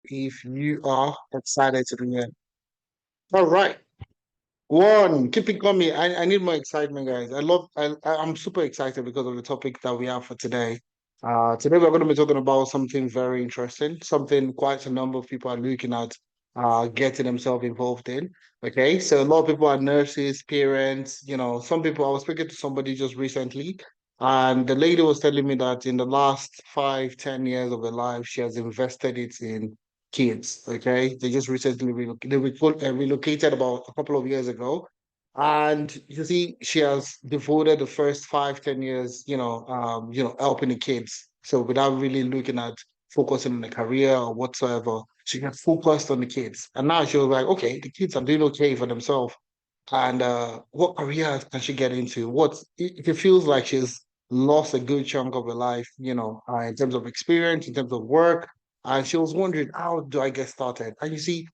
if you are excited to be here. All right. One, keep it coming. I need more excitement, guys. I'm super excited because of the topic that we have for today. Today we're going to be talking about something very interesting, something quite a number of people are looking at getting themselves involved in. Okay, so a lot of people are nurses, parents, some people. I was speaking to somebody just recently, and the lady was telling me that in the last 5, 10 years of her life, she has invested it in kids. Okay, they just recently relocated about a couple of years ago, and you see, she has devoted the first 5, 10 years, helping the kids. So without really looking at focusing on the career or whatsoever, she got focused on the kids. And now she was like, okay, the kids are doing okay for themselves. And what career can she get into? It feels like she's lost a good chunk of her life, in terms of experience, in terms of work. And she was wondering, how do I get started? And you see,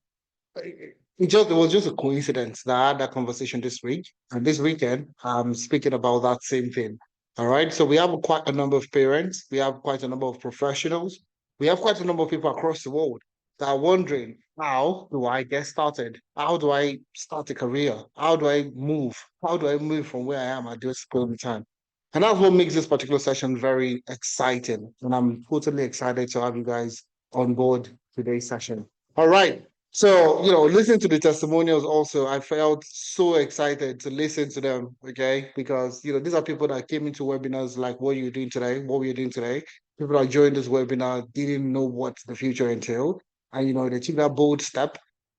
it was just a coincidence that I had that conversation this week. And this weekend, I'm speaking about that same thing. All right. So we have quite a number of parents, we have quite a number of professionals, we have quite a number of people across the world that are wondering, how do I get started? How do I start a career? How do I move? How do I move from where I am at this point in time? And that's what makes this particular session very exciting. And I'm totally excited to have you guys on board today's session. All right. So, listening to the testimonials also, I felt so excited to listen to them, okay? Because, these are people that came into webinars like what you're doing today, what we're doing today. People that joined this webinar didn't know what the future entailed. And, they took that bold step.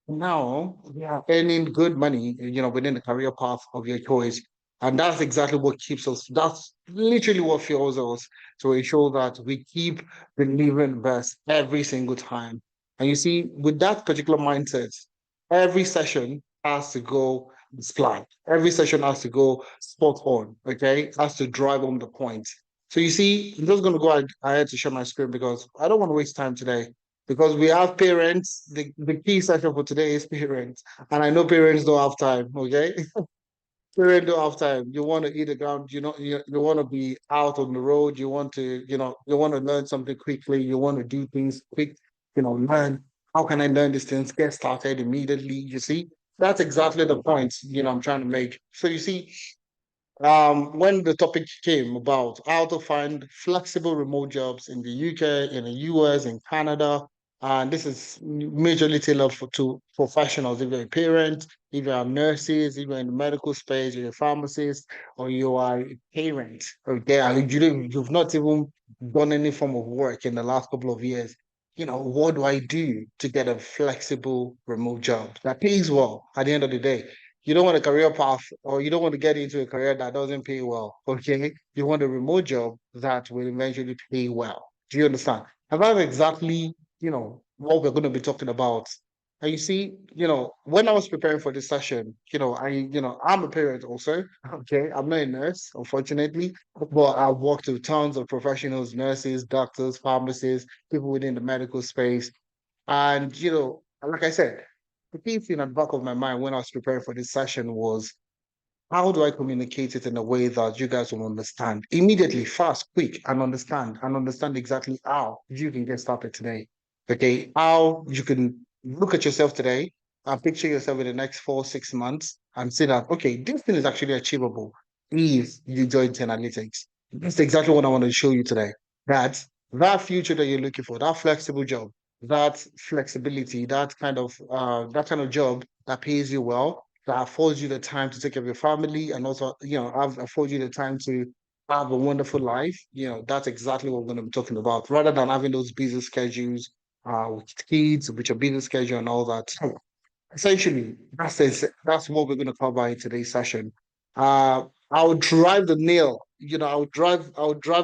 Now they are earning good money, within the career path of your choice. And that's exactly what keeps us, that's literally what fuels us to ensure that we keep delivering best every single time. And you see, with that particular mindset, every session has to go as planned. Every session has to go spot on, okay? Has to drive home the point. So you see, I'm just going to go ahead to share my screen because I don't want to waste time today. Because we have parents, the key session for today is parents. And I know parents don't have time, okay? Parents don't have time. You want to eat the ground, you want to be out on the road, you want to, you want to learn something quickly, you want to do things quick, learn. How can I learn these things? Get started immediately. You see, that's exactly the point, I'm trying to make. So you see, when the topic came about how to find flexible remote jobs in the UK, in the US, in Canada, and this is majorly tailored to professionals. If you're a parent, if you're nurses, if you're in the medical space, you're a pharmacist, or you are a parent, okay, and you've not even done any form of work in the last couple of years. What do I do to get a flexible remote job that pays well at the end of the day? You don't want a career path or you don't want to get into a career that doesn't pay well. Okay. You want a remote job that will eventually pay well. Do you understand? And that's exactly, what we're going to be talking about. And you see, when I was preparing for this session, I'm a parent also. Okay. I'm not a nurse, unfortunately, but I've worked with tons of professionals, nurses, doctors, pharmacists, people within the medical space. And, like I said, the key thing at the back of my mind when I was preparing for this session was, how do I communicate it in a way that you guys will understand immediately, fast, quick, and understand exactly how you can get started today? Okay, how you can look at yourself today and picture yourself in the next 4, 6 months and say that, okay, this thing is actually achievable if you join 10 analytics. That's exactly what I want to show you today. That future that you're looking for, that flexible job, that flexibility, that kind of job that pays you well, that affords you the time to take care of your family and also, affords you the time to have a wonderful life. That's exactly what we're going to be talking about, rather than having those busy schedules with kids, with your busy schedule and all that. So essentially, that's what we're going to cover in today's session. I'll drive the nail, I'll drive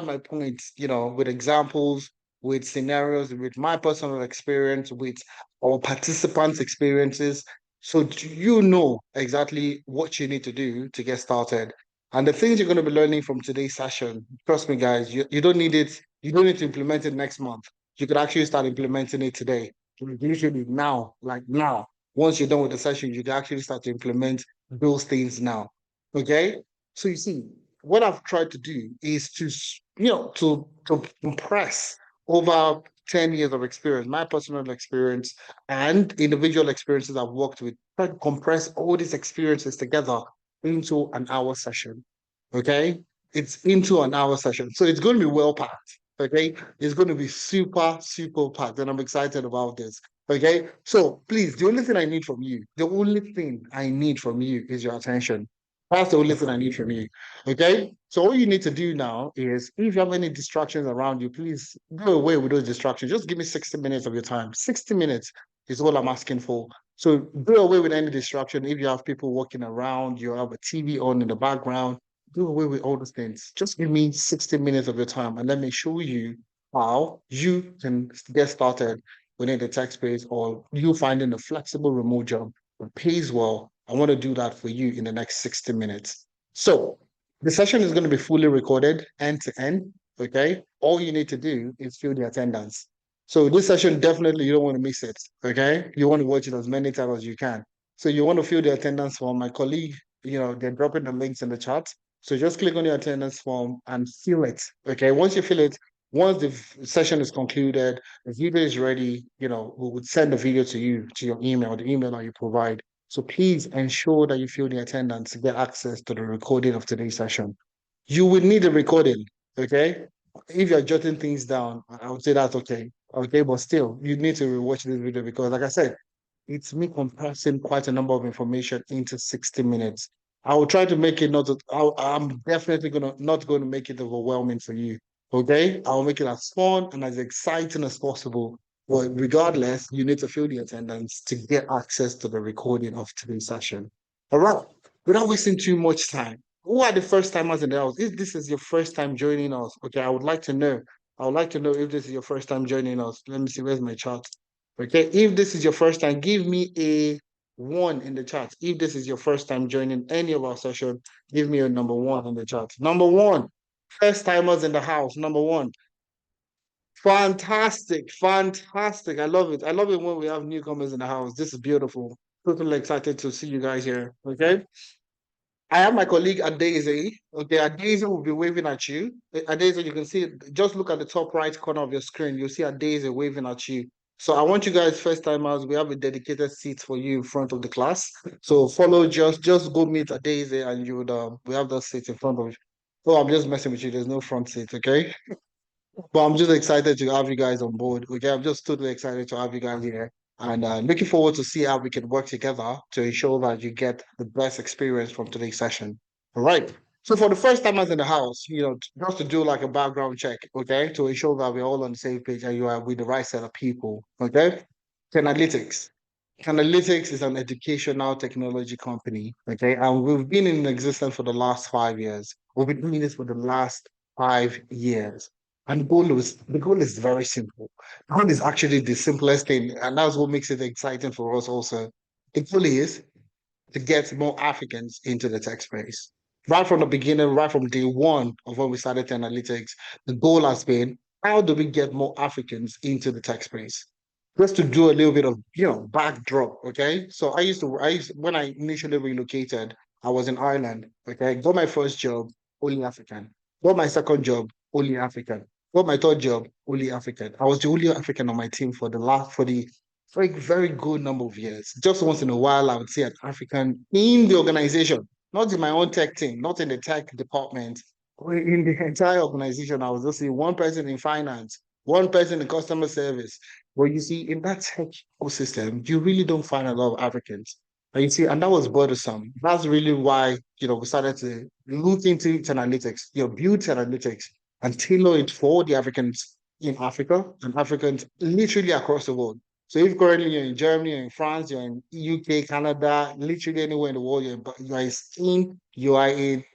my points, with examples, with scenarios, with my personal experience, with our participants' experiences. So you know exactly what you need to do to get started. And the things you're going to be learning from today's session, trust me, guys, you don't need it, you don't need to implement it next month. You could actually start implementing it today. Usually now, like now. Once you're done with the session, you can actually start to implement those things now. Okay. So you see, what I've tried to do is to compress over 10 years of experience, my personal experience and individual experiences I've worked with, try to compress all these experiences together into an hour session. Okay. It's into an hour session. So it's going to be well packed. Okay. It's going to be super, super packed. And I'm excited about this. Okay. So please, the only thing I need from you, the only thing I need from you is your attention. That's the only thing I need from you. Okay. So all you need to do now is if you have any distractions around you, please go away with those distractions. Just give me 60 minutes of your time. 60 minutes is all I'm asking for. So do away with any distraction. If you have people walking around, you have a TV on in the background, do away with all those things. Just give me 60 minutes of your time and let me show you how you can get started within the tech space or you finding a flexible remote job that pays well. I want to do that for you in the next 60 minutes. So the session is going to be fully recorded end to end. Okay. All you need to do is fill the attendance. So this session, definitely you don't want to miss it. Okay. You want to watch it as many times as you can. So you want to fill the attendance form. My colleague, they're dropping the links in the chat. So just click on your attendance form and fill it. Okay. Once you fill it, once the session is concluded, the video is ready, we would send the video to you, to your email, the email that you provide. So please ensure that you fill the attendance to get access to the recording of today's session. You will need a recording, okay? If you're jotting things down, I would say that's okay. Okay, but still, you need to rewatch this video because, like I said, it's me compressing quite a number of information into 60 minutes. I will try to make it not, I'm definitely not going to make it overwhelming for you. Okay. I'll make it as fun and as exciting as possible. But regardless, you need to fill the attendance to get access to the recording of today's session. All right. Without wasting too much time, who are the first timers in the house? If this is your first time joining us, okay, I would like to know. I would like to know if this is your first time joining us. Let me see, where's my chart? Okay, if this is your first time, give me a one in the chat. If this is your first time joining any of our session, give me a number one in the chat. Number one, first timers in the house. Number one, fantastic, fantastic. I love it. I love it when we have newcomers in the house. This is beautiful. Totally excited to see you guys here. Okay. I have my colleague Adeze. Okay, Adeze will be waving at you. Adeze, you can see, just look at the top right corner of your screen. You'll see Adeze waving at you. So I want you guys, first timers, we have a dedicated seat for you in front of the class. So follow, just go meet Adeze and you would, we have that seat in front of you. Oh, I'm just messing with you. There's no front seat, okay? But I'm just excited to have you guys on board. Okay, I'm just totally excited to have you guys here, and looking forward to see how we can work together to ensure that you get the best experience from today's session. All right. So for the first timers in the house, just to do like a background check, okay, to ensure that we're all on the same page and you are with the right set of people. Okay. Analytics. Analytics is an educational technology company, okay, and we've been in existence for the last 5 years. We've been doing this for the last 5 years. And the goal is very simple. The goal is actually the simplest thing, and that's what makes it exciting for us also. The goal is to get more Africans into the tech space. Right from the beginning, right from day one of when we started analytics, the goal has been how do we get more Africans into the tech space? Just to do a little bit of backdrop, okay? So when I initially relocated, I was in Ireland, okay? Got my first job, only African. Got my second job, only African. Got my third job, only African. I was the only African on my team for the very, very good number of years. Just once in a while, I would see an African in the organization, not in my own tech team, not in the tech department. In the entire organization, I was just seeing one person in finance, one person in customer service. But you see, in that tech ecosystem, you really don't find a lot of Africans. And you see, and that was bothersome. That's really why, we started to look into analytics, build analytics and tailor it for the Africans in Africa and Africans literally across the world. So if currently you're in Germany, you're in France, you're in UK, Canada, literally anywhere in the world, you're in Spain, you're in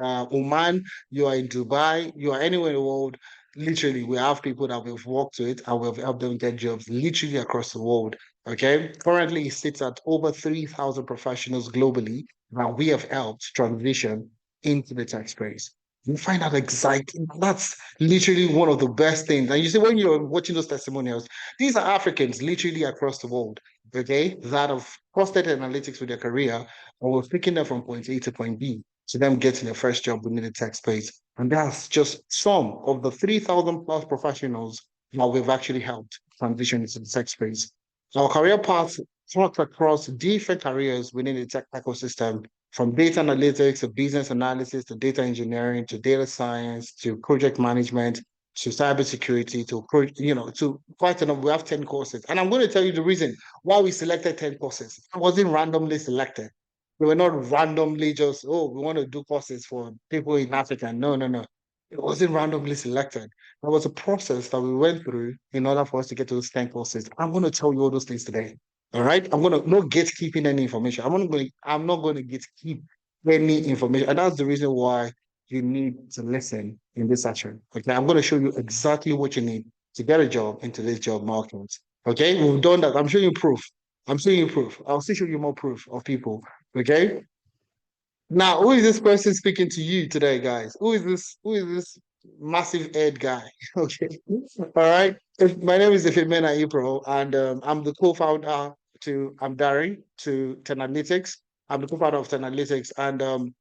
Oman, you are in Dubai, you are anywhere in the world. Literally, we have people that we've worked with and we've helped them get jobs literally across the world. Okay. Currently, it sits at over 3,000 professionals globally that we have helped transition into the tech space. You find that exciting. That's literally one of the best things. And you see, when you're watching those testimonials, these are Africans literally across the world, okay, that have trusted analytics with their career and we're picking them from point A to point B to them getting their first job within the tech space. And that's just some of the 3,000 plus professionals how we've actually helped transition into the tech space. Our career path cuts across different careers within the tech ecosystem, from data analytics to business analysis to data engineering to data science to project management to cybersecurity to to quite a number. We have 10 courses. And I'm going to tell you the reason why we selected 10 courses. It wasn't randomly selected. We were not randomly just, oh, we want to do courses for people in Africa. No, no, no. It wasn't randomly selected. There was a process that we went through in order for us to get to those 10 courses. I'm going to tell you all those things today. All right. I'm going to not gatekeeping any information. I'm not going to gatekeep any information. And that's the reason why you need to listen in this session. Okay. I'm going to show you exactly what you need to get a job into this job market. Okay. We've done that. I'm showing you proof. I'm showing you proof. I'll still show you more proof of people. Okay. Now, who is this person speaking to you today, guys? Who is this massive head guy? Okay. All right. My name is Ifemena April, and I'm the co-founder I'm Dari to Tenalytics. I'm the co-founder of Tenalytics, and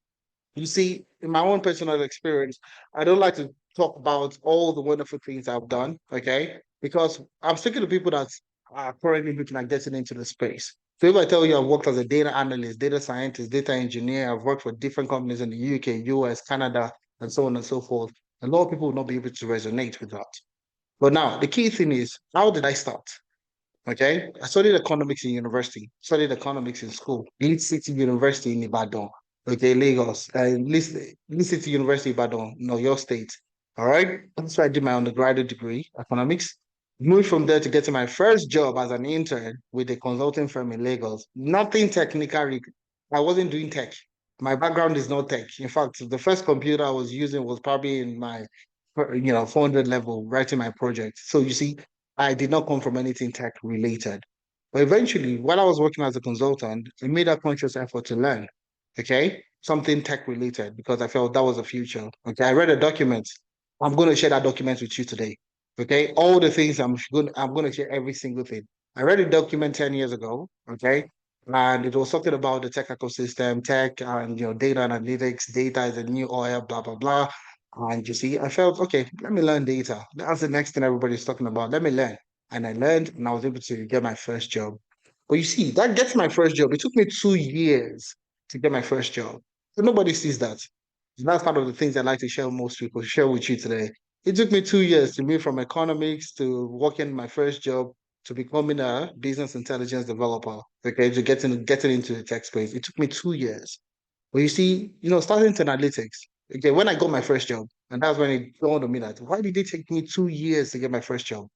you see, in my own personal experience, I don't like to talk about all the wonderful things I've done, okay? Because I'm speaking to people that are currently looking at getting into the space. So if I tell you I've worked as a data analyst, data scientist, data engineer, I've worked for different companies in the UK, US, Canada, and so on and so forth, a lot of people will not be able to resonate with that. But now, the key thing is, how did I start? Okay, I studied economics in university, studied economics in school, Lead City University in Ibadan, okay, Lagos, Lead City University, Ibadan, no, your state. All right, that's why I did my undergraduate degree, economics. Moved from there to get to my first job as an intern with a consulting firm in Lagos. Nothing technical. I wasn't doing tech. My background is not tech. In fact, the first computer I was using was probably in my, 400 level, writing my project. So you see, I did not come from anything tech related. But eventually, while I was working as a consultant, I made a conscious effort to learn, okay, something tech related because I felt that was the future. Okay, I read a document. I'm going to share that document with you today. Okay, all the things I'm going to share every single thing. I read a document 10 years ago. Okay, and it was talking about the tech ecosystem, tech, and data analytics. Data is a new oil, blah blah blah. And you see, I felt, okay, let me learn data. That's the next thing everybody's talking about. Let me learn. And I learned and I was able to get my first job. But you see, that gets my first job. It took me 2 years to get my first job. So nobody sees that. So that's part of the things I like to share with most people, share with you today. It took me 2 years to move from economics to working my first job to becoming a business intelligence developer. Okay, to getting into the tech space. It took me 2 years. But you see, starting to analytics. Okay, when I got my first job, and that's when it dawned on me that why did it take me 2 years to get my first job?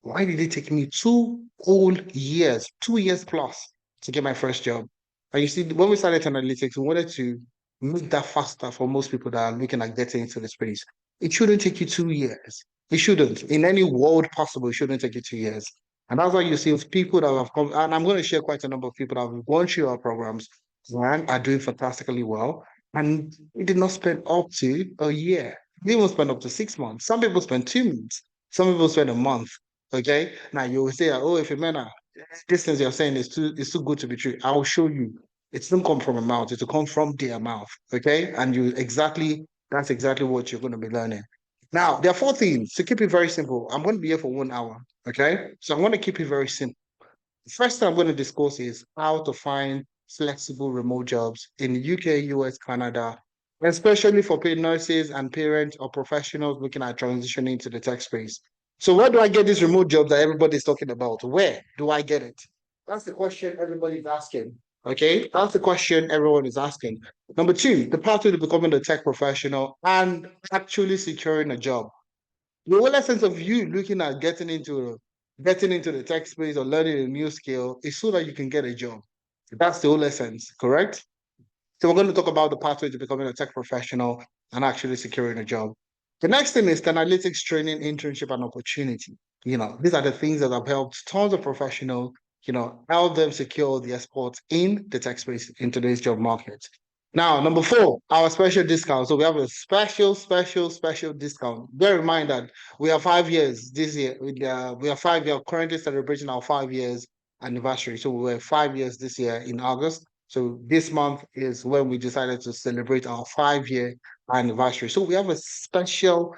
Why did it take me 2 whole years, 2 years plus to get my first job? And you see, when we started analytics, we wanted to make that faster for most people that are looking at getting into the space. It shouldn't take you 2 years. It shouldn't. In any world possible, it shouldn't take you 2 years. And that's why you see people that have come, and I'm going to share quite a number of people that have gone through our programs and are doing fantastically well. And we did not spend up to a year. We even spend up to 6 months. Some people spend 2 months. Some people spend a month. Okay. Now you will say, oh, if a man, this thing you're saying is too good to be true. I will show you. It doesn't come from a mouth, it will come from their mouth. Okay. And that's exactly what you're going to be learning. Now, there are four things to keep it very simple. I'm going to be here for 1 hour. Okay. So I want to keep it very simple. The first thing I'm going to discuss is how to find flexible remote jobs in the UK, US, Canada, especially for paid nurses and parents or professionals looking at transitioning to the tech space. So where do I get these remote jobs that everybody's talking about? Where do I get it? That's the question everybody's asking. Okay, that's the question everyone is asking. Number two, the pathway to becoming a tech professional and actually securing a job. The whole essence of you looking at getting into the tech space or learning a new skill is so that you can get a job. That's the whole essence, correct? So we're going to talk about the pathway to becoming a tech professional and actually securing a job. The next thing is the analytics training, internship, and opportunity. These are the things that have helped tons of professionals, help them secure their spots in the tech space in today's job market. Now, number four, our special discount. So we have a special discount. Bear in mind that we have 5 years this year. We are 5 years currently celebrating our 5 years anniversary. So we were 5 years this year in August. So this month is when we decided to celebrate our 5 year anniversary. So we have a special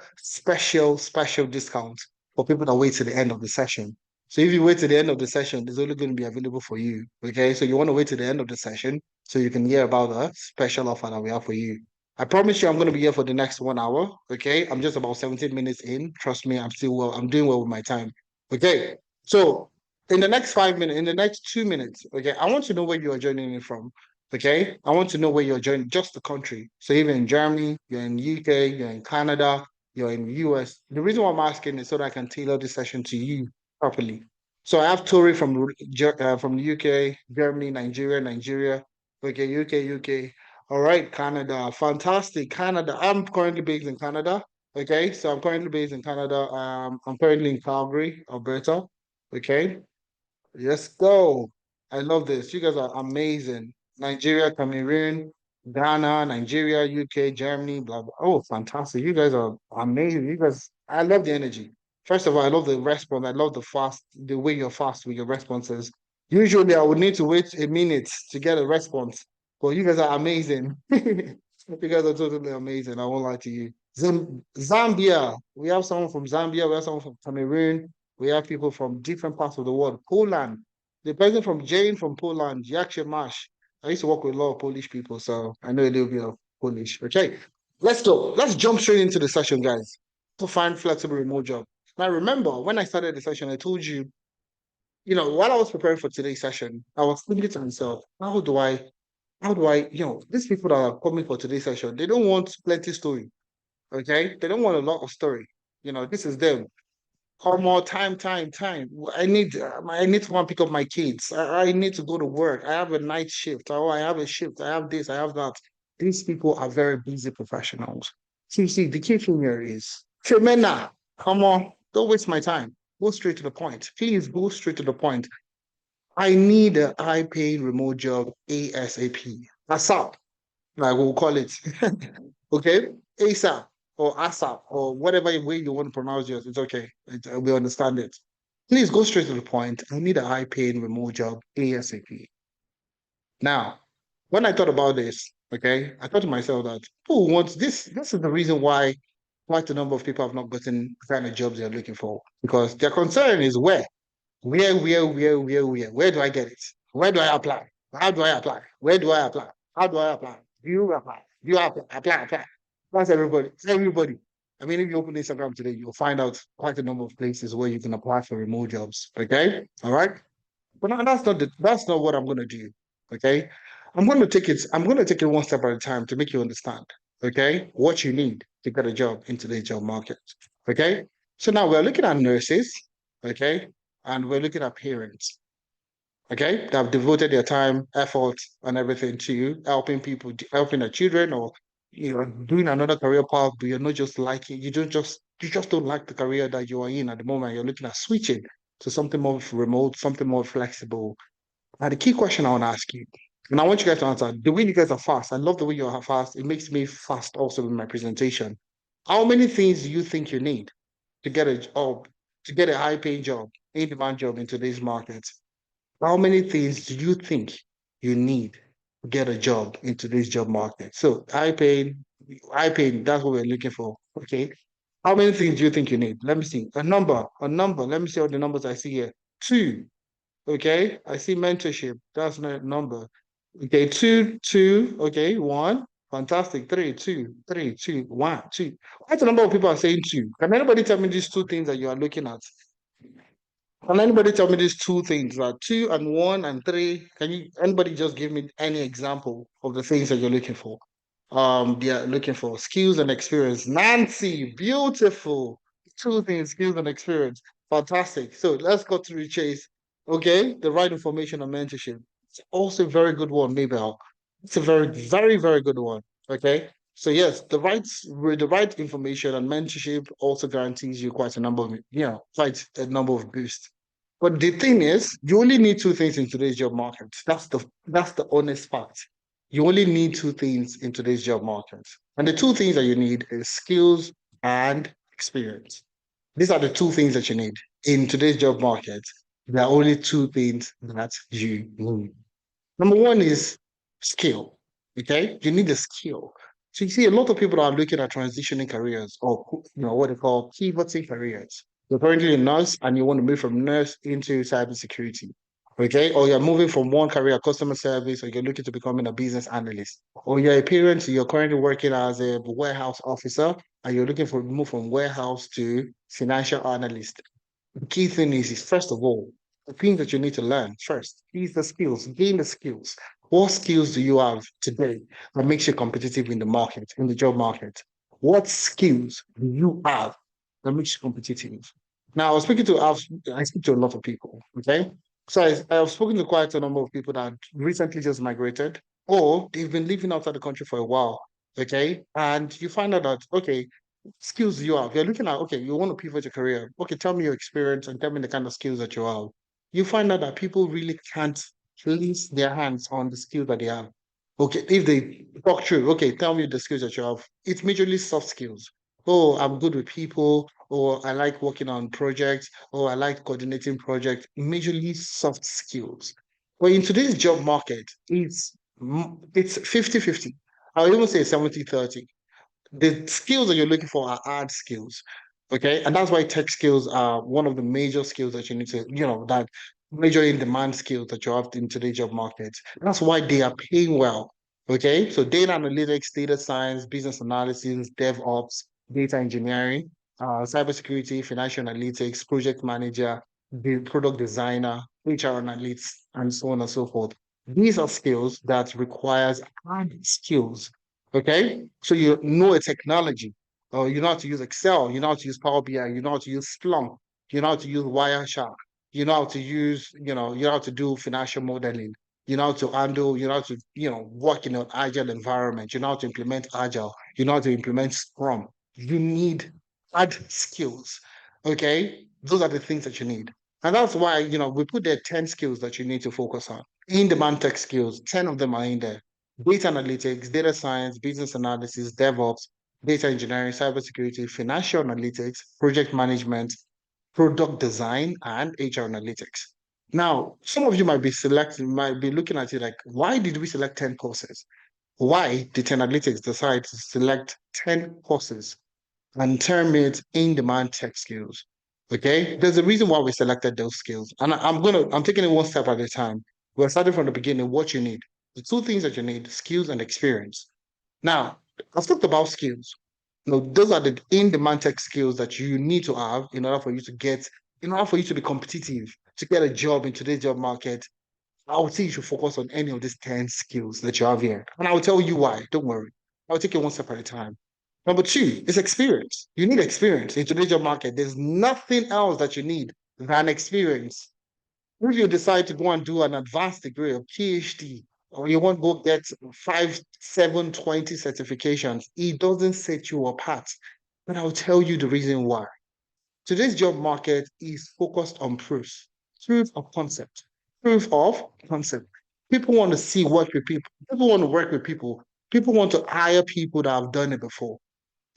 discount. for people that wait to the end of the session. So if you wait to the end of the session, it's only going to be available for you. Okay. So you want to wait to the end of the session so you can hear about the special offer that we have for you. I promise you I'm going to be here for the next 1 hour. Okay. I'm just about 17 minutes in. Trust me, I'm doing well with my time. Okay. So in the next 5 minutes, in the next 2 minutes, okay, I want to know where you are joining in from. Okay. I want to know where you're joining, just the country. So even in Germany, you're in UK, you're in Canada, you're in the US. The reason why I'm asking is so that I can tailor this session to you properly. So I have Tori from the UK, Germany, Nigeria. Okay, UK. All right, Canada, fantastic. Canada. I'm currently based in Canada. Okay, so I'm currently based in Canada. I'm currently in Calgary, Alberta. Okay, let's go. I love this. You guys are amazing. Nigeria, Cameroon, Ghana, Nigeria, UK, Germany, blah, blah. Oh, fantastic. You guys are amazing. You guys, I love the energy. First of all, I love the response. I love the way you're fast with your responses. Usually, I would need to wait a minute to get a response, but you guys are amazing. You guys are totally amazing. I won't lie to you. Zambia. We have someone from Zambia. We have someone from Cameroon. We have people from different parts of the world. Poland. The person from Jane from Poland, Jak Mash. I used to work with a lot of Polish people, so I know a little bit of Polish. Okay, let's go. Let's jump straight into the session, guys. To find flexible remote job. Now, remember when I started the session, I told you, while I was preparing for today's session, I was thinking to myself, these people that are coming for today's session, they don't want plenty story. Okay, they don't want a lot of story. This is them. Come on, time. I need to go and pick up my kids. I need to go to work. I have a night shift. Oh, I have a shift. I have this. I have that. These people are very busy professionals. So you see, the key thing here is, Femena, come on, don't waste my time. Go straight to the point. Please go straight to the point. I need a high-paid remote job ASAP. ASAP, like we'll call it. Okay? ASAP or ASAP or whatever way you want to pronounce yours, it's okay. We understand it. Please go straight to the point. I need a high-paying remote job ASAP. Now, when I thought about this, okay, I thought to myself that who wants this? This is the reason why quite a number of people have not gotten the kind of jobs they're looking for because their concern is where. Where do I get it? Where do I apply? How do I apply? Where do I apply? How do I apply? Do you apply? Do you apply? That's everybody. Everybody. I mean, if you open Instagram today, you'll find out quite a number of places where you can apply for remote jobs. Okay. All right. But no, that's not what I'm gonna do. Okay. I'm gonna take it one step at a time to make you understand. Okay, what you need to get a job in today's job market. Okay. So now we're looking at nurses, okay, and we're looking at parents, okay, that have devoted their time, effort, and everything to you, helping people, helping their children, or doing another career path, but you're not just liking, you just don't like the career that you are in at the moment. You're looking at switching to something more remote, something more flexible. Now, the key question I want to ask you, and I want you guys to answer, the way you guys are fast, I love the way you are fast. It makes me fast also in my presentation. How many things do you think you need to get a job, to get a high paying job, in demand job in today's market? How many things do you think you need to get a job in today's job market? So high paying, that's what we're looking for. Okay. How many things do you think you need? Let me see. A number. Let me see all the numbers I see here. Two. Okay. I see mentorship. That's not a number. Okay. Two. Okay. One. Fantastic. Three, one, two. What's the number of people are saying two? Can anybody tell me these two things that you are looking at? Can anybody tell me these two things, like two and one and three? Can you anybody just give me any example of the things that you're looking for? They are looking for skills and experience. Nancy, beautiful. Two things, skills and experience. Fantastic. So let's go to the chase. Okay, the right information and mentorship. It's also a very good one, Mabel. It's a very good one. Okay. So yes, with the right information and mentorship also guarantees you quite a number of, quite a number of boosts. But the thing is, you only need two things in today's job market. That's the honest fact. You only need two things in today's job market. And the two things that you need is skills and experience. These are the two things that you need in today's job market. There are only two things that you need. Number one is skill. Okay, you need a skill. So you see, a lot of people are looking at transitioning careers or what they call pivoting careers. You're currently a nurse and you want to move from nurse into cybersecurity. Okay. Or you're moving from one career, customer service, or you're looking to becoming a business analyst. Or you're a parent, you're currently working as a warehouse officer and you're looking for move from warehouse to financial analyst. The key thing is first of all, the things that you need to learn first is the skills, gain the skills. What skills do you have today that makes you competitive in the market, in the job market? What skills do you have that makes you competitive? Now, I speak to a lot of people, okay? So I've spoken to quite a number of people that recently just migrated or they've been living outside the country for a while, okay? And you find out that, okay, skills you have. You're looking at, okay, you want to pivot your career. Okay, tell me your experience and tell me the kind of skills that you have. You find out that people really can't place their hands on the skills that they have. Okay, if they talk through, okay, tell me the skills that you have. It's majorly soft skills. Oh, I'm good with people, or I like working on projects, or I like coordinating projects. Majorly soft skills. But in today's job market, it's 50-50. I'll even say 70-30. The skills that you're looking for are hard skills. Okay. And that's why tech skills are one of the major skills that you need to, that major in demand skills that you have in today's job market. That's why they are paying well. Okay. So data analytics, data science, business analysis, DevOps, data engineering, cybersecurity, financial analytics, project manager, the product designer, HR analytics, and so on and so forth. These are skills that requires hard skills. Okay. So you know a technology, or you know how to use Excel, you know how to use Power BI, you know how to use Splunk, you know how to use Wireshark, you know how to use, you know how to do financial modeling, you know how to handle, you know how to, work in an agile environment, you know how to implement agile, you know how to implement Scrum. You need hard skills. Okay. Those are the things that you need. And that's why, we put there 10 skills that you need to focus on. In demand tech skills, 10 of them are in there: data analytics, data science, business analysis, DevOps, data engineering, cybersecurity, financial analytics, project management, product design, and HR analytics. Now, some of you might be looking at it like, why did we select 10 courses? Why did 10 analytics decide to select 10 courses and term it in-demand tech skills? Okay, there's a reason why we selected those skills, and I'm taking it one step at a time. We're starting from the beginning. What you need, the two things that you need: skills and experience. Now, I've talked about skills. Those are the in-demand tech skills that you need to have in order for you to be competitive, to get a job in today's job market. I would say you should focus on any of these 10 skills that you have here. And I will tell you why. Don't worry. I'll take it one step at a time. Number two is experience. You need experience in today's job market. There's nothing else that you need than experience. If you decide to go and do an advanced degree or PhD, or you want to go get 5, 7, 20 certifications, it doesn't set you apart. But I'll tell you the reason why. Today's job market is focused on proof of concept, proof of concept. People want to see work with people. People want to work with people. People want to hire people that have done it before.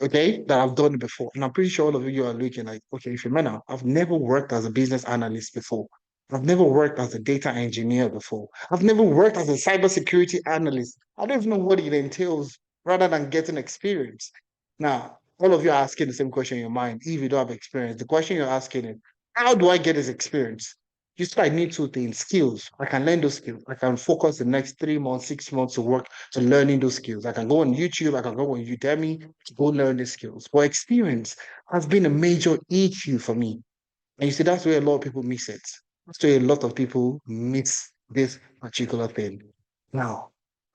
Okay, that I've done it before. And I'm pretty sure all of you are looking like, okay, if you're men, I've never worked as a business analyst before. I've never worked as a data engineer before. I've never worked as a cybersecurity analyst. I don't even know what it entails rather than getting experience. Now, all of you are asking the same question in your mind. If you don't have experience, the question you're asking is, how do I get this experience? You said I need two things: skills. I can learn those skills. I can focus the next 3 months, 6 months to work to learning those skills. I can go on YouTube, I can go on Udemy to go learn the skills. But experience has been a major issue for me. And you see, that's where a lot of people miss it. That's where a lot of people miss this particular thing. Now,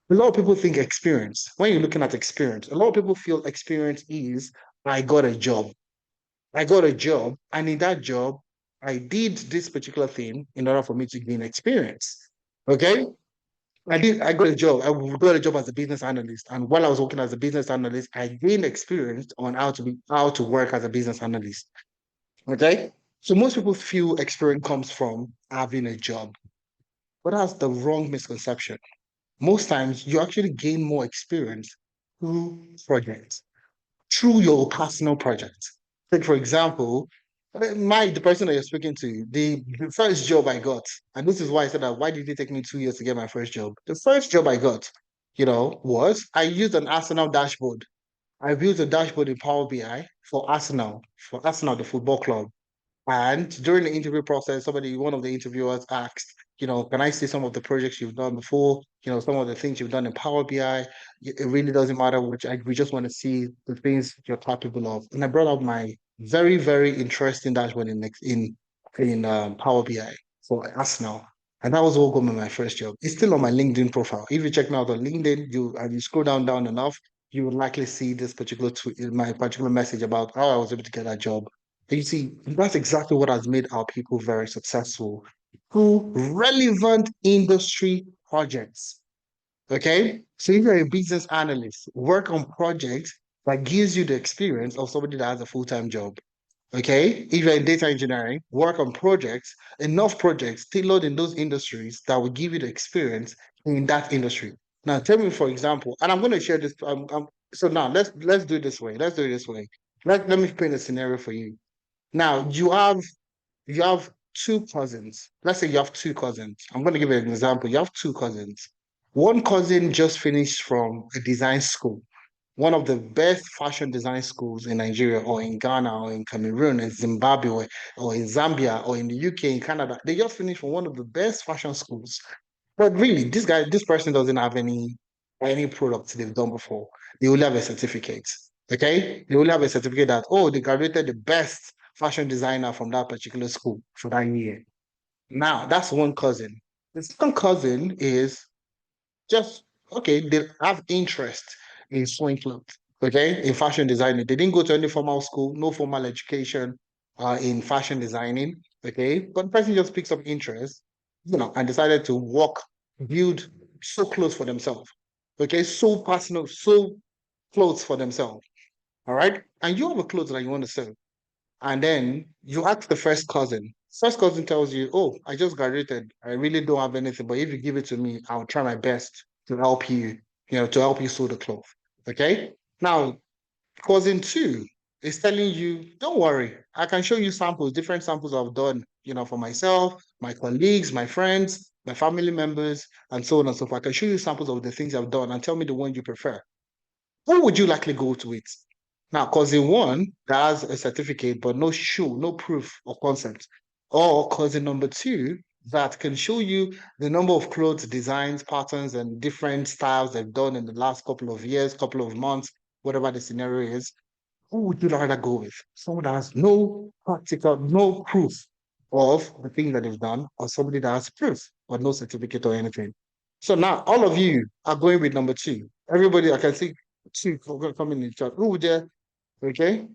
a lot of people think experience, when you're looking at experience, a lot of people feel experience is I got a job. I got a job, and in that job, I did this particular thing in order for me to gain experience. Okay. I got a job. I got a job as a business analyst. And while I was working as a business analyst, I gained experience on how to work as a business analyst. Okay. So most people feel experience comes from having a job. But that's the wrong misconception. Most times you actually gain more experience through projects, through your personal project. Take for example, the person that you're speaking to, the first job I got, and this is why I said that why did it take me 2 years to get my first job? The first job I got, was I used an Arsenal dashboard. I built a dashboard in Power BI for Arsenal, the football club. And during the interview process, one of the interviewers asked, can I see some of the projects you've done before? Some of the things you've done in Power BI. It really doesn't matter which. We just want to see the things you're capable of. And I brought out my very, very interesting dashboard in Power BI for Arsenal. And that was all going with my first job. It's still on my LinkedIn profile. If you check me out on LinkedIn, you scroll down enough, you will likely see this particular tweet, my particular message about how I was able to get that job. And you see, that's exactly what has made our people very successful through relevant industry projects. Okay. So if you're a business analyst, work on projects that gives you the experience of somebody that has a full-time job. Okay. If you're in data engineering, work on projects, enough projects tailored in those industries that will give you the experience in that industry. Now, tell me, for example, and I'm going to share this. So now let's do it this way. Let's do it this way. Let me paint a scenario for you. Now you have two cousins. Let's say you have two cousins. I'm going to give you an example. You have two cousins. One cousin just finished from a design school, one of the best fashion design schools in Nigeria or in Ghana or in Cameroon, in Zimbabwe or in Zambia or in the UK, in Canada. They just finished from one of the best fashion schools. But really, this person doesn't have any products they've done before. They only have a certificate. Okay? They only have a certificate that, oh, they graduated the best fashion designer from that particular school for that year. Now, that's one cousin. The second cousin is just okay, they have interest in sewing clothes, okay, in fashion designing. They didn't go to any formal school, no formal education in fashion designing, okay, but the person just picks up interest, and decided to build, sew clothes for themselves, okay, sew personal, sew clothes for themselves, all right, and you have a clothes that you want to sell. And then you ask the first cousin. First cousin tells you, "Oh, I just graduated. I really don't have anything, but if you give it to me, I'll try my best to help you, to help you sew the cloth." Okay. Now, cousin two is telling you, "Don't worry. I can show you samples, different samples I've done, for myself, my colleagues, my friends, my family members, and so on and so forth. I can show you samples of the things I've done and tell me the one you prefer." Who would you likely go to it? Now, cousin one that has a certificate but no show, no proof of concept, or cousin number two that can show you the number of clothes, designs, patterns, and different styles they've done in the last couple of years, couple of months, whatever the scenario is. Who would you rather go with? Someone that has no practical, no proof of the thing that they've done, or somebody that has proof but no certificate or anything. So now all of you are going with number two. Everybody, I can see two coming in the chat. Who would there? Okay.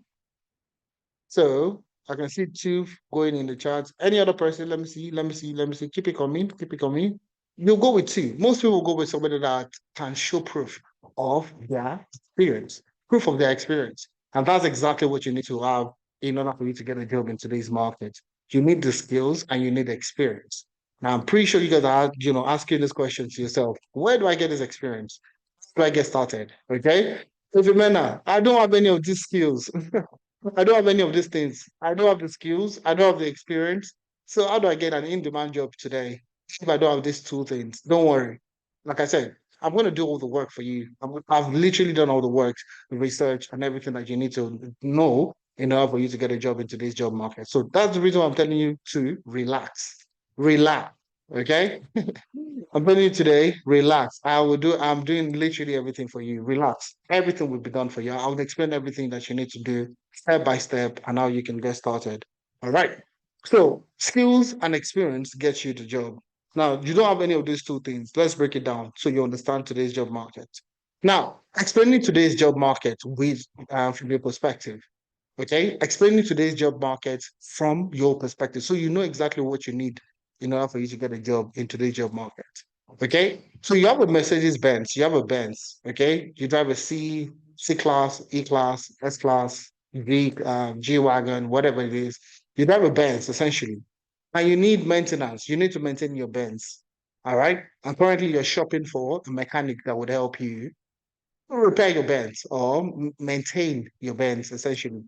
So I can see two going in the charts. Any other person? Let me see. Let me see. Let me see. Keep it coming. Keep it coming. You'll go with two. Most people go with somebody that can show proof of their experience, proof of their experience. And that's exactly what you need to have in order for you to get a job in today's market. You need the skills and you need the experience. Now, I'm pretty sure you guys are, asking this question to yourself. Where do I get this experience? How do I get started? Okay. If you I don't have any of these skills. I don't have any of these things. I don't have the skills. I don't have the experience. So how do I get an in-demand job today if I don't have these two things? Don't worry. Like I said, I'm going to do all the work for you. I've literally done all the work, the research, and everything that you need to know in order for you to get a job in today's job market. So that's the reason why I'm telling you to relax. Relax. Okay? I'm telling you today, relax. I'm doing literally everything for you. Relax. Everything will be done for you. I'll explain everything that you need to do step by step and how you can get started. All right. So skills and experience get you the job. Now, you don't have any of these two things. Let's break it down so you understand today's job market. Now, explaining today's job market with from your perspective. Okay, explaining today's job market from your perspective, so you know exactly what you need in order for you to get a job in today's job market. Okay, so you have a Mercedes Benz, you have a Benz. Okay, you drive a C class, E class, S class, G wagon, whatever it is. You drive a Benz essentially, and you need maintenance. You need to maintain your Benz. All right, and currently you're shopping for a mechanic that would help you repair your Benz or maintain your Benz essentially.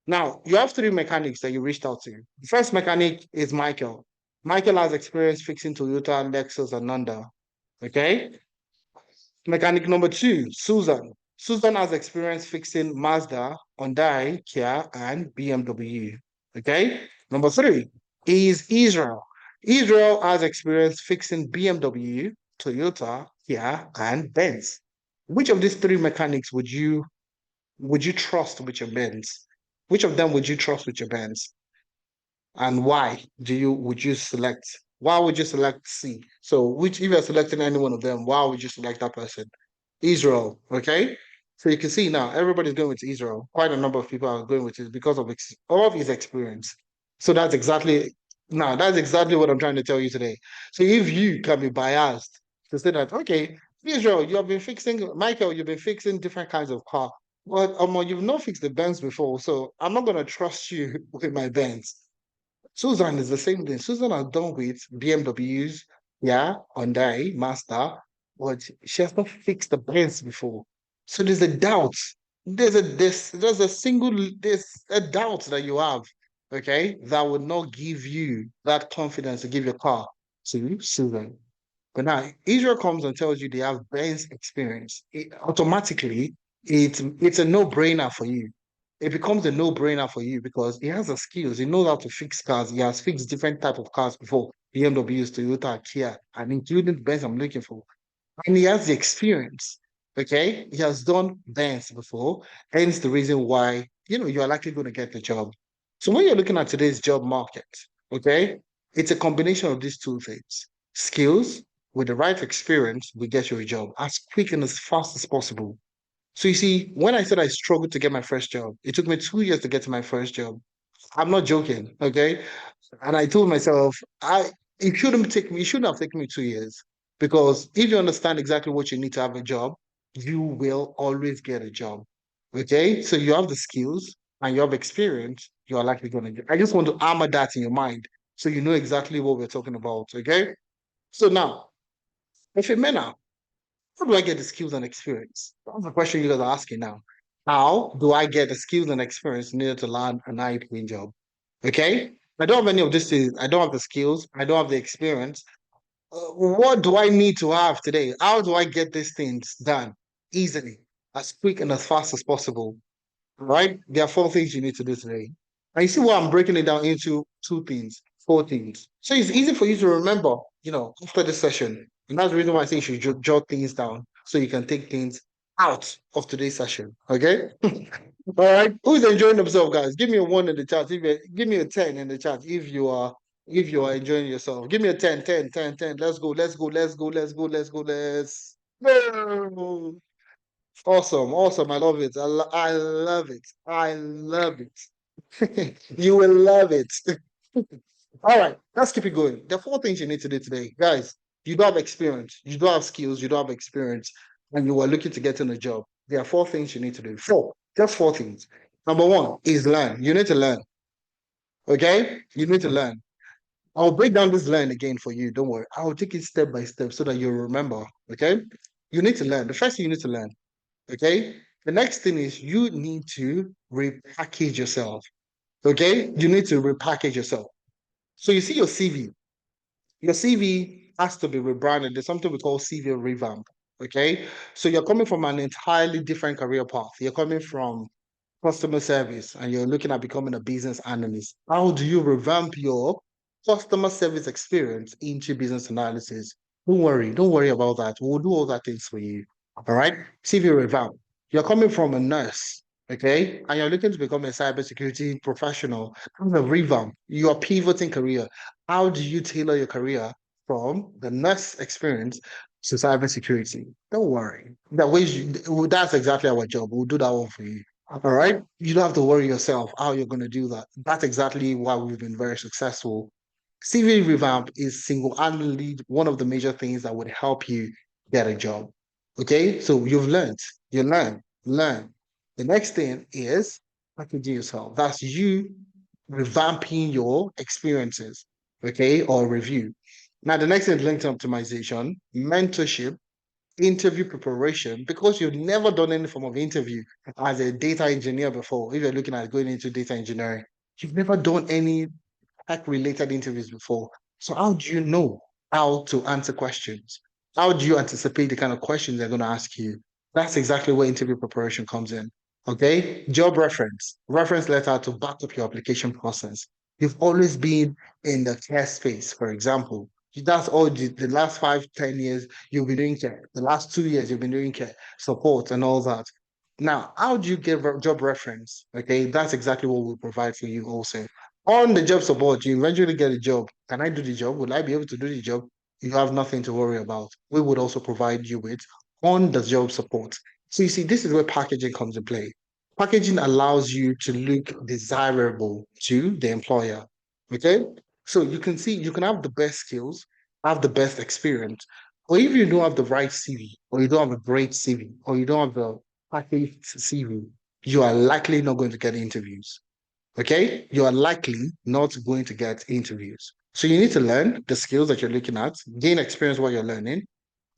Now, you have three mechanics that you reached out to. The first mechanic is Michael. Michael has experience fixing Toyota, Lexus, and Honda. Okay. Mechanic number two, Susan. Susan has experience fixing Mazda, Hyundai, Kia, and BMW. Okay. Number three is Israel. Israel has experience fixing BMW, Toyota, Kia, and Benz. Which of these three mechanics would you trust with your Benz? Which of them would you trust with your Benz? And why would you select? Why would you select C? So which if you're selecting any one of them, why would you select that person? Israel, okay? So you can see now everybody's going with Israel. Quite a number of people are going with it because of all of his experience. So that's exactly what I'm trying to tell you today. So if you can be biased to say that, okay, Israel, you have been fixing Michael, you've been fixing different kinds of car. But you've not fixed the Benz before, so I'm not gonna trust you with my Benz. Susan is the same thing. Susan has done with BMWs, yeah, Hyundai, Mazda, but she has not fixed the Benz before. So there's a doubt. There's a doubt that you have, okay, that would not give you that confidence to give your car to Susan. But now Israel comes and tells you they have Benz experience. Automatically, it's a no-brainer for you. It becomes a no-brainer for you because he has the skills. He knows how to fix cars. He has fixed different type of cars before. BMWs, Toyota, Kia, and including the Benz I'm looking for. And he has the experience. Okay, he has done Benz before. Hence the reason why you are likely going to get the job. So when you're looking at today's job market, okay, it's a combination of these two things: skills with the right experience will get you a job as quick and as fast as possible. So you see, when I said I struggled to get my first job, it took me 2 years to get to my first job. I'm not joking, okay? And I told myself, it shouldn't have taken me 2 years. Because if you understand exactly what you need to have a job, you will always get a job. Okay? So you have the skills and you have experience, you are likely going to get. I just want to armor that in your mind so you know exactly what we're talking about. Okay? So now, if a man now, how do I get the skills and experience? That's the question you guys are asking now. How do I get the skills and experience needed to land an high-paying job? Okay? I don't have any of these things. I don't have the skills. I don't have the experience. What do I need to have today? How do I get these things done easily, as quick and as fast as possible? Right? There are four things you need to do today. And you see why I'm breaking it down into two things, four things. So it's easy for you to remember, after this session. And that's the reason why I say you should jot things down so you can take things out of today's session. Okay? All right. Who's enjoying themselves, guys? Give me a one in the chat. Give me a 10 in the chat if you are enjoying yourself. Give me a 10, 10, 10, 10. Let's go, let's go, let's go, let's go, let's go, let's go. Awesome, awesome. I love it. I love it. I love it. You will love it. All right, let's keep it going. There are four things you need to do today. Guys, you don't have experience, you don't have skills, you don't have experience, and you are looking to get in a job. There are four things you need to do. Four, just four things. Number one is learn. You need to learn. Okay? You need to learn. I'll break down this learn again for you. Don't worry. I'll take it step by step so that you'll remember. Okay? You need to learn. The first thing you need to learn. Okay? The next thing is you need to repackage yourself. Okay? You need to repackage yourself. So you see your CV. Your CV has to be rebranded. There's something we call CV revamp. Okay. So you're coming from an entirely different career path. You're coming from customer service and you're looking at becoming a business analyst. How do you revamp your customer service experience into business analysis? Don't worry about that. We'll do all that things for you. All right. CV revamp. You're coming from a nurse, okay, and you're looking to become a cybersecurity professional. That's a revamp. You are pivoting career. How do you tailor your career from the nurse experience to cybersecurity? Don't worry. That's exactly our job. We'll do that one for you. All right. You don't have to worry yourself how you're going to do that. That's exactly why we've been very successful. CV revamp is single-handedly one of the major things that would help you get a job. Okay. So you learn. The next thing is packaging yourself. That's you revamping your experiences. Okay. Or review. Now, the next thing is LinkedIn optimization, mentorship, interview preparation because you've never done any form of interview as a data engineer before. If you're looking at going into data engineering, you've never done any tech related interviews before. So, how do you know how to answer questions? How do you anticipate the kind of questions they're going to ask you? That's exactly where interview preparation comes in. Okay. Job reference letter to back up your application process. You've always been in the care space, for example. That's all the last 5, 10 years you've been doing care. The last 2 years you've been doing care, support and all that. Now, how do you get job reference? Okay, that's exactly what we provide for you also. On the job support, you eventually get a job. Can I do the job? Will I be able to do the job? You have nothing to worry about. We would also provide you with on the job support. So you see, this is where packaging comes in play. Packaging allows you to look desirable to the employer. Okay. So you can see you can have the best skills, have the best experience, or if you don't have the right CV, or you don't have a great CV, or you don't have the packaged CV, you are likely not going to get interviews. Okay. You are likely not going to get interviews. So you need to learn the skills that you're looking at, gain experience while you're learning,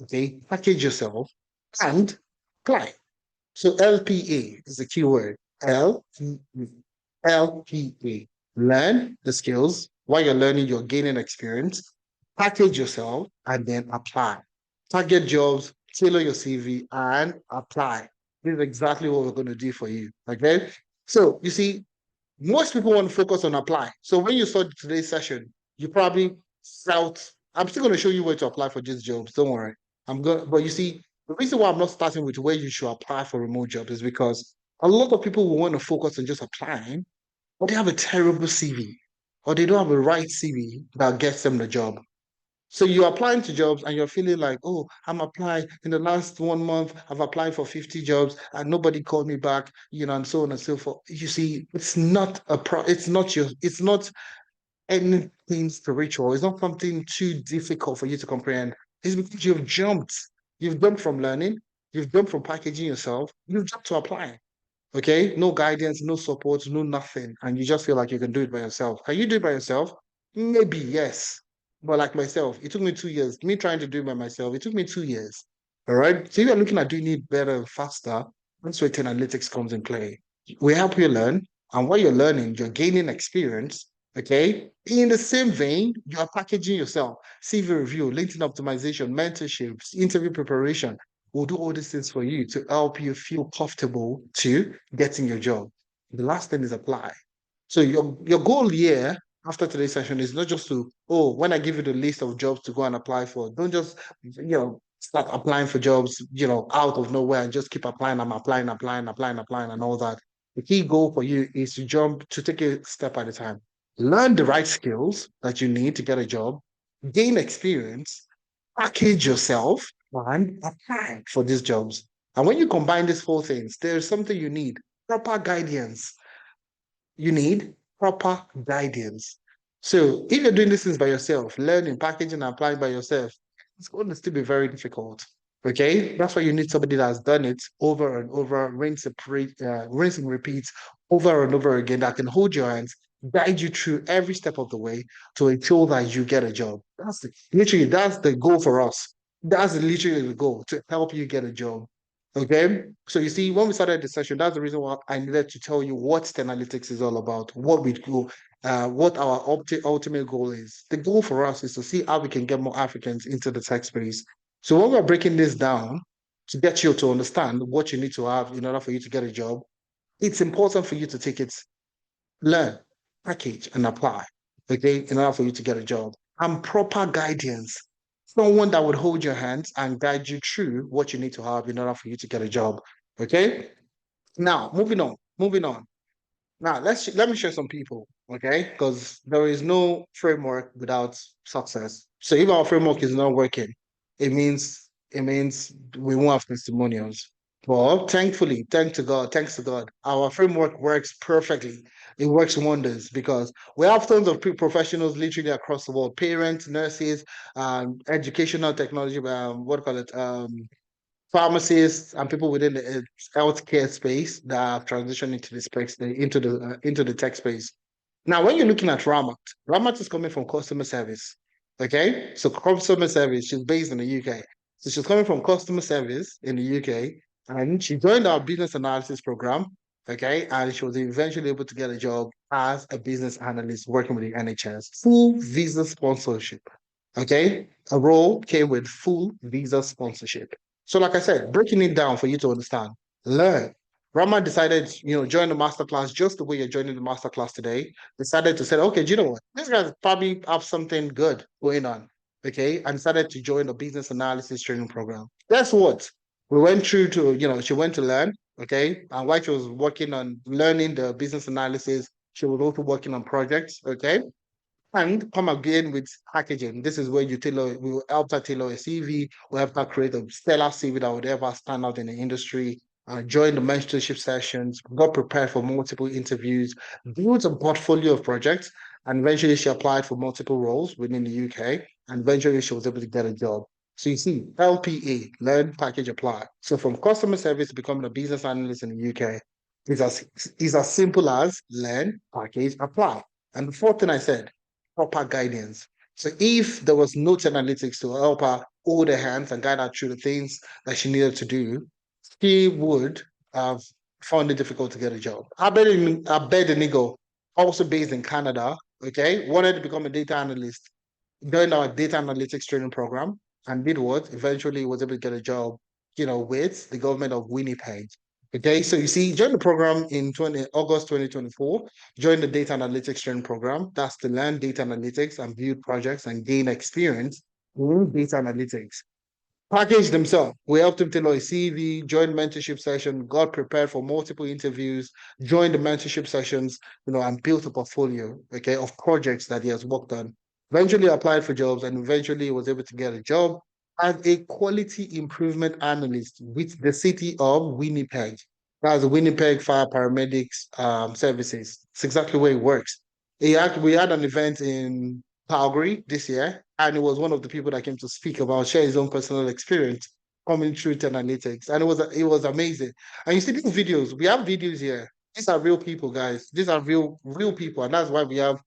okay, package yourself and apply. So LPA is the keyword. LPA. Learn the skills. While you're learning, you're gaining experience. Package yourself and then apply. Target jobs, tailor your CV and apply. This is exactly what we're going to do for you. Okay. So you see, most people want to focus on apply. So when you saw today's session, you probably felt, I'm still going to show you where to apply for these jobs. Don't worry. I'm going, but you see, the reason why I'm not starting with where you should apply for remote jobs is because a lot of people will want to focus on just applying, but they have a terrible CV or they don't have a right CV that gets them the job. So you're applying to jobs and you're feeling like, oh, I'm applying in the last 1 month, I've applied for 50 jobs and nobody called me back, and so on and so forth. You see, it's not anything spiritual. It's not something too difficult for you to comprehend. It's because you've jumped. You've jumped from learning, you've jumped from packaging yourself, you've jumped to applying. Okay, no guidance, no support, no nothing, and you just feel like you can do it by yourself. Can you do it by yourself? Maybe yes, but like myself, it took me 2 years. Me trying to do it by myself, it took me 2 years. All right. So if you're looking at doing it better and faster, that's where analytics comes in play. We help you learn, and while you're learning, you're gaining experience. Okay. In the same vein, you are packaging yourself, CV review, LinkedIn optimization, mentorships, interview preparation. We'll do all these things for you to help you feel comfortable to getting your job. The last thing is apply. So your goal here after today's session is not just to, oh, when I give you the list of jobs to go and apply for, don't just, start applying for jobs, out of nowhere and just keep applying. I'm applying and all that. The key goal for you is to take a step at a time. Learn the right skills that you need to get a job, gain experience, package yourself and apply for these jobs. And when you combine these four things, there's something you need proper guidance. You need proper guidance. So if you're doing these things by yourself, learning, packaging, and applying by yourself, it's going to still be very difficult. Okay, that's why you need somebody that's done it over and over, rinse and repeat over and over again that can hold your hands, guide you through every step of the way to ensure that you get a job. That's the goal for us. That's literally the goal to help you get a job. Okay. So you see, when we started the session, that's the reason why I needed to tell you what analytics is all about, what we do, what our ultimate goal is. The goal for us is to see how we can get more Africans into the tech space. So when we're breaking this down to get you to understand what you need to have in order for you to get a job, it's important for you to take it, learn, package, and apply. Okay, in order for you to get a job. And proper guidance. Someone that would hold your hands and guide you through what you need to have in order for you to get a job. Okay. Now, moving on. Now, let me share some people, okay? Because there is no framework without success. So if our framework is not working, it means we won't have testimonials. But thankfully, thanks to God, our framework works perfectly. It works wonders because we have tons of professionals literally across the world, parents, nurses, educational technology, what do you call it? Pharmacists and people within the healthcare space that have transitioned into the space, into the tech space. Now, when you're looking at Ramat is coming from customer service. Okay, so customer service, she's based in the UK. So she's coming from customer service in the UK, and she joined our business analysis program. Okay, and she was eventually able to get a job as a business analyst working with the NHS, full visa sponsorship. Okay, a role came with full visa sponsorship. So, like I said, breaking it down for you to understand, learn. Rama decided, join the masterclass just the way you're joining the masterclass today. Decided to say, okay, do you know what? These guys probably have something good going on. Okay. And decided to join the business analysis training program. Guess what? We went through to, she went to learn. Okay. And while she was working on learning the business analysis, she was also working on projects. Okay. And come again with packaging. This is where we will help her tailor a CV, we help her create a stellar CV that would ever stand out in the industry, join the mentorship sessions, got prepared for multiple interviews, built a portfolio of projects, and eventually she applied for multiple roles within the UK, and eventually she was able to get a job. So you see, LPA, learn, package, apply. So from customer service to becoming a business analyst in the UK, is as simple as learn, package, apply. And the fourth thing I said, proper guidance. So if there was no analytics to help her hold her hands and guide her through the things that she needed to do, she would have found it difficult to get a job. Abednego, also based in Canada, okay, wanted to become a data analyst, joined our data analytics training program, and did what? Eventually was able to get a job, with the government of Winnipeg. Okay, so you see, join the program in August 2024, join the data analytics training program. That's to learn data analytics and build projects and gain experience in data analytics. Package themselves. We helped him tailor a CV, joined mentorship session, got prepared for multiple interviews, joined the mentorship sessions, and built a portfolio, okay, of projects that he has worked on. Eventually applied for jobs and eventually was able to get a job as a quality improvement analyst with the city of Winnipeg. That's the Winnipeg Fire Paramedics Services. It's exactly where it works. We had an event in Calgary this year, and it was one of the people that came to speak about share his own personal experience coming through to analytics, and it was amazing. And you see these videos, we have videos here. These are real people, guys. These are real people, and that's why we have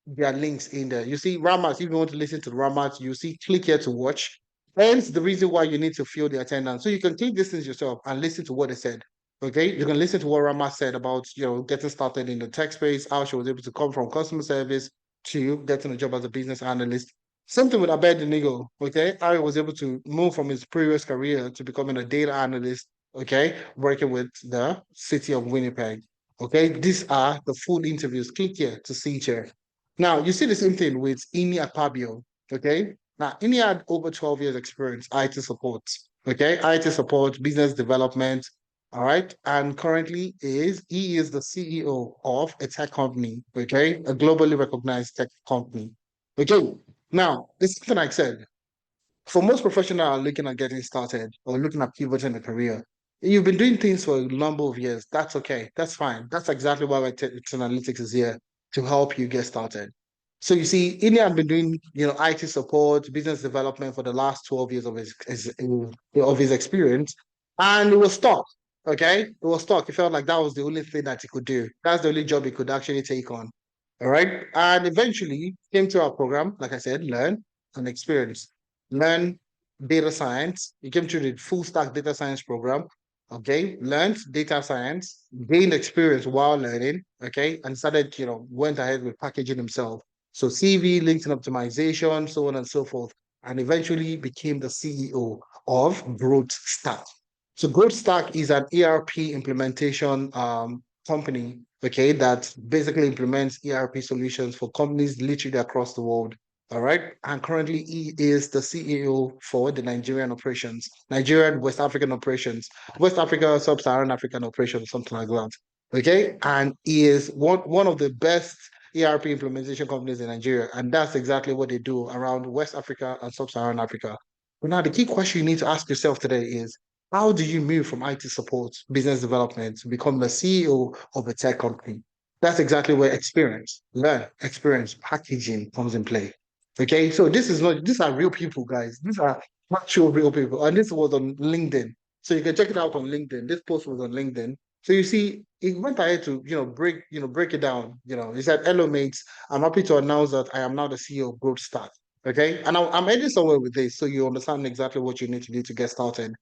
their links in there. You see Ramat, if you want to listen to the Ramat, you see click here to watch. Hence the reason why you need to feel the attendance. So you can click this things yourself and listen to what they said. Okay, you can listen to what Ramat said about getting started in the tech space, how she was able to come from customer service to getting a job as a business analyst. Something with Abednego, okay, how he was able to move from his previous career to becoming a data analyst, okay, working with the city of Winnipeg. Okay, these are the full interviews. Click here to see here. Now, you see the same thing with Ini Akpabio, okay? Now, Ini had over 12 years experience, IT support, okay? IT support, business development, all right? And currently he is the CEO of a tech company, okay? A globally recognized tech company. Okay, now, this is something I said, for most professionals looking at getting started or looking at pivoting a career, you've been doing things for a number of years. That's okay. That's fine. That's exactly why analytics is here to help you get started. So you see, India has been doing, IT support, business development for the last 12 years of his experience, and it was stuck. Okay, it was stuck. He felt like that was the only thing that he could do. That's the only job he could actually take on. All right, and eventually came to our program, like I said, learn and experience learn data science. You came through the full stack data science program. Okay, learned data science, gained experience while learning. Okay, and started, went ahead with packaging himself. So CV, LinkedIn optimization, so on and so forth, and eventually became the CEO of Growth Stack. So Growth Stack is an ERP implementation company, okay, that basically implements ERP solutions for companies literally across the world. All right. And currently, he is the CEO for the Nigerian operations, Nigerian West African operations, West Africa, Sub Saharan African operations, something like that. Okay. And he is one of the best ERP implementation companies in Nigeria. And that's exactly what they do around West Africa and Sub Saharan Africa. But now, the key question you need to ask yourself today is how do you move from IT support, business development to become the CEO of a tech company? That's exactly where experience, packaging comes in play. Okay, so these are real people, guys. These are actual real people. And this was on LinkedIn. So you can check it out on LinkedIn. This post was on LinkedIn. So you see, he went ahead to, break it down. He said, hello, mates. I'm happy to announce that I am now the CEO of Growth Start. Okay. And I'm heading somewhere with this, so you understand exactly what you need to do to get started.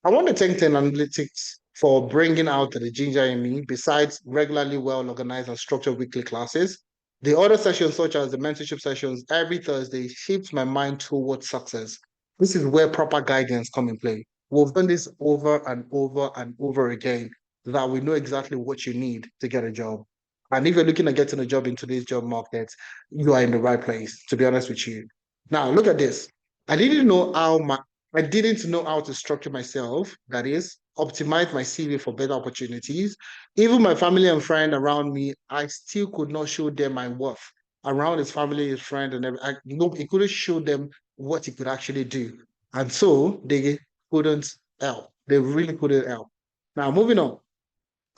I want to thank Ten Analytics for bringing out the ginger in me, besides regularly well organized and structured weekly classes. The other sessions, such as the mentorship sessions every Thursday, shapes my mind towards success. This is where proper guidance come in play. We've done this over and over and over again. that we know exactly what you need to get a job. And if you're looking at getting a job in today's job market, you are in the right place, to be honest with you. Now, look at this. I didn't know how my I didn't know how to structure myself, that is, optimize my CV for better opportunities. Even my family and friend around me, I still could not show them my worth around his family, his friend, and everything. He couldn't show them what he could actually do. And so they couldn't help. They really couldn't help. Now, moving on.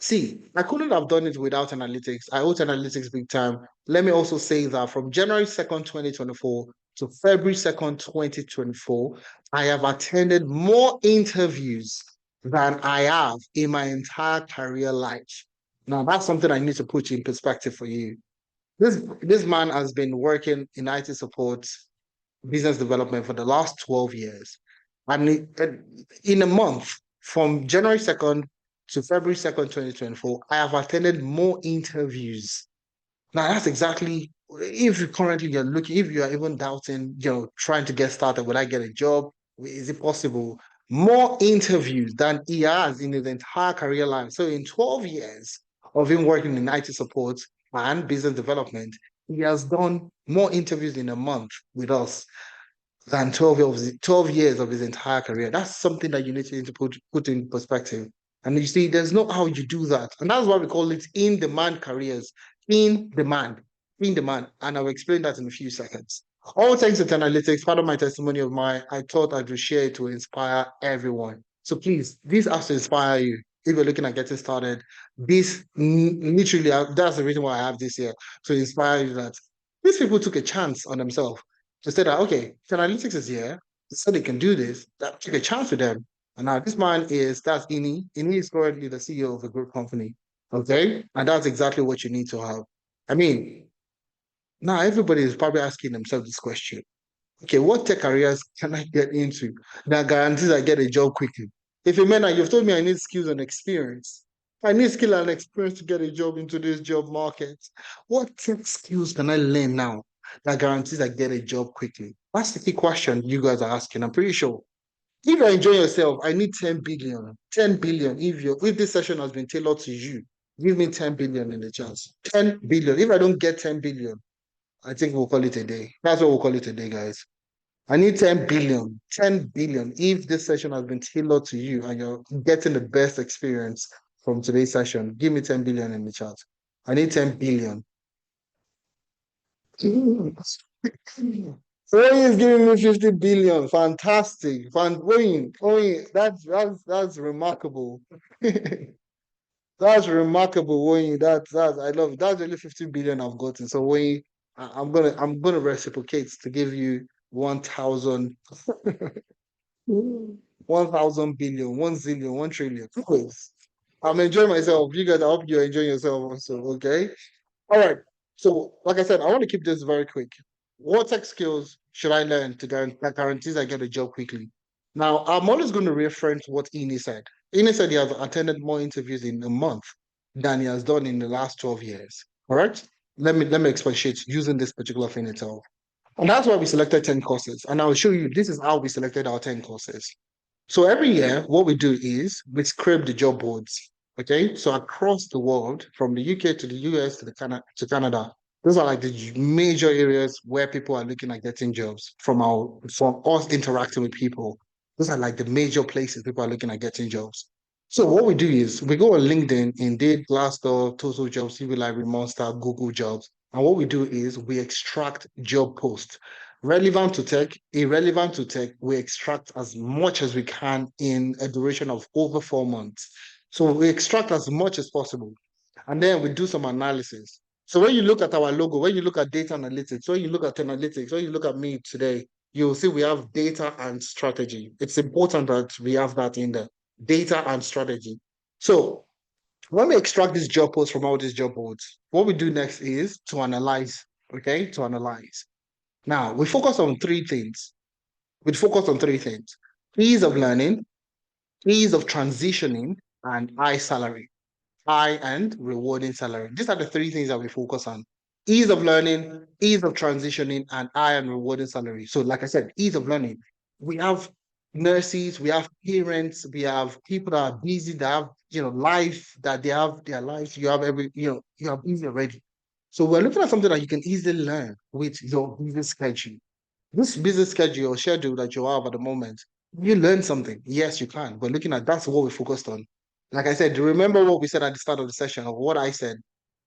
See, I couldn't have done it without analytics. I owe analytics big time. Let me also say that from January 2nd, 2024 to February 2nd, 2024, I have attended more interviews than I have in my entire career life. Now, that's something I need to put in perspective for you. This man has been working in IT support, business development for the last 12 years. And in a month, from January 2nd to February 2nd, 2024, I have attended more interviews. Now that's exactly if you currently you're looking, if you are even doubting, trying to get started, will I get a job? Is it possible? More interviews than he has in his entire career life. So in 12 years of him working in IT support and business development, he has done more interviews in a month with us than 12 years of his entire career. That's something that you need to put in perspective. And you see, there's no how you do that. And that's why we call it in-demand careers. In demand. In demand. And I'll explain that in a few seconds. All thanks to analytics, part of my testimony of mine, I thought I'd share it to inspire everyone. So please, this has to inspire you. If you're looking at getting started, this literally, that's the reason why I have this here, to inspire you that these people took a chance on themselves to say that, okay, if analytics is here, so they can do this, that took a chance with them. And now this man that's Ini. Ini is currently the CEO of a group company. Okay. And that's exactly what you need to have. I mean, now everybody is probably asking themselves this question. Okay, what tech careers can I get into that guarantees I get a job quickly? If you mean that you've told me I need skills and experience, I need skill and experience to get a job into this job market. What tech skills can I learn now that guarantees I get a job quickly? That's the key question you guys are asking. I'm pretty sure. If you enjoy yourself, I need 10 billion. 10 billion. If this session has been tailored to you, give me 10 billion in the chat. 10 billion. If I don't get 10 billion, I think we'll call it a day. That's what we'll call it a day, guys. I need 10 billion. 10 billion. If this session has been tailored to you and you're getting the best experience from today's session, give me 10 billion in the chat. I need 10 billion. Oyin is giving me 50 billion. Fantastic. Oyin, that's remarkable. That's remarkable, Oyin. That's I love it. That's only 50 billion I've gotten. So Oyin, I'm gonna reciprocate to give you 1,000 1,000 billion, 1 zillion, 1 trillion. Please. I'm enjoying myself. You guys, I hope you're enjoying yourself also. Okay. All right. So, like I said, I want to keep this very quick. What tech skills should I learn that guarantees I get a job quickly? Now, I'm always going to reference what Ini said. Ini said he has attended more interviews in a month than he has done in the last 12 years. Correct? Let me expatiate using this particular thing itself. And that's why we selected 10 courses. And I'll show you this is how we selected our 10 courses. So every year, what we do is we scrape the job boards. Okay, so across the world, from the UK to the US to Canada, those are like the major areas where people are looking at getting jobs from us interacting with people. Those are like the major places people are looking at getting jobs. So what we do is we go on LinkedIn, Indeed, Glassdoor, Total Jobs, CV Library, Monster, Google Jobs, and what we do is we extract job posts relevant to tech, irrelevant to tech, we extract as much as we can in a duration of over 4 months. So we extract as much as possible. And then we do some analysis. So when you look at our logo, when you look at data analytics, when you look at analytics, when you look at me today, you'll see we have data and strategy. It's important that we have that in there. Data and strategy. So when we extract these job posts from all these job boards, what we do next is to analyze. Okay, to analyze. Now, we focus on three things. We focus on three things: ease of learning, ease of transitioning, and high salary, high and rewarding salary. These are the three things that we focus on: ease of learning, ease of transitioning, and high and rewarding salary. So, like I said, ease of learning. We have nurses, we have parents, we have people that are busy, that have, life, that they have their lives. You have you are busy already. So we're looking at something that you can easily learn with your busy schedule. This busy schedule or schedule that you have at the moment, you learn something. Yes, you can. We're looking at that's what we focused on. Like I said, remember what we said at the start of the session of what I said.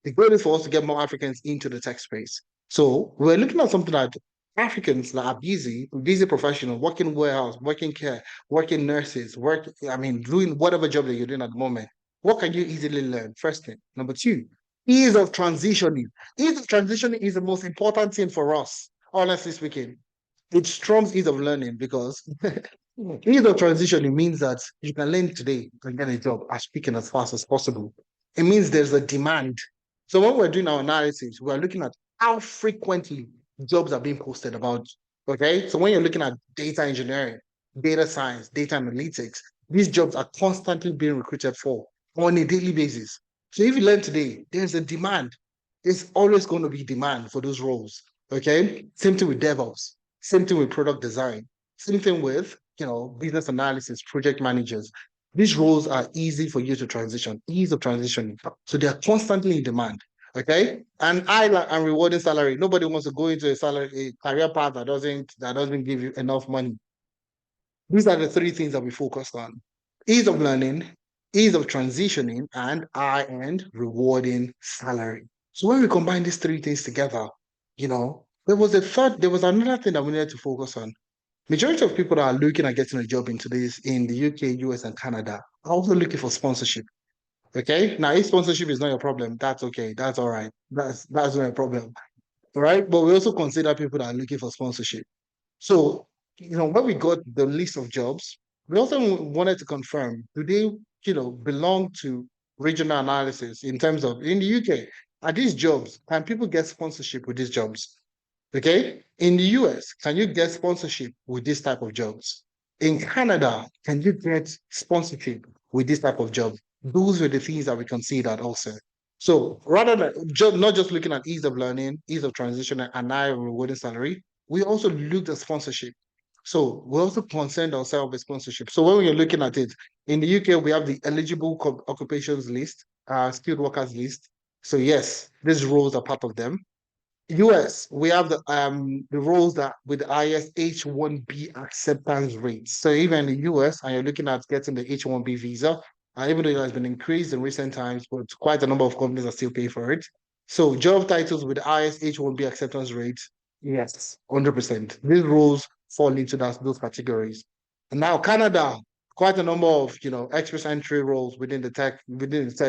The goal is for us to get more Africans into the tech space. So we're looking at something that Africans that are busy, busy professionals, working warehouse, working care, working nurses, doing whatever job that you're doing at the moment. What can you easily learn? First thing. Number two, ease of transitioning. Ease of transitioning is the most important thing for us, honestly speaking. It strong ease of learning because ease of transitioning means that you can learn today and get a job as quick and as fast as possible. It means there's a demand. So when we're doing our analysis, we're looking at how frequently jobs are being posted about. Okay. So when you're looking at data engineering, data science, data analytics, these jobs are constantly being recruited for on a daily basis. So if you learn today, there's a demand. There's always going to be demand for those roles. Okay. Same thing with DevOps, same thing with product design, same thing with, business analysis, project managers. These roles are easy for you to transition, ease of transitioning. So they are constantly in demand. Okay. And and rewarding salary. Nobody wants to go into a career path that doesn't give you enough money. These are the three things that we focused on: ease of learning, ease of transitioning, and high-end rewarding salary. So when we combine these three things together, there was another thing that we needed to focus on. Majority of people that are looking at getting a job in the UK, US, and Canada are also looking for sponsorship. Okay. Now, if sponsorship is not your problem, that's okay. That's all right. That's not a problem. All right. But we also consider people that are looking for sponsorship. So, when we got the list of jobs, we also wanted to confirm, do they, belong to regional analysis in terms of in the UK, are these jobs, can people get sponsorship with these jobs? Okay. In the US, can you get sponsorship with this type of jobs? In Canada, can you get sponsorship with this type of job? Those were the things that we considered also. So rather than not just looking at ease of learning, ease of transition, and high rewarding salary, we also looked at sponsorship. So we also concerned ourselves with sponsorship. So when we're looking at it, in the UK, we have the eligible occupations list, skilled workers list. So yes, these roles are part of them. US, we have the roles that with the highest H-1B acceptance rates. So even in the US, and you're looking at getting the H-1B visa, and even though it has been increased in recent times, but quite a number of companies are still paying for it. So job titles with the highest H-1B acceptance rate, yes, 100%. These roles fall into those categories. And now Canada, quite a number of express entry roles within the tech nomination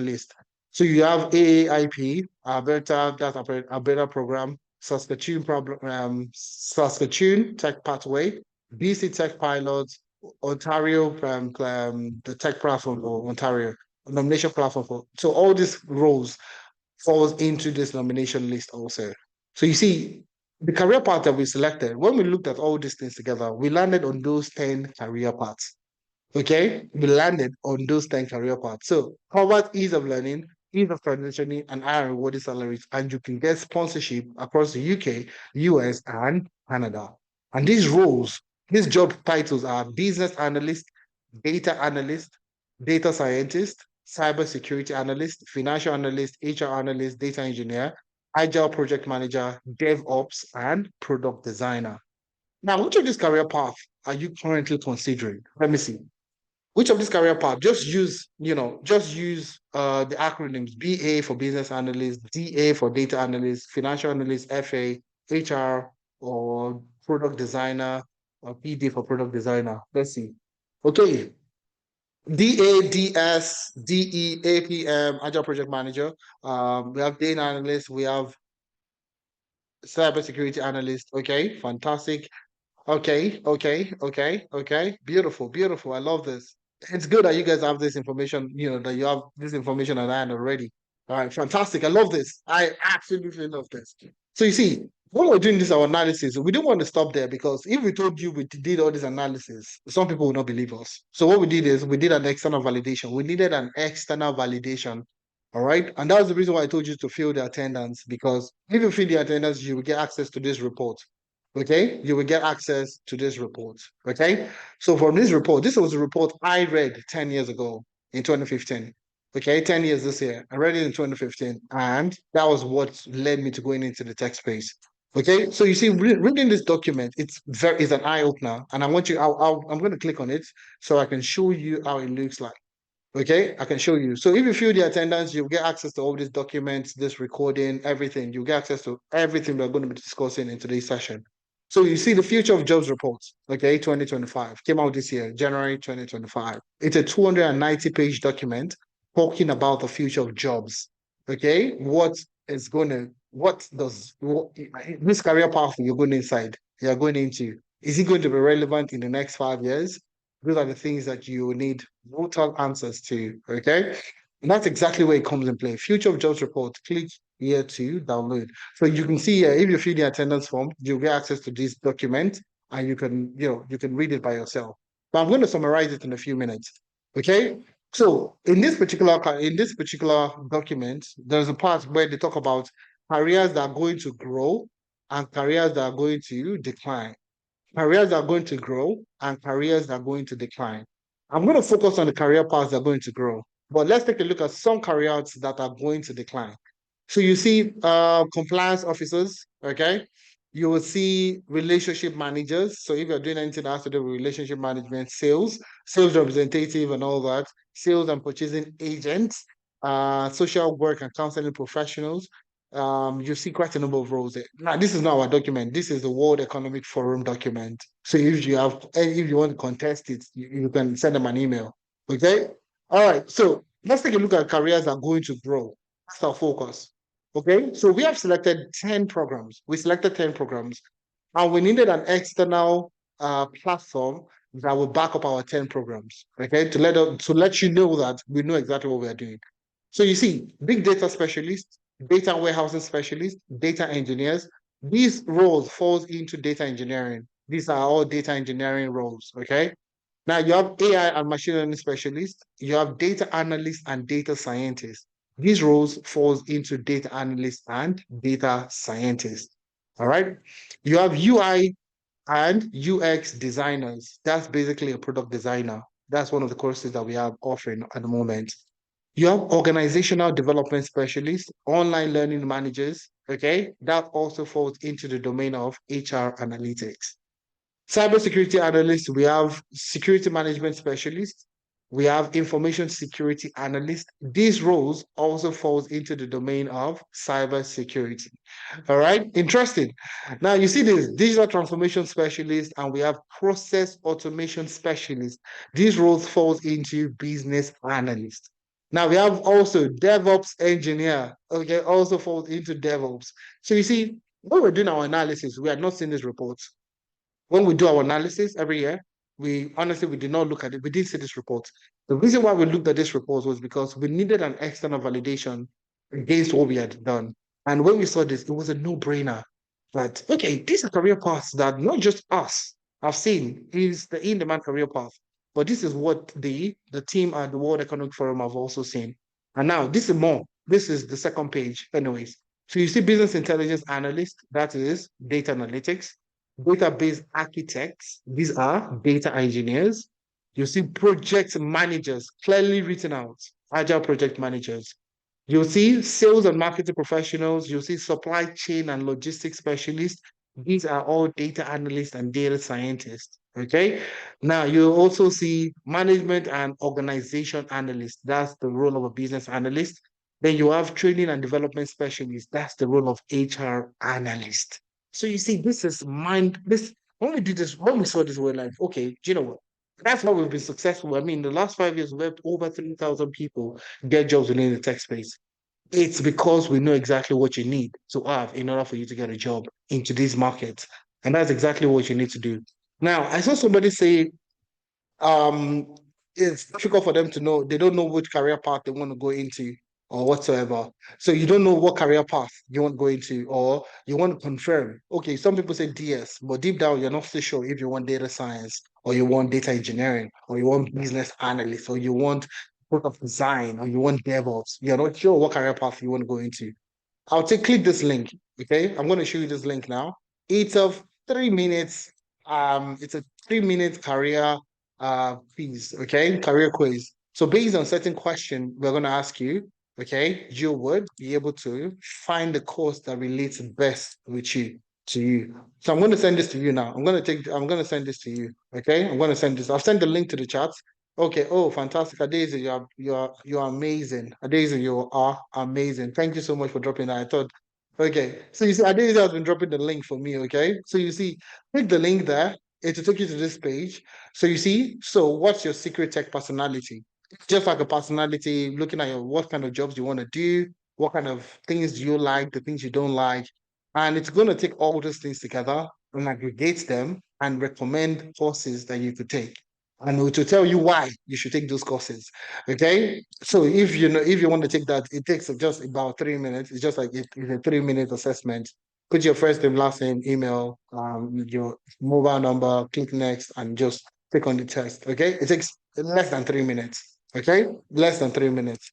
list. So you have AAIP, Alberta, that's Alberta program, Saskatchewan Tech Pathway, BC Tech Pilots, Ontario, the tech platform for Ontario, nomination platform for. So all these roles falls into this nomination list also. So you see, the career path that we selected, when we looked at all these things together, we landed on those 10 career paths. Okay, we landed on those 10 career paths. So, covered ease of learning, ease of transitioning, and high rewarding salaries, and you can get sponsorship across the UK, US, and Canada. And these roles, these job titles are business analyst, data analyst, data scientist, cybersecurity analyst, financial analyst, HR analyst, data engineer, agile project manager, DevOps, and product designer. Now, which of these career paths are you currently considering? Let me see. Which of these career paths? Just use the acronyms: BA for business analyst, DA for data analyst, financial analyst, FA, HR, or product designer, or PD for product designer. Let's see. Okay. DA, DS, DE, APM, Agile Project Manager. We have data analyst, we have cybersecurity analyst. Okay, fantastic. Okay. Beautiful, beautiful. I love this. It's good that you guys have this information, that you have this information at hand already. All right, fantastic. I love this. I absolutely love this. So you see, when we're doing this our analysis, we didn't want to stop there because if we told you we did all this analysis, some people would not believe us. So what we did is we did an external validation. We needed an external validation. All right. And that was the reason why I told you to fill the attendance, because if you fill the attendance, you will get access to this report. Okay, you will get access to this report. Okay, so from this report, this was a report I read 10 years ago in 2015. Okay, 10 years this year. I read it in 2015, and that was what led me to going into the tech space. Okay, so you see, reading this document, it's an eye opener, and I want you. I'm going to click on it so I can show you how it looks like. Okay, I can show you. So if you fill the attendance, you'll get access to all these documents, this recording, everything. You get access to everything we're going to be discussing in today's session. So you see the Future of Jobs report, okay, 2025, came out this year, January 2025. It's a 290-page document talking about the future of jobs. Okay, this career path you're going into, is it going to be relevant in the next 5 years? Those are the things that you need brutal answers to. Okay. And that's exactly where it comes in play. Future of Jobs report, click here to download. So you can see here, if you fill the attendance form, you'll get access to this document and you can read it by yourself. But I'm going to summarize it in a few minutes. Okay. So in this particular document, there's a part where they talk about careers that are going to grow and careers that are going to decline. Careers are going to grow and careers are going to decline. I'm going to focus on the career paths that are going to grow, but let's take a look at some careers that are going to decline. So you see compliance officers, okay? You will see relationship managers. So if you're doing anything that has to do with relationship management, sales representative and all that, sales and purchasing agents, social work and counseling professionals, you see quite a number of roles there. Now, this is not our document. This is the World Economic Forum document. So if you want to contest it, you can send them an email. Okay. All right. So let's take a look at careers that are going to grow. That's our focus. Okay. So we have selected 10 programs. We selected 10 programs, and we needed an external platform that will back up our 10 programs. Okay. To let you know that we know exactly what we are doing. So you see, big data specialists, data warehousing specialists, data engineers, these roles falls into data engineering. These are all data engineering roles, okay? Now you have AI and machine learning specialists, you have data analysts and data scientists. These roles falls into data analysts and data scientists. All right. You have UI and UX designers. That's basically a product designer. That's one of the courses that we have offering at the moment. You have organizational development specialists, online learning managers. Okay, that also falls into the domain of HR analytics. Cybersecurity analysts, we have security management specialists, we have information security analysts. These roles also falls into the domain of cybersecurity. All right, interesting. Now you see this digital transformation specialist, and we have process automation specialist. These roles falls into business analyst. Now we have also DevOps engineer. Okay, also falls into DevOps. So you see, when we're doing our analysis, we are not seeing these reports when we do our analysis every year, we did not look at it. We didn't see this report. The reason why we looked at this report was because we needed an external validation against what we had done. And when we saw this, it was a no-brainer that, okay, these are career paths that not just us have seen is the in-demand career path, but this is what the team at the World Economic Forum have also seen. And now this is more. This is the second page, anyways. So you see business intelligence analyst, that is data analytics, database architects, these are data engineers. You see project managers clearly written out, agile project managers. You'll see sales and marketing professionals. You'll see supply chain and logistics specialists. These are all data analysts and data scientists. Okay. Now you also see management and organization analysts. That's the role of a business analyst. Then you have training and development specialists. That's the role of HR analyst. So you see, this is mind. This when we did this, when we saw this, we're like, okay, do you know what? That's how we've been successful. I mean, the last 5 years, we've helped over 3,000 people get jobs within the tech space. It's because we know exactly what you need to have in order for you to get a job in today's market. And that's exactly what you need to do. Now, I saw somebody say um it's difficult for them to know. They don't know which career path they want to go into or whatsoever. So you don't know what career path you want to go into, or you want to confirm. Okay, some people say DS, but deep down you're not so sure if you want data science or you want data engineering or you want business analyst or you want product design or you want DevOps. You're not sure what career path you want to go into. I'll take click this link. Okay, I'm going to show you this link now. It's of 3 minutes. It's a 3 minute career quiz, okay? Career quiz. So based on certain question we're going to ask you, okay, you would be able to find the course that relates best with you to you. So I'm going to send this to you now. I'm going to send this to you. Okay. I'm going to send this. I've sent the link to the chat. Okay. Oh, fantastic. Adeza, you're amazing. Adeza, you are amazing. Thank you so much for dropping that. I thought, okay. So you see, Adeza has been dropping the link for me. Okay. So you see, click the link there. It will take you to this page. So you see, so what's your secret tech personality? Just like a personality, looking at your what kind of jobs you want to do, what kind of things do you like, the things you don't like. And it's going to take all those things together and aggregate them and recommend courses that you could take. And to tell you why you should take those courses. Okay. So if you want to take that, it takes just about 3 minutes. It's just like it's a 3 minute assessment. Put your first name, last name, email, your mobile number, click next, and just click on the test. Okay. It takes less than 3 minutes. Okay. Less than 3 minutes.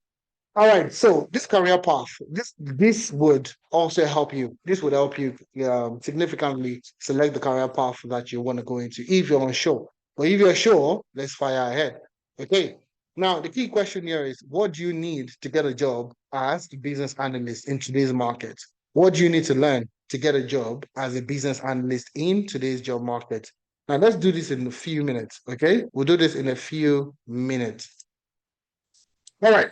All right, so this career path, this would also help you. This would help you significantly select the career path that you want to go into if you're unsure. But if you're sure, let's fire ahead. Okay. Now, the key question here is what do you need to get a job as a business analyst in today's market? What do you need to learn to get a job as a business analyst in today's job market? Now, let's do this in a few minutes. Okay. We'll do this in a few minutes. All right.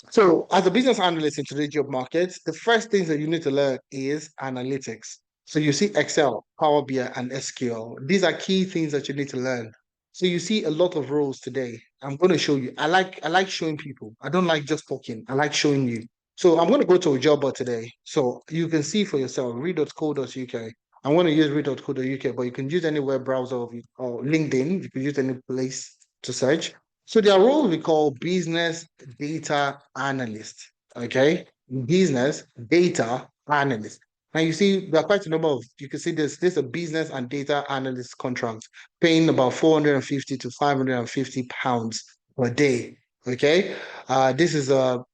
So, as a business analyst in today's job market, the first things that you need to learn is analytics. So, you see Excel, Power BI, and SQL. These are key things that you need to learn. So, you see a lot of roles today. I'm going to show you. I like showing people. I don't like just talking. I like showing you. So, I'm going to go to a job board today. So, you can see for yourself, read.co.uk. I want to use read.co.uk, but you can use any web browser or LinkedIn. You can use any place to search. So their role we call business data analyst. Okay, business data analyst. Now you see there are quite a number of you can see this a business and data analyst contract paying about 450 to 550 pounds per day. Okay, this is a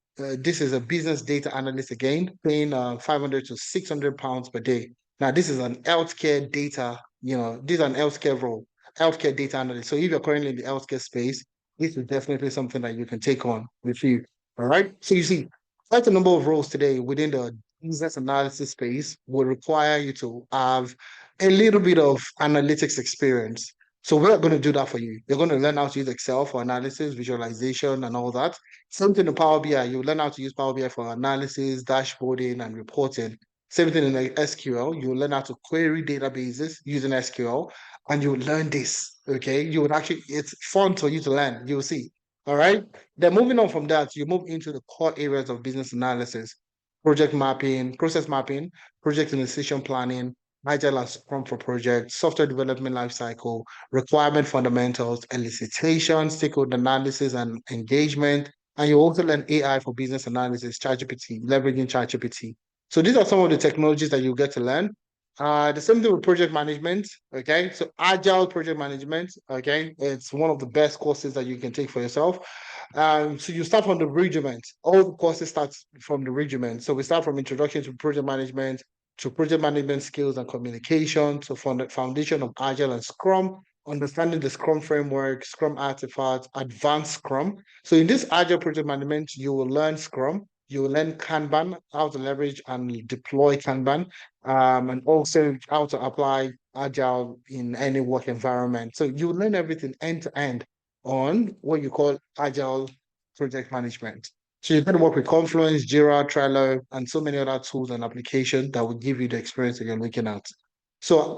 business data analyst again paying 500 to 600 pounds per day. Now this is an healthcare data. This is an healthcare role, healthcare data analyst. So if you're currently in the healthcare space this is definitely something that you can take on with you. All right. So you see, quite a number of roles today within the business analysis space will require you to have a little bit of analytics experience. So we're going to do that for you. You're going to learn how to use Excel for analysis, visualization, and all that. Same thing in Power BI. You learn how to use Power BI for analysis, dashboarding, and reporting. Same thing in SQL. You learn how to query databases using SQL and you learn this. Okay, you would actually it's fun for you to learn. You'll see. All right. Then moving on from that, you move into the core areas of business analysis, project mapping, process mapping, project and decision planning, agile and scrum for projects, software development lifecycle, requirement fundamentals, elicitation, stakeholder analysis and engagement. And you also learn AI for business analysis, ChatGPT, leveraging ChatGPT. So these are some of the technologies that you get to learn. The same thing with project management. Okay, so agile project management. Okay, it's one of the best courses that you can take for yourself. So you start from the regiment. All the courses start from the regiment. So we start from introduction to project management skills and communication. So from the foundation of agile and Scrum, understanding the Scrum framework, Scrum artifacts, advanced Scrum. So in this agile project management, you will learn Scrum. You will learn Kanban, how to leverage and deploy Kanban and also how to apply agile in any work environment. So you learn everything end to end on what you call agile project management. So you're going to work with Confluence, Jira, Trello, and so many other tools and applications that will give you the experience that you're looking at. So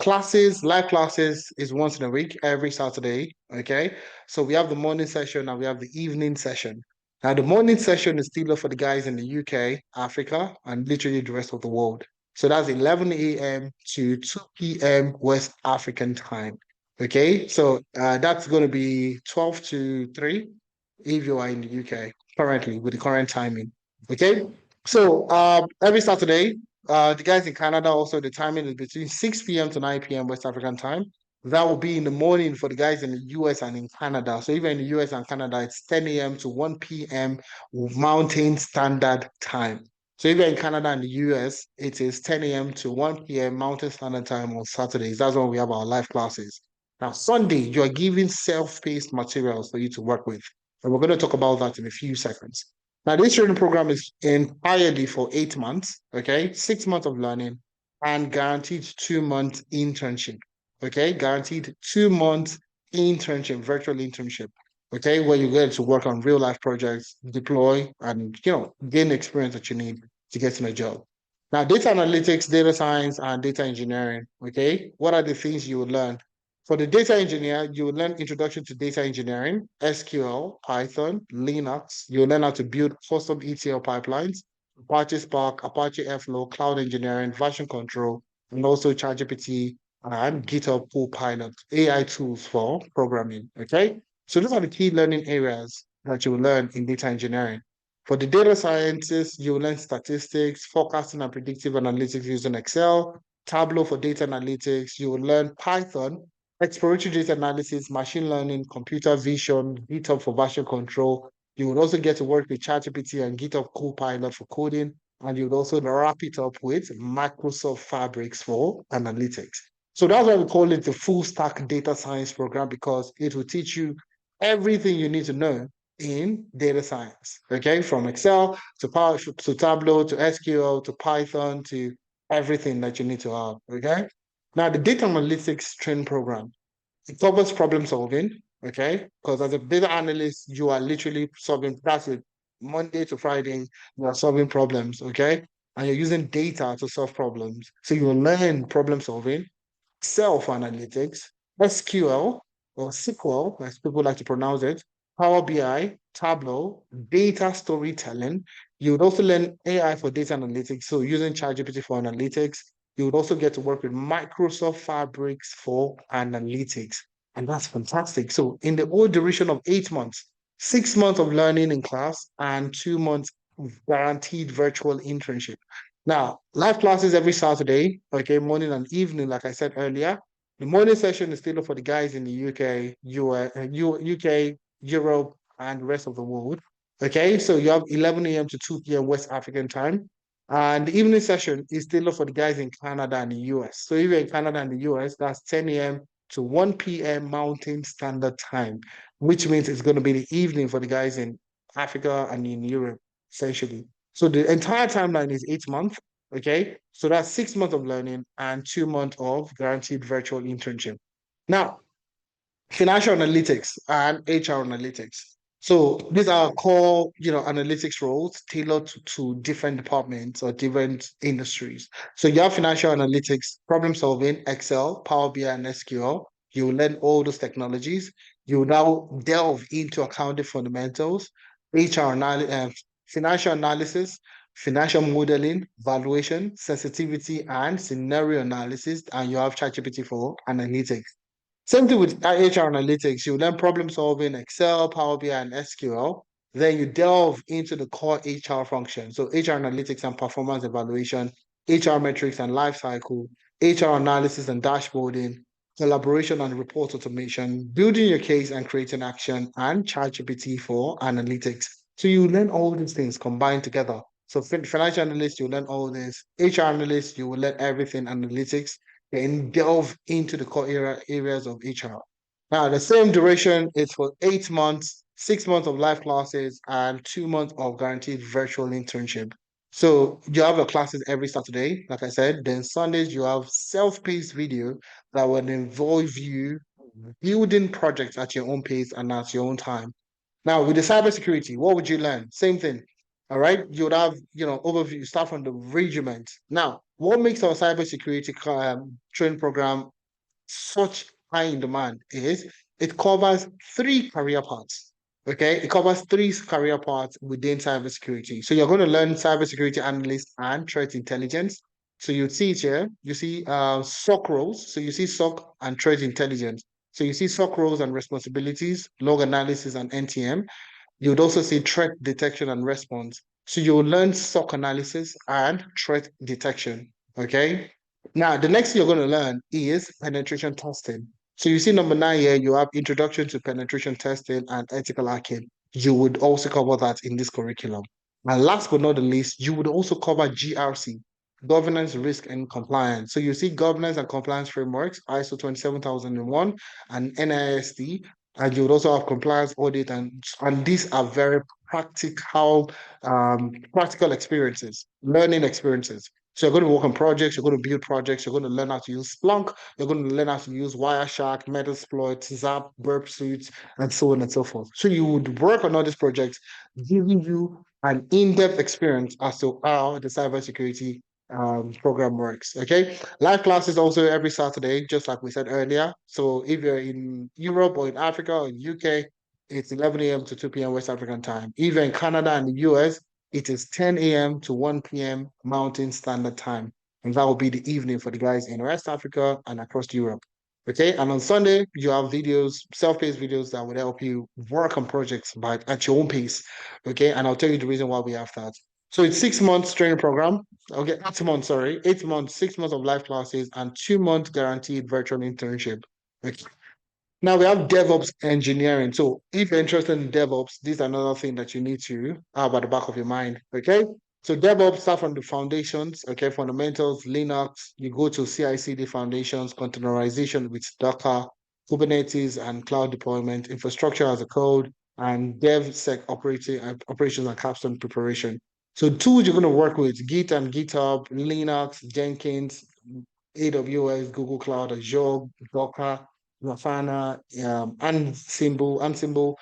live classes is once in a week, every Saturday. Okay. So we have the morning session and we have the evening session. Now, the morning session is still for the guys in the UK, Africa, and literally the rest of the world. So that's 11 a.m. to 2 p.m. West African time. Okay, so that's going to be 12 to 3 if you are in the UK currently with the current timing. Okay, so every Saturday, the guys in Canada also, the timing is between 6 p.m. to 9 p.m. West African time. That will be in the morning for the guys in the US and in Canada. So even in the US and Canada, it's 10 a.m. to 1 p.m. Mountain Standard Time. So if you're in Canada and the US, it is 10 a.m. to 1 p.m. Mountain Standard Time on Saturdays. That's when we have our live classes. Now, Sunday, you are given self-paced materials for you to work with. And we're going to talk about that in a few seconds. Now, this training program is entirely for 8 months, okay? 6 months of learning and guaranteed 2 month internship, okay? Guaranteed 2 month internship, virtual internship, okay? Where you get to work on real life projects, deploy, and, gain the experience that you need to get in a job. Now, data analytics, data science, and data engineering, okay? What are the things you will learn? For the data engineer, you will learn introduction to data engineering, SQL, Python, Linux. You'll learn how to build custom ETL pipelines, Apache Spark, Apache Airflow, cloud engineering, version control, and also ChatGPT and GitHub Copilot, AI tools for programming, okay? So those are the key learning areas that you will learn in data engineering. For the data scientists, you will learn statistics, forecasting and predictive analytics using Excel, Tableau for data analytics. You will learn Python, exploratory data analysis, machine learning, computer vision, GitHub for version control. You would also get to work with ChatGPT and GitHub Copilot for coding. And you would also wrap it up with Microsoft Fabrics for analytics. So that's why we call it the full stack data science program, because it will teach you everything you need to know in data science. Okay, from Excel to Power to Tableau to SQL to Python to everything that you need to have. Okay. Now the data analytics training program, it covers problem solving. Okay, because as a data analyst, you are literally solving, that's it, Monday to Friday, you are solving problems. Okay, and you're using data to solve problems. So you will learn problem solving, self-analytics, SQL or SQL, as people like to pronounce it, Power BI, Tableau, data storytelling. You would also learn AI for data analytics. So using ChatGPT for analytics, you would also get to work with Microsoft Fabrics for analytics. And that's fantastic. So in the whole duration of 8 months, 6 months of learning in class and 2 months of guaranteed virtual internship. Now, live classes every Saturday, okay, morning and evening, like I said earlier. The morning session is still for the guys in the UK, US, UK, Europe, and the rest of the world. Okay, so you have 11 a.m. to 2 p.m. West African time. And the evening session is still for the guys in Canada and the US. So if you're in Canada and the US, that's 10 a.m. to 1 p.m. Mountain Standard Time, which means it's going to be the evening for the guys in Africa and in Europe, essentially. So the entire timeline is 8 months. Okay. So that's 6 months of learning and 2 months of guaranteed virtual internship. Now, financial analytics and HR analytics. So these are core, analytics roles tailored to different departments or different industries. So you have financial analytics, problem solving, Excel, Power BI, and SQL. You will learn all those technologies. You will now delve into accounting fundamentals, financial analysis, financial modeling, valuation, sensitivity, and scenario analysis. And you have ChatGPT for analytics. Same thing with HR analytics. You learn problem solving, Excel, Power BI, and SQL. Then you delve into the core HR function. So HR analytics and performance evaluation, HR metrics and life cycle, HR analysis and dashboarding, collaboration and report automation, building your case and creating action, and ChatGPT for analytics. So you learn all these things combined together. So financial analyst, you learn all this. HR analyst, you will learn everything analytics, then delve into the core areas of HR. Now, the same duration is for 8 months, 6 months of live classes, and 2 months of guaranteed virtual internship. So you have your classes every Saturday, like I said. Then Sundays, you have self-paced video that will involve you building projects at your own pace and at your own time. Now, with the cybersecurity, what would you learn? Same thing. All right. You would have, overview, start from the regiment. Now, what makes our cybersecurity training program such high in demand is it covers three career paths. Okay, it covers three career paths within cybersecurity. So you're going to learn cybersecurity analyst and threat intelligence. So you see it here. You see SOC roles. So you see SOC and threat intelligence. So you see SOC roles and responsibilities, log analysis and NTM. You'd also see threat detection and response. So you'll learn SOC analysis and threat detection. Okay. Now, the next thing you're going to learn is penetration testing. So you see number 9 here, you have introduction to penetration testing and ethical hacking. You would also cover that in this curriculum. And last but not the least, you would also cover GRC, governance, risk, and compliance. So you see governance and compliance frameworks, ISO 27001 and NIST, and you would also have compliance audit, and these are very practical experiences, learning experiences. So you're going to work on projects, you're going to build projects, you're going to learn how to use Splunk, you're going to learn how to use Wireshark, Metasploit, Zap, Burp Suite, and so on and so forth. So you would work on all these projects, giving you an in-depth experience as to how the cybersecurity program works. Okay, live classes also every Saturday, just like we said earlier. So if you're in Europe or in Africa or in UK, it's 11 a.m. to 2 p.m. West African time. If you're in Canada and the US, it is 10 a.m. to 1 p.m. Mountain Standard Time. And that will be the evening for the guys in West Africa and across Europe. Okay, and on Sunday, you have videos, self-paced videos that would help you work on projects but at your own pace. Okay, and I'll tell you the reason why we have that. So it's 6 months training program. Okay, 8 months, sorry, 8 months, 6 months of live classes, and 2 months guaranteed virtual internship. Okay. Now we have DevOps engineering. So if you're interested in DevOps, this is another thing that you need to have at the back of your mind. Okay. So DevOps start from the foundations, okay, fundamentals, Linux, you go to CI/CD foundations, containerization with Docker, Kubernetes and cloud deployment, infrastructure as a code, and DevSec operations and capstone preparation. So tools you're going to work with, Git and GitHub, Linux, Jenkins, AWS, Google Cloud, Azure, Docker, Grafana, Ansible,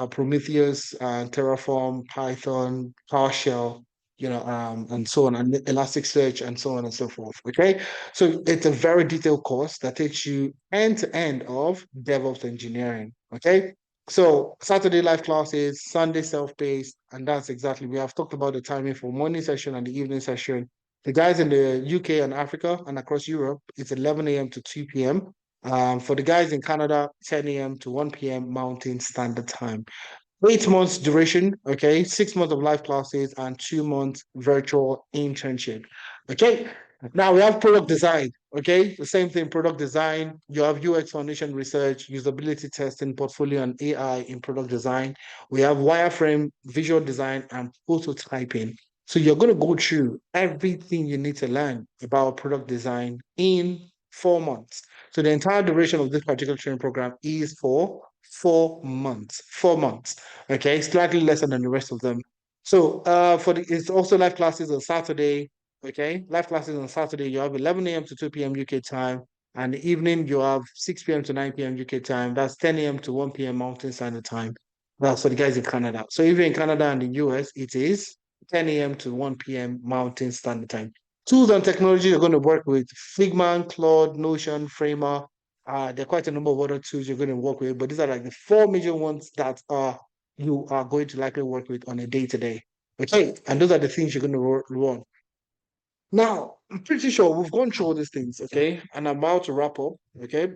Prometheus, Terraform, Python, PowerShell, and so on, and Elasticsearch, and so on and so forth. Okay, so it's a very detailed course that takes you end to end of DevOps engineering. Okay, so Saturday live classes, Sunday self-paced, and that's exactly we have talked about the timing for morning session and the evening session. The guys in the UK and Africa and across Europe, it's 11 a.m. to 2 p.m. For the guys in Canada, 10 a.m. to 1 p.m. Mountain Standard Time. 8 months duration, okay, 6 months of live classes and 2 months virtual internship. Okay, now we have product design, okay, the same thing, product design. You have UX foundation research, usability testing, portfolio, and AI in product design. We have wireframe, visual design, and prototyping. So you're going to go through everything you need to learn about product design in 4 months. So the entire duration of this particular training program is for 4 months. 4 months. Okay, slightly lesser than the rest of them. So it's also live classes on Saturday. Okay, live classes on Saturday. You have 11 a.m. to 2 p.m. UK time. And the evening you have 6 p.m. to 9 p.m. UK time. That's 10 a.m. to 1 p.m. Mountain Standard Time. That's for the guys in Canada. So if you're in Canada and the US, it is 10 a.m. to 1 p.m. Mountain Standard Time. Tools and technology you're going to work with Figma, Claude, Notion, Framer. There are quite a number of other tools you're going to work with, but these are like the four major ones that you are going to likely work with on a day-to-day. Okay, and those are the things you're going to run. Now, I'm pretty sure we've gone through all these things, okay? And I'm about to wrap up, okay?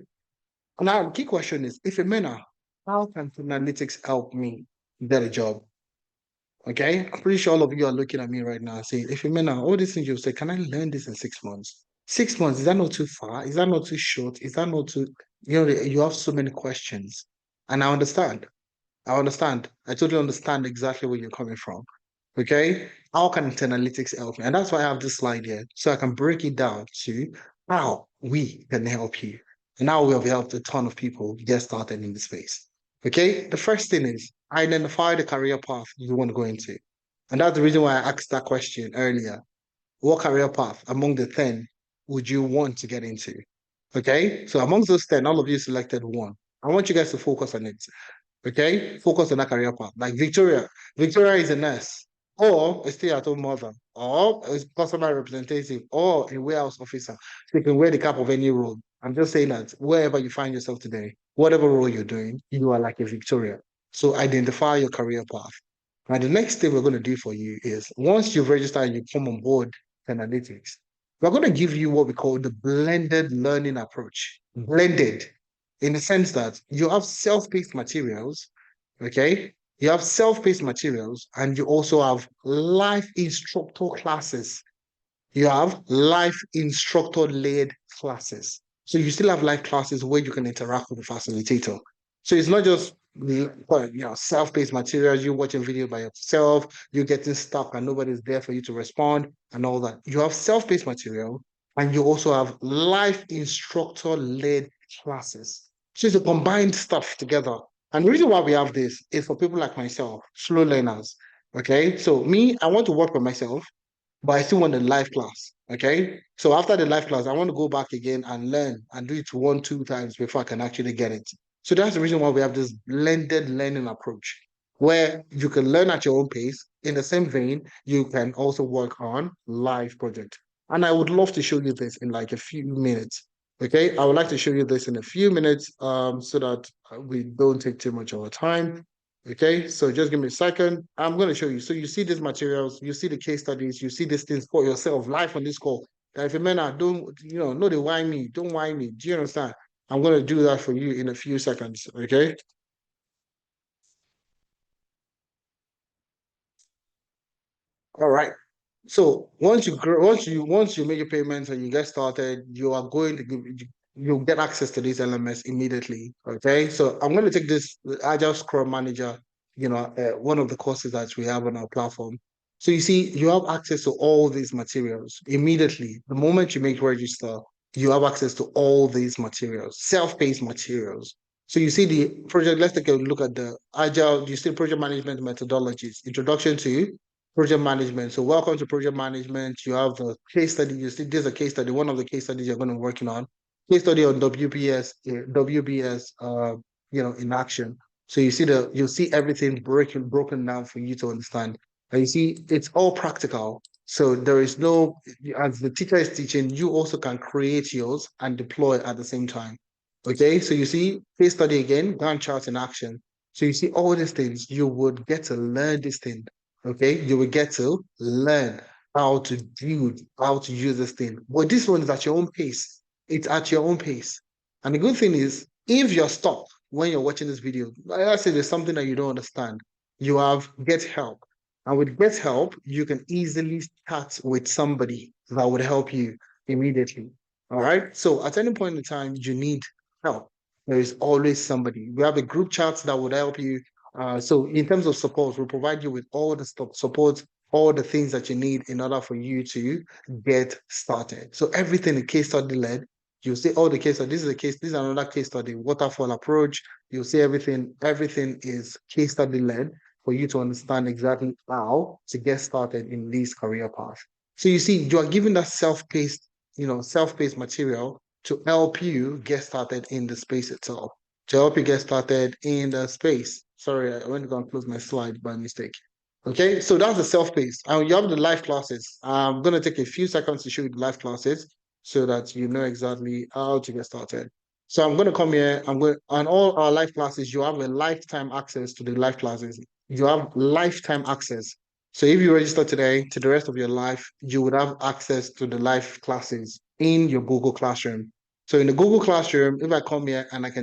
Now, the key question is, if a mena, how can analytics help me get a job? Okay, I'm pretty sure all of you are looking at me right now and saying, if you mean now all these things you say, can I learn this in 6 months? 6 months, is that not too far? Is that not too short? Is that not too, you have so many questions. And I understand. I understand. I totally understand exactly where you're coming from. Okay. How can analytics help me? And that's why I have this slide here. So I can break it down to how we can help you. And how we have helped a ton of people get started in the space. Okay. The first thing is identify the career path you want to go into. And that's the reason why I asked that question earlier. What career path among the 10 would you want to get into? Okay. So amongst those 10, all of you selected one. I want you guys to focus on it. Okay, focus on that career path. Like Victoria, Victoria is a nurse, or a stay-at-home mother, or a customer representative, or a warehouse officer. So you can wear the cap of any role. I'm just saying that wherever you find yourself today, whatever role you're doing, you are like a Victoria. So identify your career path. And the next thing we're going to do for you is once you've registered and you come on board analytics, we're going to give you what we call the blended learning approach. Blended in the sense that you have self-paced materials, okay? You have self-paced materials and you also have live instructor classes. You have live instructor-led classes. So you still have live classes where you can interact with the facilitator. So it's not just self-paced materials, you watching video by yourself, you getting stuck and nobody's there for you to respond and all that. You have self-paced material and you also have live instructor-led classes. So it's a combined stuff together. And the reason why we have this is for people like myself, slow learners. Okay. So me, I want to work for myself but I still want a live class. Okay. So after the live class, I want to go back again and learn and do it one, two times before I can actually get it. So that's the reason why we have this blended learning approach where you can learn at your own pace. In the same vein, you can also work on live project. And I would love to show you this in like a few minutes. Okay. I would like to show you this in a few minutes so that we don't take too much of our time. Okay, so just give me a second. I'm going to show you. So you see these materials, you see the case studies, you see these things for yourself live on this call. That if a man don't, no, they whine me, don't whine me. Do you understand? I'm going to do that for you in a few seconds. Okay. All right. So once you make your payments and you get started, you are going to you'll get access to these LMS immediately. Okay. So I'm going to take this Agile Scrum Manager, one of the courses that we have on our platform. So you see, you have access to all these materials immediately. The moment you make register, you have access to all these materials, self-paced materials. So you see the project, let's take a look at the Agile, you see project management methodologies, introduction to project management. So welcome to project management. You have a case study. You see, there's a case study. One of the case studies you're going to be working on. Case study on WBS, in action. So you'll see everything broken down for you to understand. And you see, it's all practical. So there is no, as the teacher is teaching, you also can create yours and deploy at the same time. Okay, so you see case study again, Gantt chart in action. So you see all these things, you would get to learn this thing. Okay, you will get to learn how to build, how to use this thing. But this one is at your own pace. It's at your own pace. And the good thing is, if you're stuck when you're watching this video, like I say there's something that you don't understand, you have Get Help. And with Get Help, you can easily start with somebody that would help you immediately. All right. So at any point in time, you need help. There is always somebody. We have a group chat that would help you so in terms of support, we'll provide you with all the support, all the things that you need in order for you to get started. So everything is case study led. You'll see all the case study. This is a case, this is another case study, waterfall approach. You'll see everything is case study led for you to understand exactly how to get started in this career path. So you see, you are given that self-paced material to help you get started in the space itself to help you get started in the space. Sorry, I went to go and close my slide by mistake. Okay, so that's the self-paced. And you have the live classes. I'm going to take a few seconds to show you the live classes so that you know exactly how to get started. So I'm going to come here. On all our live classes, you have a lifetime access to the live classes. You have lifetime access. So if you register today to the rest of your life, you would have access to the live classes in your Google Classroom. So in the Google Classroom, if I come here and let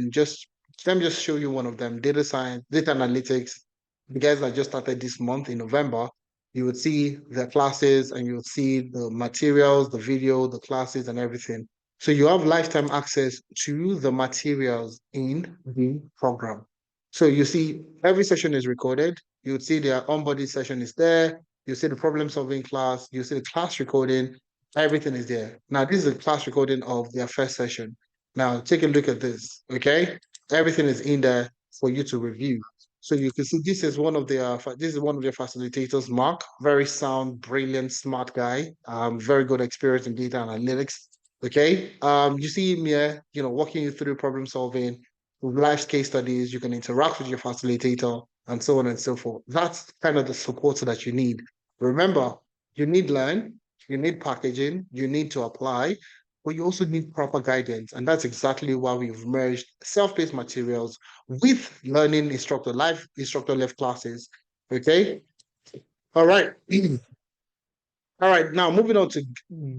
me just show you one of them, data science, data analytics, the guys that just started this month in November, you would see the classes and you would see the materials, the video, the classes and everything. So you have lifetime access to the materials in the program. So you see every session is recorded. You would see their onboarding session is there. You see the problem solving class. You see the class recording. Everything is there. Now, this is a class recording of their first session. Now, take a look at this, okay? Everything is in there for you to review. So you can see this is one of their facilitators, Mark, very sound, brilliant, smart guy, very good experience in data analytics. Okay. You see him here, walking you through problem solving, live case studies, you can interact with your facilitator, and so on and so forth. That's kind of the support that you need. Remember, you need learn, you need packaging, you need to apply, but you also need proper guidance. And that's exactly why we've merged self-paced materials with learning live instructor led classes. Okay. All right. All right, now moving on to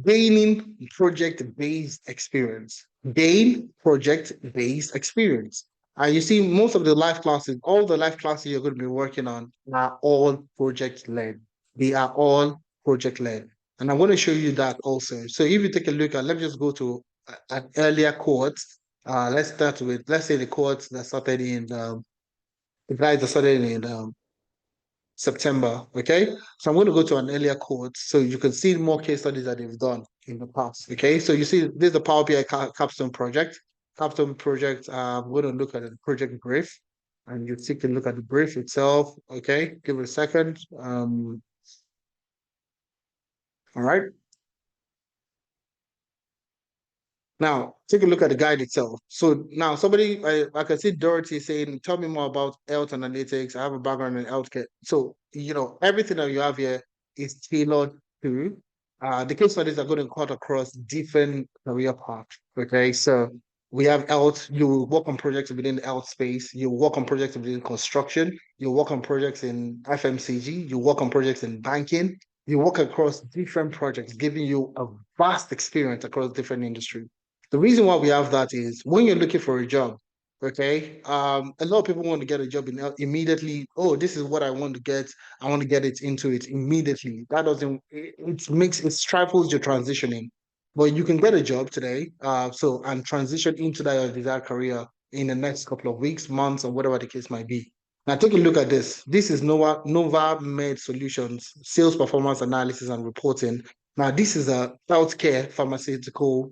gaining project-based experience. Gain project-based experience. And you see, most of the live classes, all the live classes you're going to be working on are all project-led. They are all project-led. And I'm going to show you that also. So if you take a look at, let me just go to an earlier cohort. Let's say the cohort that started in The guys are starting in September. Okay, so I'm going to go to an earlier quote so you can see more case studies that they've done in the past. Okay, so you see, this is the Power BI capstone project. Capstone project. I'm going to look at the project brief, and you take a look at the brief itself. Okay, give it a second. All right. Now, take a look at the guide itself. So now somebody, I can see Dorothy saying, tell me more about health analytics. I have a background in healthcare. So, everything that you have here is tailored to the case studies are going to cut across different career paths. Okay. So we have health, you work on projects within the health space, you work on projects within construction, you work on projects in FMCG, you work on projects in banking, you work across different projects, giving you a vast experience across different industries. The reason why we have that is when you're looking for a job, okay, a lot of people want to get a job immediately. Oh, this is what I want to get. I want to get it into it immediately. That doesn't, it stifles your transitioning. But you can get a job today, and transition into that your desired career in the next couple of weeks, months, or whatever the case might be. Now, take a look at this. This is Nova Med Solutions, sales performance analysis and reporting. Now, this is a healthcare pharmaceutical,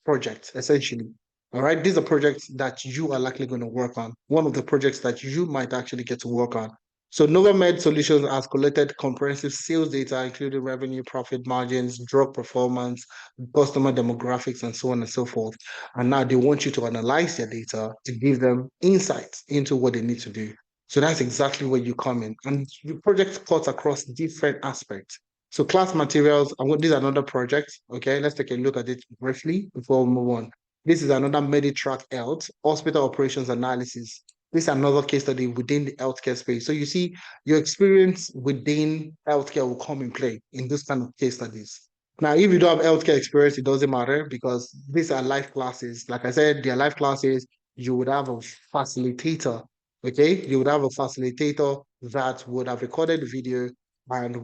project, essentially. All right. These are projects that you are likely going to work on. One of the projects that you might actually get to work on. So Novamed Solutions has collected comprehensive sales data, including revenue, profit margins, drug performance, customer demographics, and so on and so forth. And now they want you to analyze their data to give them insights into what they need to do. So that's exactly where you come in. And the project cuts across different aspects. So class materials, this is another project. Okay, let's take a look at it briefly before we move on. This is another Meditrack Health, hospital operations analysis. This is another case study within the healthcare space. So you see, your experience within healthcare will come in play in this kind of case studies. Now, if you don't have healthcare experience, it doesn't matter because these are live classes. Like I said, they are live classes. You would have a facilitator. Okay, you would have a facilitator that would have recorded the video and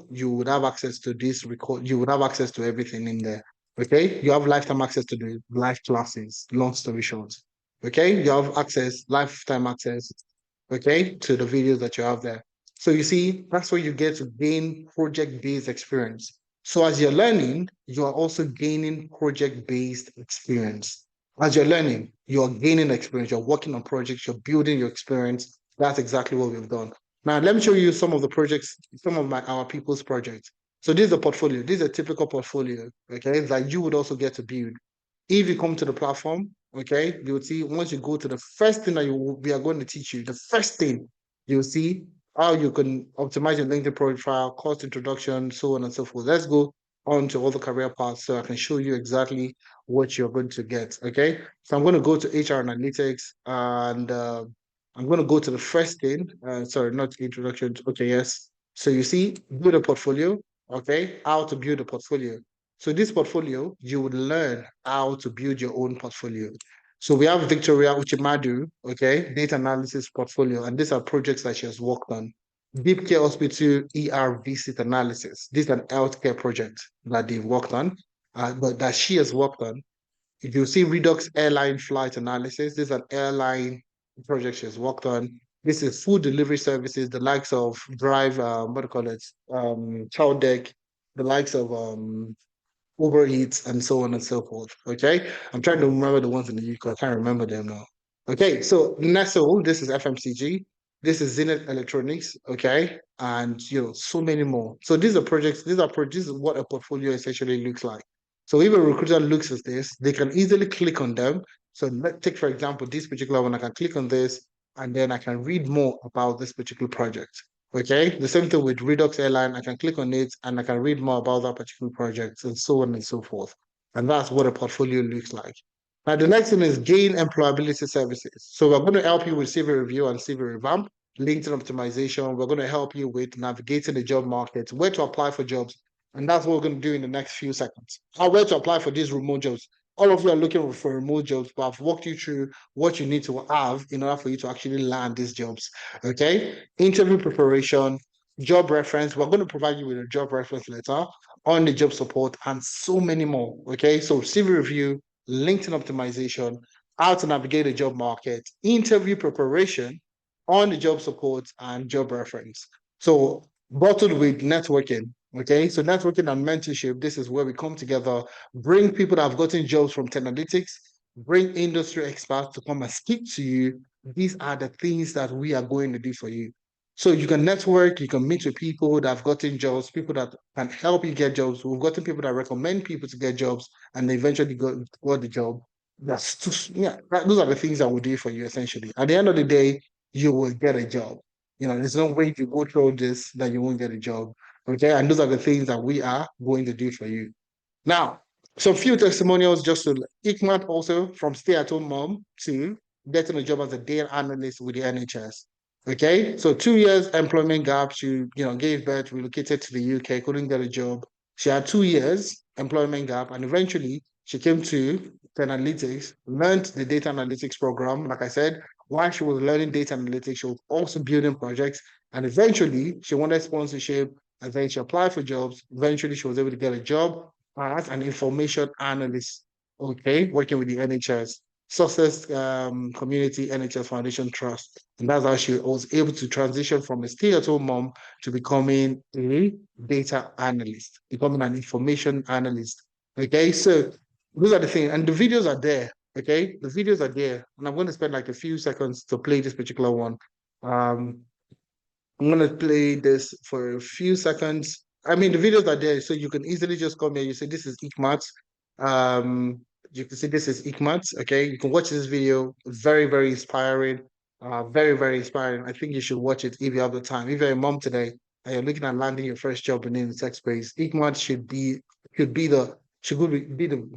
you would have access to this record. You would have access to everything in there. Okay, you have lifetime access to the live classes. Long story short. Okay, you have lifetime access, okay, to the videos that you have there. So you see, that's where you get to gain project-based experience. So as you're learning, you are also gaining project-based experience. As you're learning, you're gaining experience, you're working on projects, you're building your experience. That's exactly what we've done. Now, let me show you some of the projects, some of our people's projects. So this is a portfolio. This is a typical portfolio, okay, that you would also get to build. If you come to the platform, okay, you'll see once you go to the first thing that we are going to teach you, the first thing you'll see how you can optimize your LinkedIn profile, course introduction, so on and so forth. Let's go on to all the career paths so I can show you exactly what you're going to get. Okay, so I'm going to go to HR analytics and I'm going to go to the first thing. Sorry, not introduction. Okay, yes. So you see, build a portfolio. Okay, how to build a portfolio. So this portfolio, you would learn how to build your own portfolio. So we have Victoria Uchimadu, okay, data analysis portfolio, and these are projects that she has worked on. Deep Care Hospital ER visit analysis. This is an healthcare project that they've worked on, but that she has worked on. If you see Redux airline flight analysis, this is an airline project she has worked on. This is food delivery services, the likes of Drive, what do you call it, Child Deck, the likes of Uber Eats, and so on and so forth. Okay. I'm trying to remember the ones in the UK. I can't remember them now. Okay. So Nestle, this is FMCG. This is Zenith Electronics. Okay. And so many more. So these are projects, this is what a portfolio essentially looks like. So if a recruiter looks at this, they can easily click on them. So let's take, for example, this particular one. I can click on this and then I can read more about this particular project. Okay, the same thing with Redux Airline. I can click on it and I can read more about that particular project and so on and so forth. And that's what a portfolio looks like. Now, the next thing is gain employability services. So we're going to help you with CV review and CV revamp, LinkedIn optimization. We're going to help you with navigating the job market, where to apply for jobs. And that's what we're going to do in the next few seconds. Where to apply for these remote jobs. All of you are looking for remote jobs, but I've walked you through what you need to have in order for you to actually land these jobs. Okay, interview preparation, job reference. We're going to provide you with a job reference letter on the job support and so many more. Okay, so CV review, LinkedIn optimization, how to navigate the job market, interview preparation, on the job support and job reference. So bottled with networking. Okay, so networking and mentorship, this is where we come together, bring people that have gotten jobs from Tech bring industry experts to come and speak to you. These are the things that we are going to do for you. So you can network, you can meet with people that have gotten jobs, people that can help you get jobs. We've gotten people that recommend people to get jobs and they eventually got the job. Yeah, those are the things that we do for you essentially. At the end of the day, you will get a job. There's no way you go through this that you won't get a job. Okay. And those are the things that we are going to do for you. Now, some few testimonials just to Ikmat also from stay-at-home mom to getting a job as a data analyst with the NHS. Okay, so 2 years employment gap. She, gave birth, relocated to the UK, couldn't get a job. She had 2 years employment gap, and eventually she came to analytics, learned the data analytics program. Like I said, while she was learning data analytics, she was also building projects, and eventually she wanted sponsorship. And then she applied for jobs. Eventually, she was able to get a job as an information analyst, okay, working with the NHS, Success Community NHS Foundation Trust. And that's how she was able to transition from a stay-at-home mom to becoming a data analyst, becoming an information analyst. Okay, so those are the things. And the videos are there. Okay, the videos are there. And I'm going to spend like a few seconds to play this particular one. Um, I'm gonna play this for a few seconds. I mean, the videos are there, so you can easily just come here. You say this is Ikmat. Um, you can see this is Ikmat. Okay, you can watch this video. Very, very inspiring. Very, very inspiring. I think you should watch it if you have the time. If you're a mom today and you're looking at landing your first job in the tech space, Ikmat should be the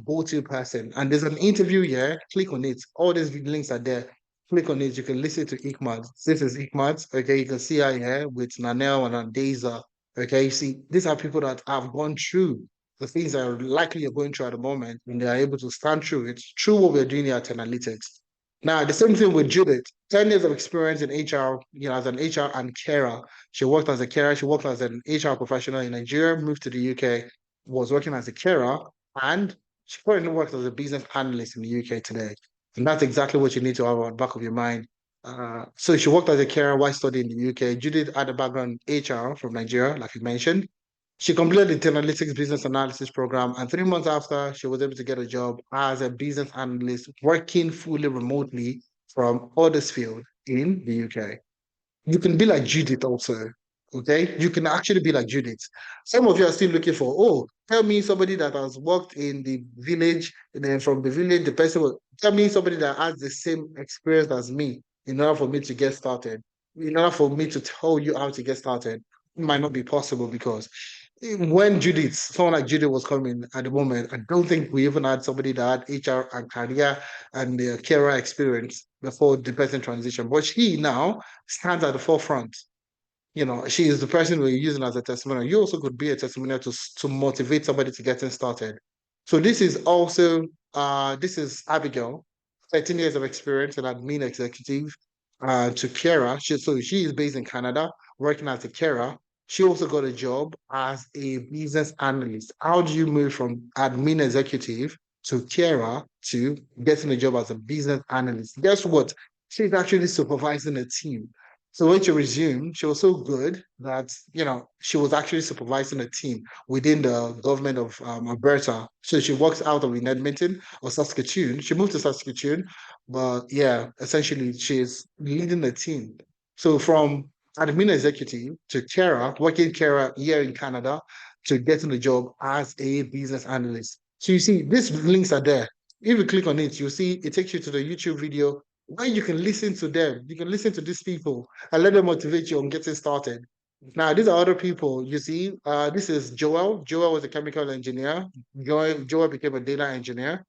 go-to person. And there's an interview here. Click on it. All these links are there. Click on it, you can listen to Ikmat. This is Ikmat. Okay, you can see her here with Nanel and Andeza. Okay, you see, these are people that have gone through the things that are likely you're going through at the moment, and they are able to stand through it through what we're doing here at Analytics. Now, the same thing with Judith. 10 years of experience in HR, as an HR and carer. She worked as a carer, she worked as an HR professional in Nigeria, moved to the UK, was working as a carer, and she currently works as a business analyst in the UK today. And that's exactly what you need to have on the back of your mind. So she worked as a carer while studying in the UK. Judith had a background in HR from Nigeria, like you mentioned. She completed the Analytics Business Analysis program, and 3 months after, she was able to get a job as a business analyst working fully remotely from Huddersfield in the UK. You can be like Judith also. Okay, you can actually be like Judith. Some of you are still looking for, oh, tell me somebody that has worked in the village, and then from the village, the person will tell me somebody that has the same experience as me in order for me to get started. In order for me to tell you how to get started, it might not be possible because when someone like Judith was coming at the moment, I don't think we even had somebody that had HR and career and the career experience before the person transition. But she now stands at the forefront. She is the person we're using as a testimonial. You also could be a testimonial to motivate somebody to getting started. So this is Abigail, 13 years of experience in admin executive to Kara. So she is based in Canada, working as a Kara. She also got a job as a business analyst. How do you move from admin executive to Kara to getting a job as a business analyst? Guess what? She's actually supervising a team. So when she resumed, she was so good that, she was actually supervising a team within the government of Alberta. So she works out of in Edmonton or Saskatoon. She moved to Saskatoon, but yeah, essentially she's leading the team. So from admin executive to carer, working carer here in Canada, to getting a job as a business analyst. So you see, these links are there. If you click on it, you'll see it takes you to the YouTube video where you can listen to them. You can listen to these people and let them motivate you on getting started. Now, these are other people. You see, this is Joel. Joel was a chemical engineer. Joel became a data engineer.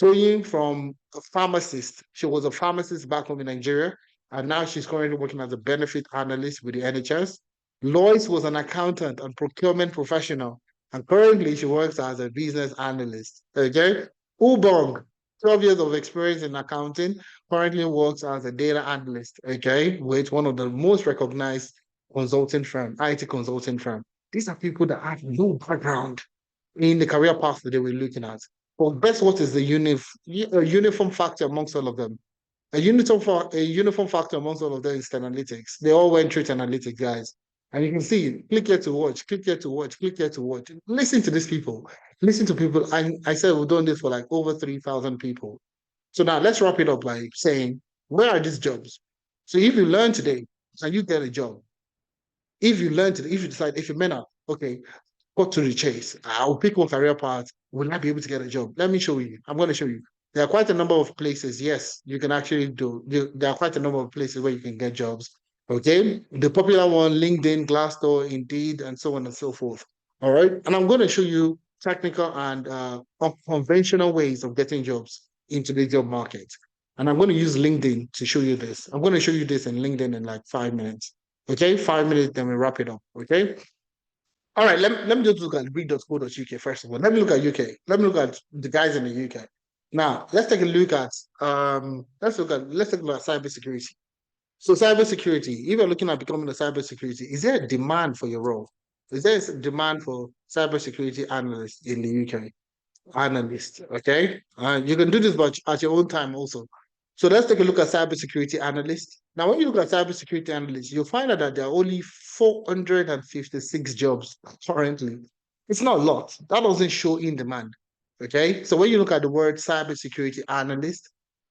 Toyin from a pharmacist. She was a pharmacist back home in Nigeria, and now she's currently working as a benefit analyst with the NHS. Lois was an accountant and procurement professional, and currently she works as a business analyst. Okay. Ubong, 12 years of experience in accounting, currently works as a data analyst, okay, with one of the most recognized consulting firm, IT consulting firm. These are people that have no background in the career path that they were looking at. But guess what is the uniform factor amongst all of them? A uniform factor amongst all of them is analytics. They all went through analytics, guys. And you can see, click here to watch, click here to watch, click here to watch. Listen to these people. Listen to people. And I said we've done this for like over 3,000 people. So now let's wrap it up by saying, where are these jobs? So if you learn today, can you get a job? If you learn today, if you decide, if you men are, okay, cut to the chase. I'll pick one career path. Will I be able to get a job? Let me show you. I'm going to show you. There are quite a number of places. Yes, you can actually do. There are quite a number of places where you can get jobs. Okay, the popular one: LinkedIn, Glassdoor, Indeed, and so on and so forth. All right, and I'm going to show you technical and unconventional ways of getting jobs into the job market. And I'm going to use LinkedIn to show you this. I'm going to show you this in LinkedIn in like 5 minutes. Okay, 5 minutes, then we wrap it up. Okay. All right, let me just look at read.co.uk first of all. Let me look at UK. Let me look at the guys in the UK. Now, let's take a look at let's take a look at cybersecurity. So cybersecurity, if you're looking at becoming a cybersecurity, is there a demand for your role? Is there a demand for cybersecurity analyst in the UK? Analyst. Okay. You can do this but at your own time also. So let's take a look at cybersecurity analyst. Now, when you look at cybersecurity analyst, you'll find out that there are only 456 jobs currently. It's not a lot. That doesn't show in demand. Okay. So when you look at the word cybersecurity analyst,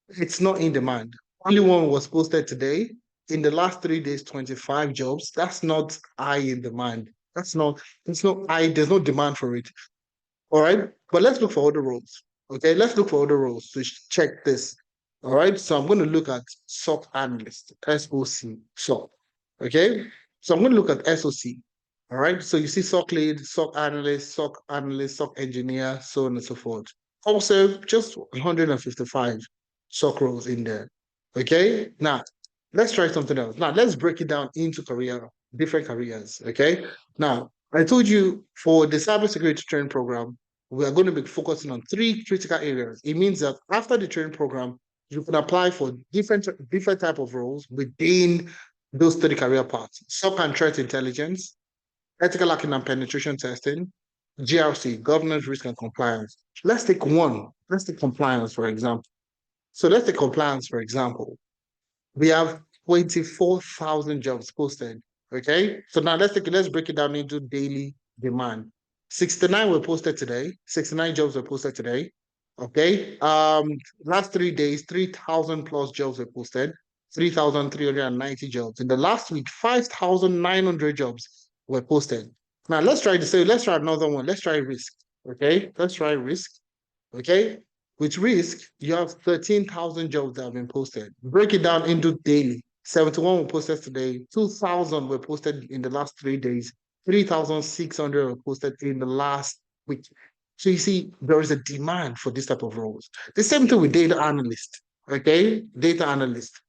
it's not in demand. Only one was posted today. In the last 3 days, 25 jobs. That's not high in demand. It's not high, there's no demand for it. All right. But let's look for other roles. Okay. Let's look for other roles to check this. All right. So I'm going to look at SOC analyst, SOC, SOC. Okay. So I'm going to look at SOC. All right. So you see SOC lead, SOC analyst, SOC engineer, so on and so forth. Also, just 155 SOC roles in there. Okay. Now, let's try something else. Now, let's break it down into different careers. Okay. Now, I told you for the cybersecurity training program, we are going to be focusing on three critical areas. It means that after the training program, you can apply for different type of roles within those three career paths: SOC and threat intelligence, ethical hacking and penetration testing, GRC, governance, risk, and compliance. Let's take one. Let's take compliance, for example. So let's take compliance, for example. We have 24,000 jobs posted. Okay. So now let's break it down into daily demand. 69 were posted today. 69 jobs were posted today. Okay. Last 3 days, 3,000 plus jobs were posted. 3,390 jobs. In the last week, 5,900 jobs were posted. Now let's try another one. Let's try risk. Okay. Let's try risk. Okay. With risk, you have 13,000 jobs that have been posted. Break it down into daily. 71 were posted today. 2,000 were posted in the last 3 days. 3,600 were posted in the last week. So you see, there is a demand for this type of roles. The same thing with data analyst. Okay, data analyst.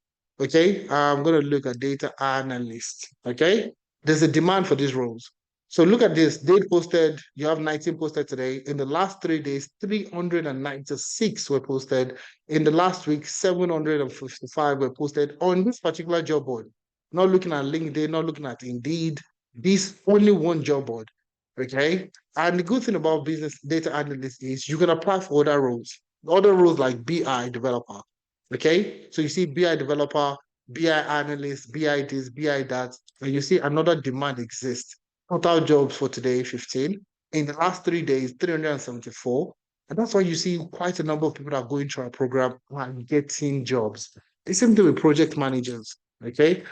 Okay, I'm going to look at data analyst. Okay, there's a demand for these roles. So look at this. Date posted, you have 19 posted today. In the last 3 days, 396 were posted. In the last week, 755 were posted on this particular job board. Not looking at LinkedIn, not looking at Indeed. This only one job board. Okay. And the good thing about business data analyst is you can apply for other roles like BI developer. Okay. So you see BI developer, BI analyst, BI this, BI that, and you see another demand exists. Total jobs for today, 15. In the last 3 days, 374. And that's why you see quite a number of people are going through our program and getting jobs. The same thing with project managers. Okay.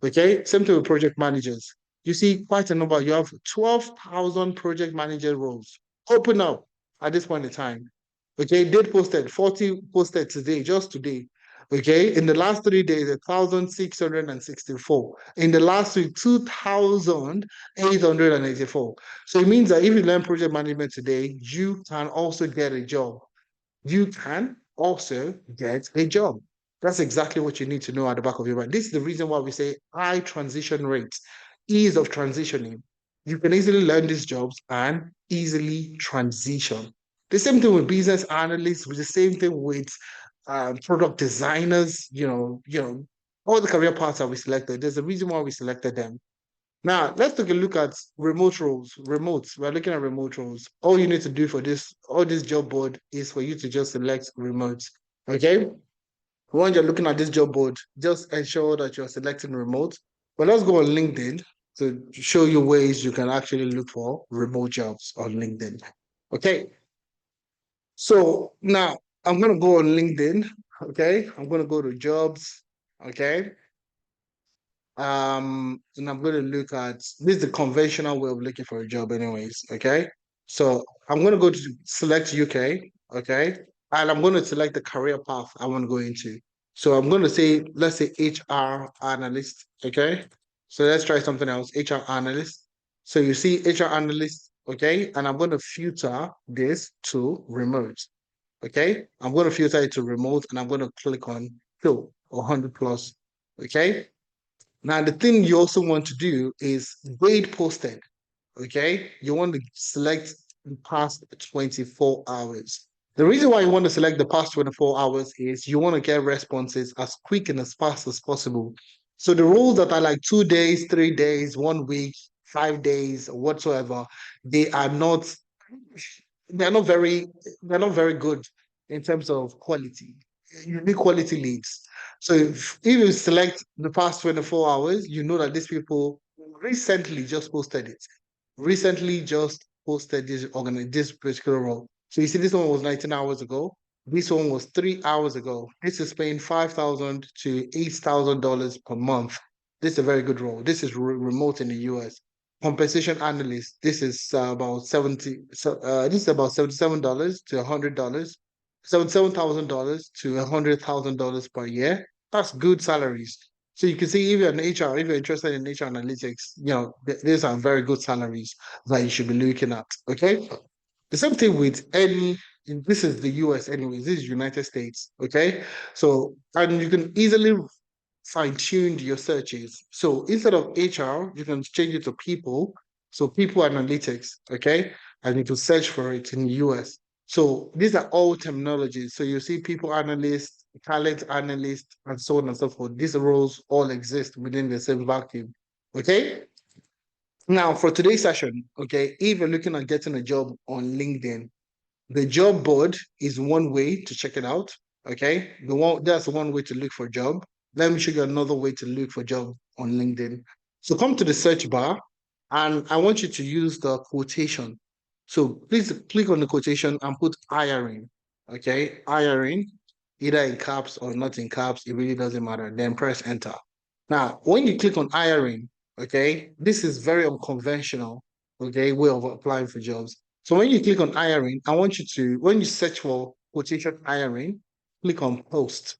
Okay. Same thing with project managers. You see quite a number. You have 12,000 project manager roles open up at this point in time. Okay. Date posted, 40 posted today, just today. Okay. In the last 3 days, 1,664. In the last week, 2,884. So it means that if you learn project management today, you can also get a job. You can also get a job. That's exactly what you need to know at the back of your mind. This is the reason why we say high transition rates, ease of transitioning. You can easily learn these jobs and easily transition. The same thing with business analysts, with the same thing with product designers, all the career paths that we selected. There's a reason why we selected them. Now, let's take a look at remote roles. Remotes. We're looking at remote roles. All you need to do for all this job board is for you to just select remote. Okay. When you're looking at this job board, just ensure that you're selecting remote. But let's go on LinkedIn to show you ways you can actually look for remote jobs on LinkedIn. Okay, so now I'm gonna go on LinkedIn. Okay, I'm gonna go to jobs. Okay, and I'm going to look at this is the conventional way of looking for a job, anyways. Okay, so I'm going to go to select UK. Okay, and I'm going to select the career path I want to go into. So I'm going to say, let's say HR analyst. Okay, so let's try something else. HR analyst. So you see HR analyst. Okay, and I'm going to filter this to remote. Okay, I'm going to filter it to remote, and I'm going to click on fill or 100 plus. Okay, now, the thing you also want to do is grade posted. Okay. You want to select the past 24 hours. The reason why you want to select the past 24 hours is you want to get responses as quick and as fast as possible. So the rules that are like 2 days, 3 days, 1 week, 5 days, or whatsoever, they are not they're not very they're not very good in terms of quality. You need quality leads. So if you select the past 24 hours, you know that these people recently just posted it. Recently just posted this particular role. So you see, this one was 19 hours ago. This one was 3 hours ago. This is paying $5,000 to $8,000 per month. This is a very good role. This is remote in the US. Compensation analyst. This is about 70. So this is about $77 to $100, $77,000 to $100,000 per year. That's good salaries. So you can see if you're an HR, if you're interested in HR analytics, these are very good salaries that you should be looking at. Okay. The same thing with this is the US anyways, this is United States. Okay. So, and you can easily fine-tuned your searches. So instead of HR, you can change it to people. So people analytics, okay? And you can search for it in the US. So these are all terminologies. So you see people analyst, talent analyst, and so on and so forth. These roles all exist within the same vacuum. Okay. Now for today's session, okay, if you're looking at getting a job on LinkedIn, the job board is one way to check it out. Okay. That's one way to look for a job. Let me show you another way to look for a job on LinkedIn. So come to the search bar and I want you to use the quotation. So please click on the quotation and put hiring. Okay. Hiring, either in caps or not in caps, it really doesn't matter. Then press enter. Now, when you click on hiring, okay, this is very unconventional, okay, way of applying for jobs. So when you click on hiring, I want you to, when you search for quotation hiring, click on post.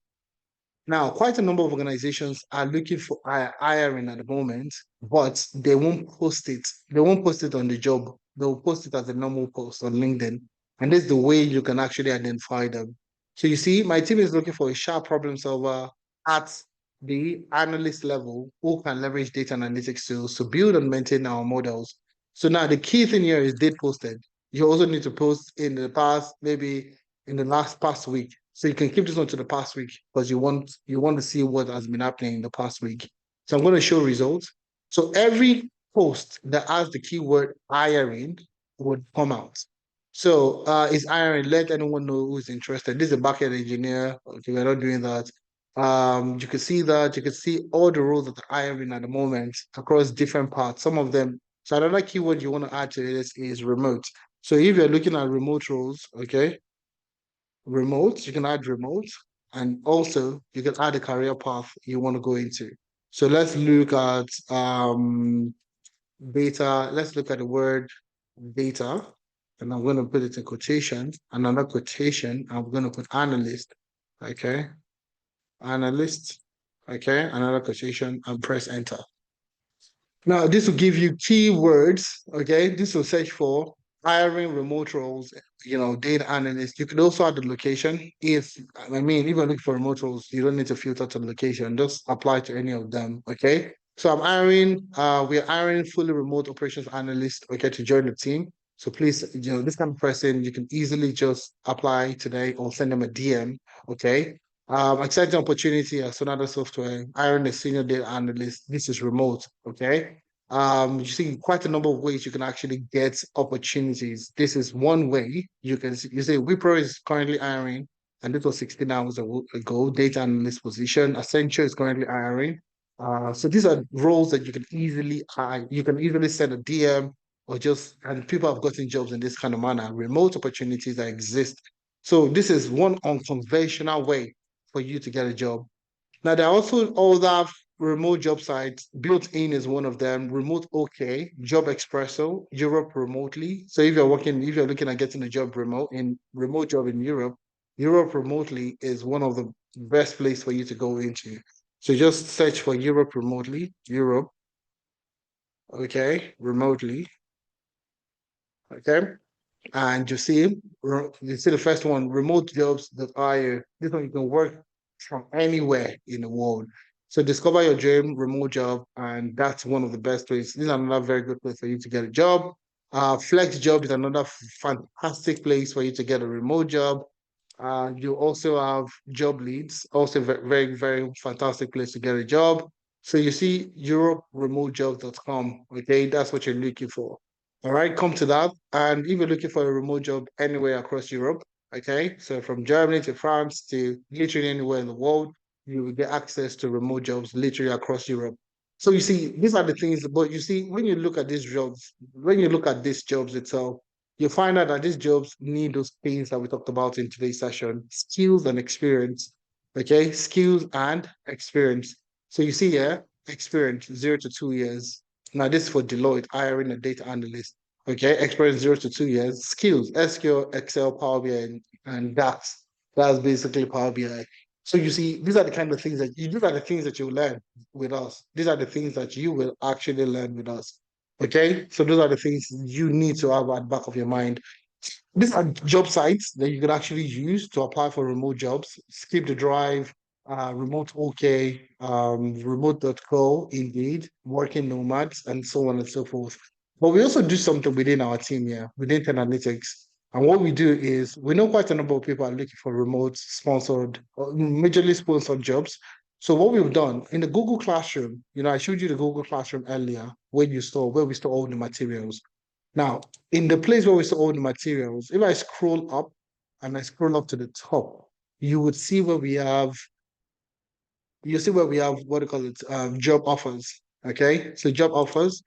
Now, quite a number of organizations are looking for hiring at the moment, but they won't post it. They won't post it on the job. They'll post it as a normal post on LinkedIn. And this is the way you can actually identify them. So you see, my team is looking for a sharp problem solver at the analyst level who can leverage data analytics tools to build and maintain our models. So now the key thing here is date posted. You also need to post in the past, maybe in the last past week. So you can keep this one to the past week because you want to see what has been happening in the past week. So I'm going to show results. So every post that has the keyword hiring would come out. So is hiring, let anyone know who's interested. This is a backend engineer. Okay, we're not doing that. You can see that, you can see all the roles that are hiring at the moment across different parts. Some of them. So another keyword you want to add to this is remote. So if you're looking at remote roles, okay, remote, you can add remote, and also you can add a career path you want to go into. So let's look at data. Let's look at the word data, and I'm going to put it in quotation. Another quotation, I'm going to put analyst. Okay, analyst. Okay, another quotation, and press enter. Now, this will give you keywords. Okay, this will search for hiring remote roles, data analyst. You could also add the location. If you're looking for remote roles, you don't need to filter to the location. Just apply to any of them. Okay. So we're hiring fully remote operations analyst, okay, to join the team. So please, this kind of person, you can easily just apply today or send them a DM. Okay. Exciting opportunity as Sonata Software, hiring a senior data analyst. This is remote. Okay. You see quite a number of ways you can actually get opportunities. This is one way you say Wipro is currently hiring and this was 16 hours ago. Data analyst position. Accenture is currently hiring. So these are roles that you can easily hire. You can easily send a DM or just, and people have gotten jobs in this kind of manner, remote opportunities that exist. So this is one unconventional way for you to get a job. Now, there are also other remote job sites. Built in is one of them. Remote OK, Job Expresso, Europe remotely. So if you're looking at getting a job remote job in Europe, Europe remotely is one of the best place for you to go into. So just search for Europe remotely, Europe, okay, remotely, okay. And you see the first one, remote jobs that are this one you can work from anywhere in the world. So discover your dream remote job, and that's one of the best ways. This is another very good place for you to get a job. Flex job is another fantastic place for you to get a remote job. You also have job leads, also very, very fantastic place to get a job. So you see EuropeRemoteJobs.com. Okay, that's what you're looking for. All right, come to that. And if you're looking for a remote job anywhere across Europe, okay, so from Germany to France to literally anywhere in the world, you will get access to remote jobs literally across Europe. So you see, these are the things, but you see, when you look at these jobs, when you look at these jobs itself, you find out that these jobs need those things that we talked about in today's session, skills and experience. Okay, skills and experience. So you see here, experience 0 to 2 years. Now, this is for Deloitte hiring a data analyst. Okay, experience 0 to 2 years. Skills, SQL, Excel, Power BI, and DAX. That's basically Power BI. So you see, these are the things that you learn with us. These are the things that you will actually learn with us. Okay, so those are the things you need to have at the back of your mind. These are job sites that you could actually use to apply for remote jobs. Skip the Drive, Remote OK, Remote.co, Indeed, Working Nomads, and so on and so forth. But we also do something within our team here, within Ten Analytics. And what we do is we know quite a number of people are looking for remote sponsored, or majorly sponsored jobs. So what we've done in the Google Classroom, I showed you the Google Classroom earlier, where we store all the materials. Now, in the place where we store all the materials, if I scroll up and I scroll up to the top, you would see where we have what do you call it, job offers. Okay, so job offers.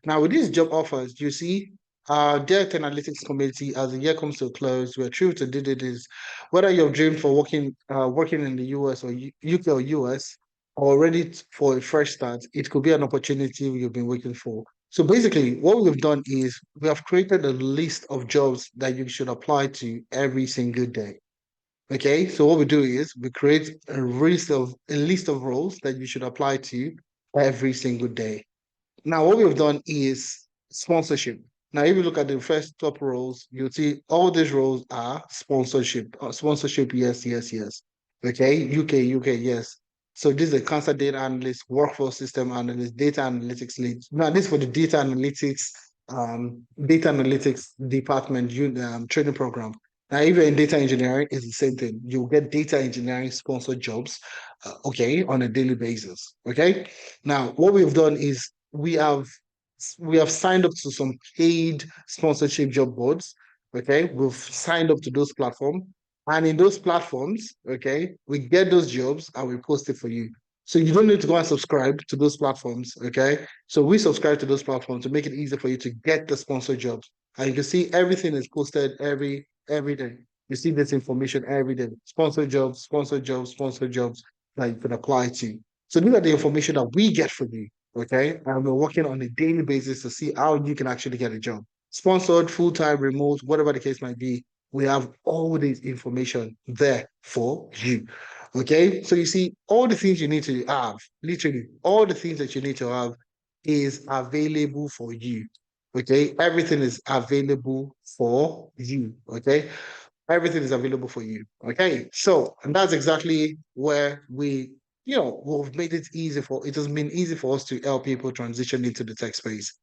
Now with these job offers, you see, data analytics community as the year comes to a close, we're true to did it is whether you're dreamed for working in the US or UK or US or ready for a fresh start, it could be an opportunity you've been waiting for. So basically, what we've done is we have created a list of jobs that you should apply to every single day. Okay, so what we do is we create a list of roles that you should apply to every single day. Now, what we've done is sponsorship. Now, if you look at the first top roles, you'll see all these roles are sponsorship. Sponsorship, yes, yes, yes. Okay, UK, yes. So this is a cancer data analyst, workforce system analyst, data analytics lead. Now, this is for the data analytics department training program. Now, if you're in data engineering, it's the same thing. You'll get data engineering sponsored jobs, okay, on a daily basis. Okay. Now, what we've done is we have signed up to some paid sponsorship job boards. Okay, we've signed up to those platforms, and in those platforms, okay, we get those jobs and we post it for you. So you don't need to go and subscribe to those platforms. Okay, so we subscribe to those platforms to make it easier for you to get the sponsored jobs, and you can see everything is posted every day. You see this information every day. Sponsored jobs, sponsored jobs, sponsored jobs that you can apply to. So these are the information that we get from you. Okay. And we're working on a daily basis to see how you can actually get a job. Sponsored, full-time, remote, whatever the case might be. We have all this information there for you. Okay. So you see, all the things you need to have, literally, all the things that you need to have is available for you. Okay. Everything is available for you. Okay. Everything is available for you. Okay. So, and that's exactly where we've made it has been easy for us to help people transition into the tech space.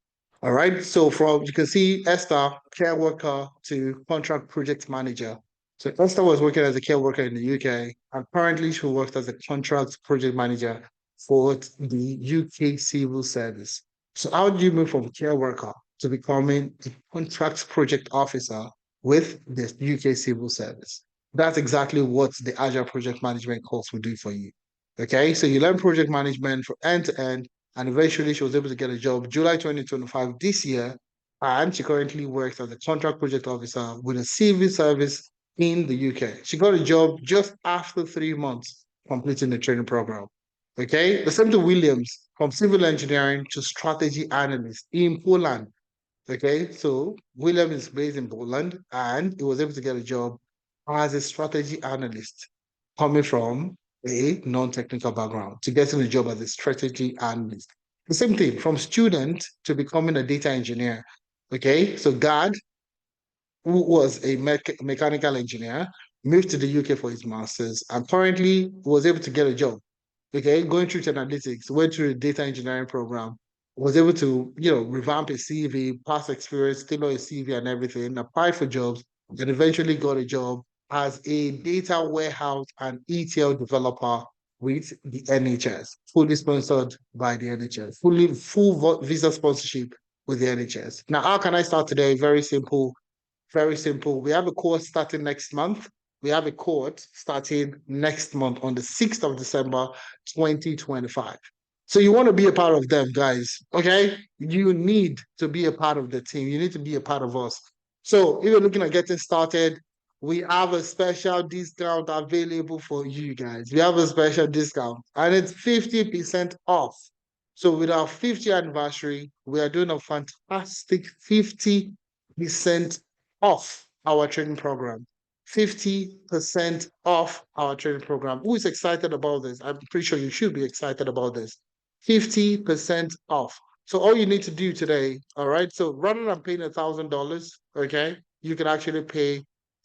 All right. So you can see Esther, care worker to contract project manager. So Esther was working as a care worker in the UK, and currently she works as a contract project manager for the UK Civil Service. So how do you move from care worker to becoming a contract project officer with the UK Civil Service? That's exactly what the Agile project management course will do for you. Okay, so you learn project management from end to end, and eventually she was able to get a job July 2025 this year. And she currently works as a contract project officer with a civil service in the UK. She got a job just after 3 months completing the training program. Okay, the same to Williams from civil engineering to strategy analyst in Poland. Okay, so William is based in Poland and he was able to get a job as a strategy analyst coming from a non-technical background to getting a job as a strategy analyst. The same thing from student to becoming a data engineer. Okay, so Gad, who was a mechanical engineer, moved to the UK for his master's and currently was able to get a job. Okay, going through analytics, went through the data engineering program, was able to, revamp his CV, past experience, tailor his CV and everything, applied for jobs, and eventually got a job as a data warehouse and ETL developer with the NHS, fully sponsored by the NHS, full visa sponsorship with the NHS. Now, how can I start today? Very simple. Very simple. We have a course starting next month. We have a course starting next month on the 6th of December, 2025. So you want to be a part of them, guys. Okay. You need to be a part of the team. You need to be a part of us. So if you're looking at getting started, we have a special discount available for you guys. We have a special discount and it's 50% off. So with our 50th anniversary, we are doing a fantastic 50% off our training program. 50% off our training program. Who is excited about this? I'm pretty sure you should be excited about this. 50% off. So all you need to do today, all right? So rather than paying $1,000, okay, you can actually pay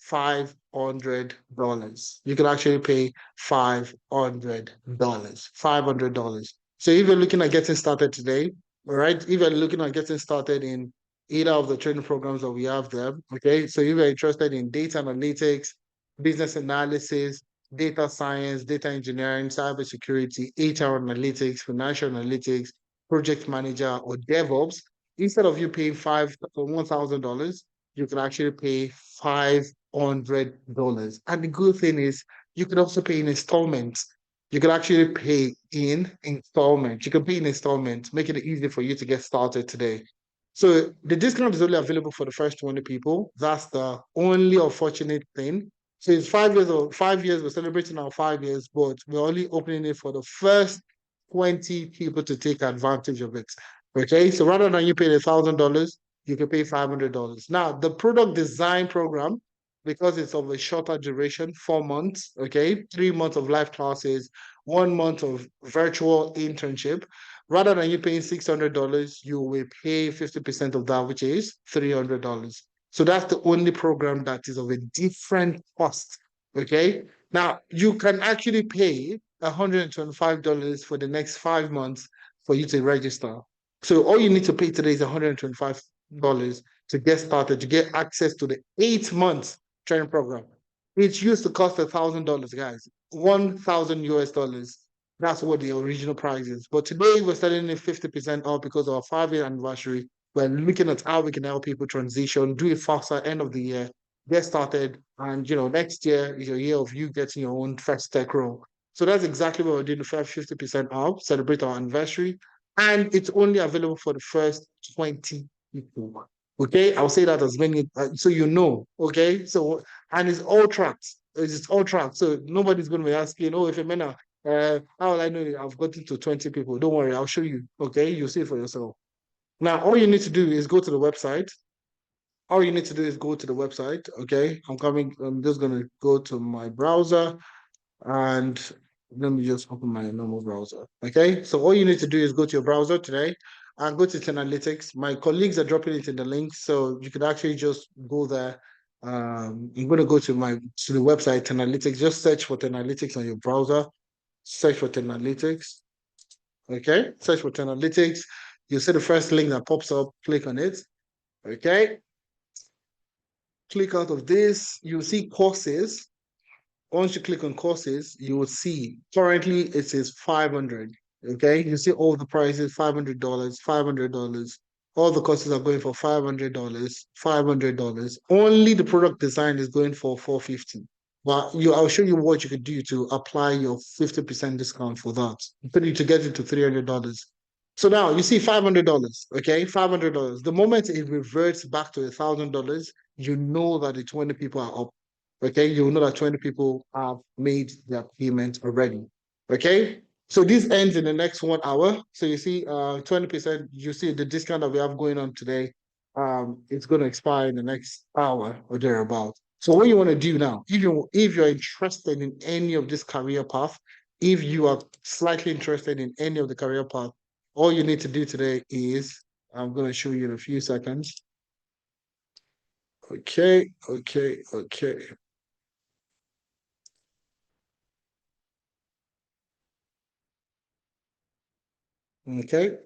$500. You can actually pay $500. $500. So if you're looking at getting started today, all right, if you're looking at getting started in either of the training programs that we have there. Okay. So if you're interested in data analytics, business analysis, data science, data engineering, cybersecurity, HR analytics, financial analytics, project manager, or DevOps, instead of you paying $1,000, you can actually pay $500. And the good thing is you can also pay in installments. You can actually pay in installments. You can pay in installments, making it easy for you to get started today. So the discount is only available for the first 20 people. That's the only unfortunate thing. So it's 5 years or 5 years. We're celebrating our 5 years, but we're only opening it for the first 20 people to take advantage of it. Okay. So rather than you paying $1,000, you can pay $500. Now, the product design program, because it's of a shorter duration, 4 months, okay, 3 months of live classes, 1 month of virtual internship. Rather than you paying $600, you will pay 50% of that, which is $300. So that's the only program that is of a different cost. Okay. Now you can actually pay $125 for the next 5 months for you to register. So all you need to pay today is $125 to get started, to get access to the 8 months training program. It used to cost $1,000, guys. 1,000 US dollars. That's what the original price is. But today we're selling it 50% off because of our 5 year anniversary. We're looking at how we can help people transition, do it faster, end of the year, get started. And next year is a year of you getting your own first tech role. So that's exactly what we're doing, the first 50% off, celebrate our anniversary. And it's only available for the first 20 people. Okay, I'll say that as many so Okay, so and it's all tracked. It's all tracked. So nobody's going to be asking, oh, if a man how will I know I've gotten to 20 people? Don't worry, I'll show you. Okay, you'll see it for yourself. Now, all you need to do is go to the website. All you need to do is go to the website. Okay, I'm just gonna go to my browser and let me just open my normal browser. Okay, so all you need to do is go to your browser today and go to Analytics. My colleagues are dropping it in the link, so you could actually just go there. I'm going to go to the website Analytics. Just search for Analytics on your browser. Search for Analytics. Okay, search for Analytics. You see the first link that pops up. Click on it. Okay, click out of this. You see courses. Once you click on courses, you will see currently it is 500. Okay, you see all the prices, $500, $500. All the courses are going for $500, $500. Only the product design is going for 450. But I'll show you what you could do to apply your 50% discount for that. To get it to $300. So now you see $500, okay? $500. The moment it reverts back to $1,000, you know that the 20 people are up. Okay, you know that 20 people have made their payment already. Okay, so this ends in the next 1 hour. So you see, 20%, you see the discount that we have going on today. It's going to expire in the next hour or thereabout. So what you want to do now, if you're interested in any of this career path, if you are slightly interested in any of the career path, all you need to do today is I'm going to show you in a few seconds. Okay, okay, okay. Okay.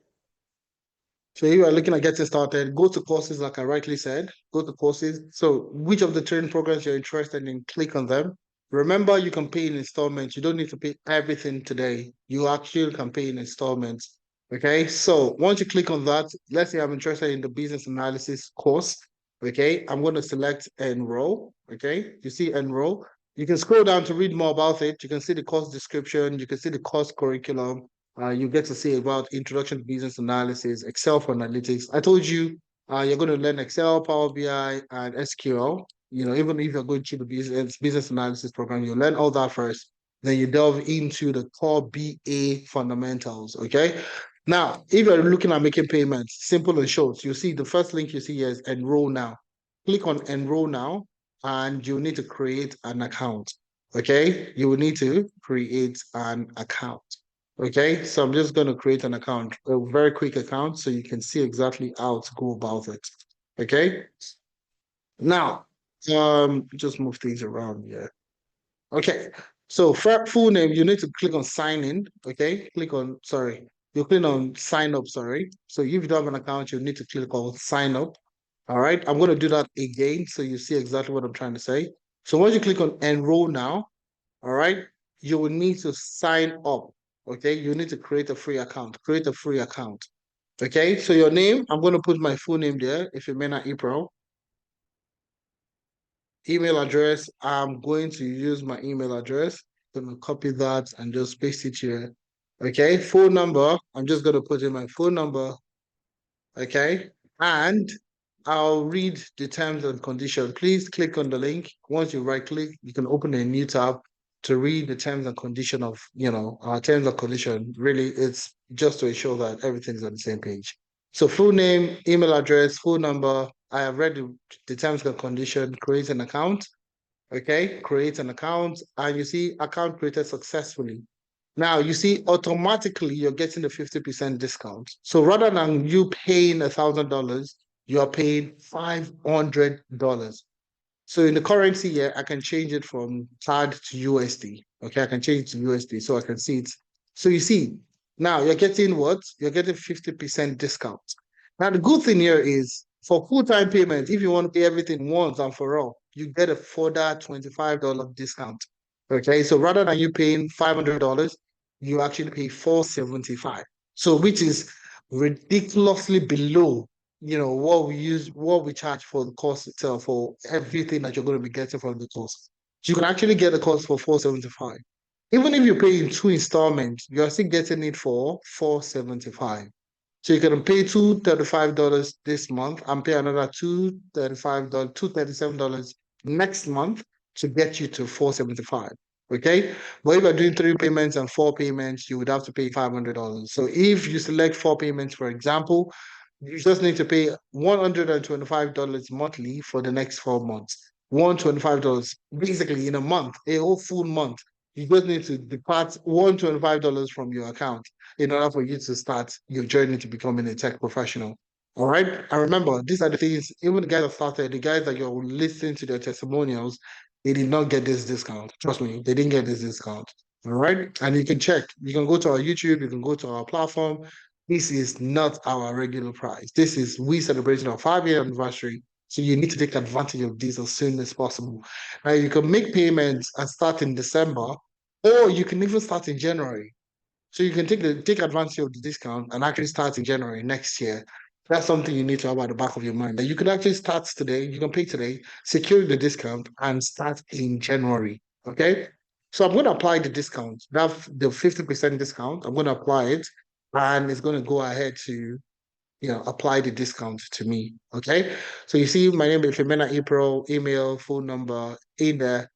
So you are looking at getting started, go to courses like I rightly said, go to courses. So which of the training programs you're interested in, click on them. Remember, you can pay in installments. You don't need to pay everything today. You actually can pay in installments. Okay. So once you click on that, let's say I'm interested in the business analysis course. Okay. I'm going to select enroll. Okay. You see enroll. You can scroll down to read more about it. You can see the course description. You can see the course curriculum. You get to see about introduction to business analysis, Excel for analytics. I told you you're going to learn Excel, Power BI, and SQL. Even if you're going to the business analysis program, you learn all that first. Then you delve into the core BA fundamentals. Okay. Now, if you're looking at making payments, simple and short, you see the first link you see here is enroll now. Click on enroll now, and you need to create an account. Okay. You will need to create an account. Okay, so I'm just going to create an account, a very quick account, so you can see exactly how to go about it. Okay, now, just move things around here. Okay, so for full name, you need to click on sign in. Okay, sorry, you click on sign up. Sorry, so if you don't have an account, you need to click on sign up. All right, I'm going to do that again, so you see exactly what I'm trying to say. So once you click on enroll now, all right, you will need to sign up. Okay, you need to create a free account. Create a free account. Okay, so your name, I'm going to put my full name there. If you may not April, email address, I'm going to use my email address. I'm going to copy that and just paste it here. Okay, phone number, I'm just going to put in my phone number. Okay, and I'll read the terms and conditions. Please click on the link. Once you right click, you can open a new tab to read the terms and condition of, our terms and condition. Really, it's just to ensure that everything's on the same page. So full name, email address, phone number. I have read the terms and condition, create an account. Okay, create an account, and you see account created successfully. Now you see automatically you're getting the 50% discount. So rather than you paying $1,000, you are paying $500. So in the currency here, I can change it from CAD to USD. Okay, I can change it to USD so I can see it. So you see, now you're getting what? You're getting 50% discount. Now the good thing here is for full-time payment, if you want to pay everything once and for all, you get a further $25 discount. Okay, so rather than you paying $500, you actually pay $475. So which is ridiculously below what we charge for the course itself for everything that you're going to be getting from the course. So you can actually get the course for 475. Even if you pay in two installments, you're still getting it for 475. So you can pay $235 this month and pay another $235, $237 next month to get you to 475. Okay. But if you're doing three payments and four payments, you would have to pay $500. So if you select four payments, for example, you just need to pay $125 monthly for the next 4 months. $125 basically in a month, a whole full month. You just need to depart $125 from your account in order for you to start your journey to becoming a tech professional. All right. And remember, these are the things, even the guys that started, the guys that you're listening to their testimonials, they did not get this discount. Trust me, they didn't get this discount. All right. And you can check. You can go to our YouTube, you can go to our platform. This is not our regular price. This is we celebrating our 5-year anniversary. So you need to take advantage of this as soon as possible. Now you can make payments and start in December, or you can even start in January. So you can take advantage of the discount and actually start in January next year. That's something you need to have at the back of your mind. That you can actually start today, you can pay today, secure the discount, and start in January. Okay. So I'm going to apply the discount, that the 50% discount. I'm going to apply it, and it's going to go ahead to apply the discount to me. Okay. So you see my name is Femena April, email, phone number in there.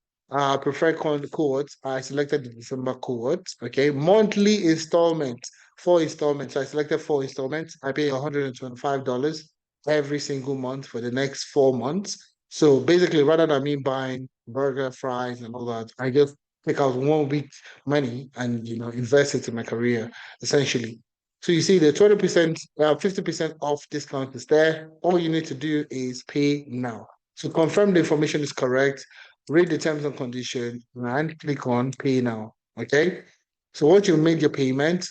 Preferred cohort. I selected the December cohort. Okay. Monthly installment, 4 installments. So I selected 4 installments. I pay $125 every single month for the next 4 months. So basically, rather than me buying burger, fries, and all that, I just take out 1 week money and invest it in my career, essentially. So you see the 20%, 50% off discount is there. All you need to do is pay now. So confirm the information is correct, read the terms and conditions, and click on pay now. Okay. So once you've made your payment,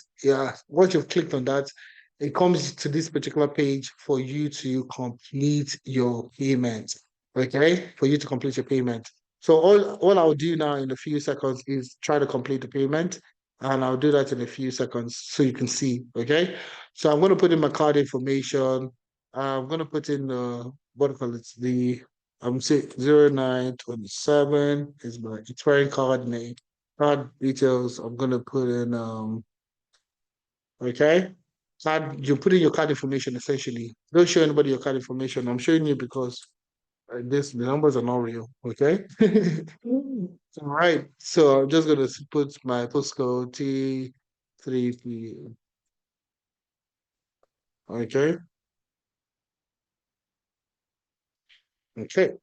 once you've clicked on that, it comes to this particular page for you to complete your payment. Okay, for you to complete your payment. So all I'll do now in a few seconds is try to complete the payment, and I'll do that in a few seconds so you can see. Okay, so I'm going to put in my card information. I'm going to put in what do you call it? The I'm saying 0927 is my expiring card name. Card details. I'm going to put in okay. Card, you put in your card information essentially. Don't show anybody your card information. I'm showing you because the numbers are not real. Okay. All right. So I'm just gonna put my postcode T3P. Okay. Okay.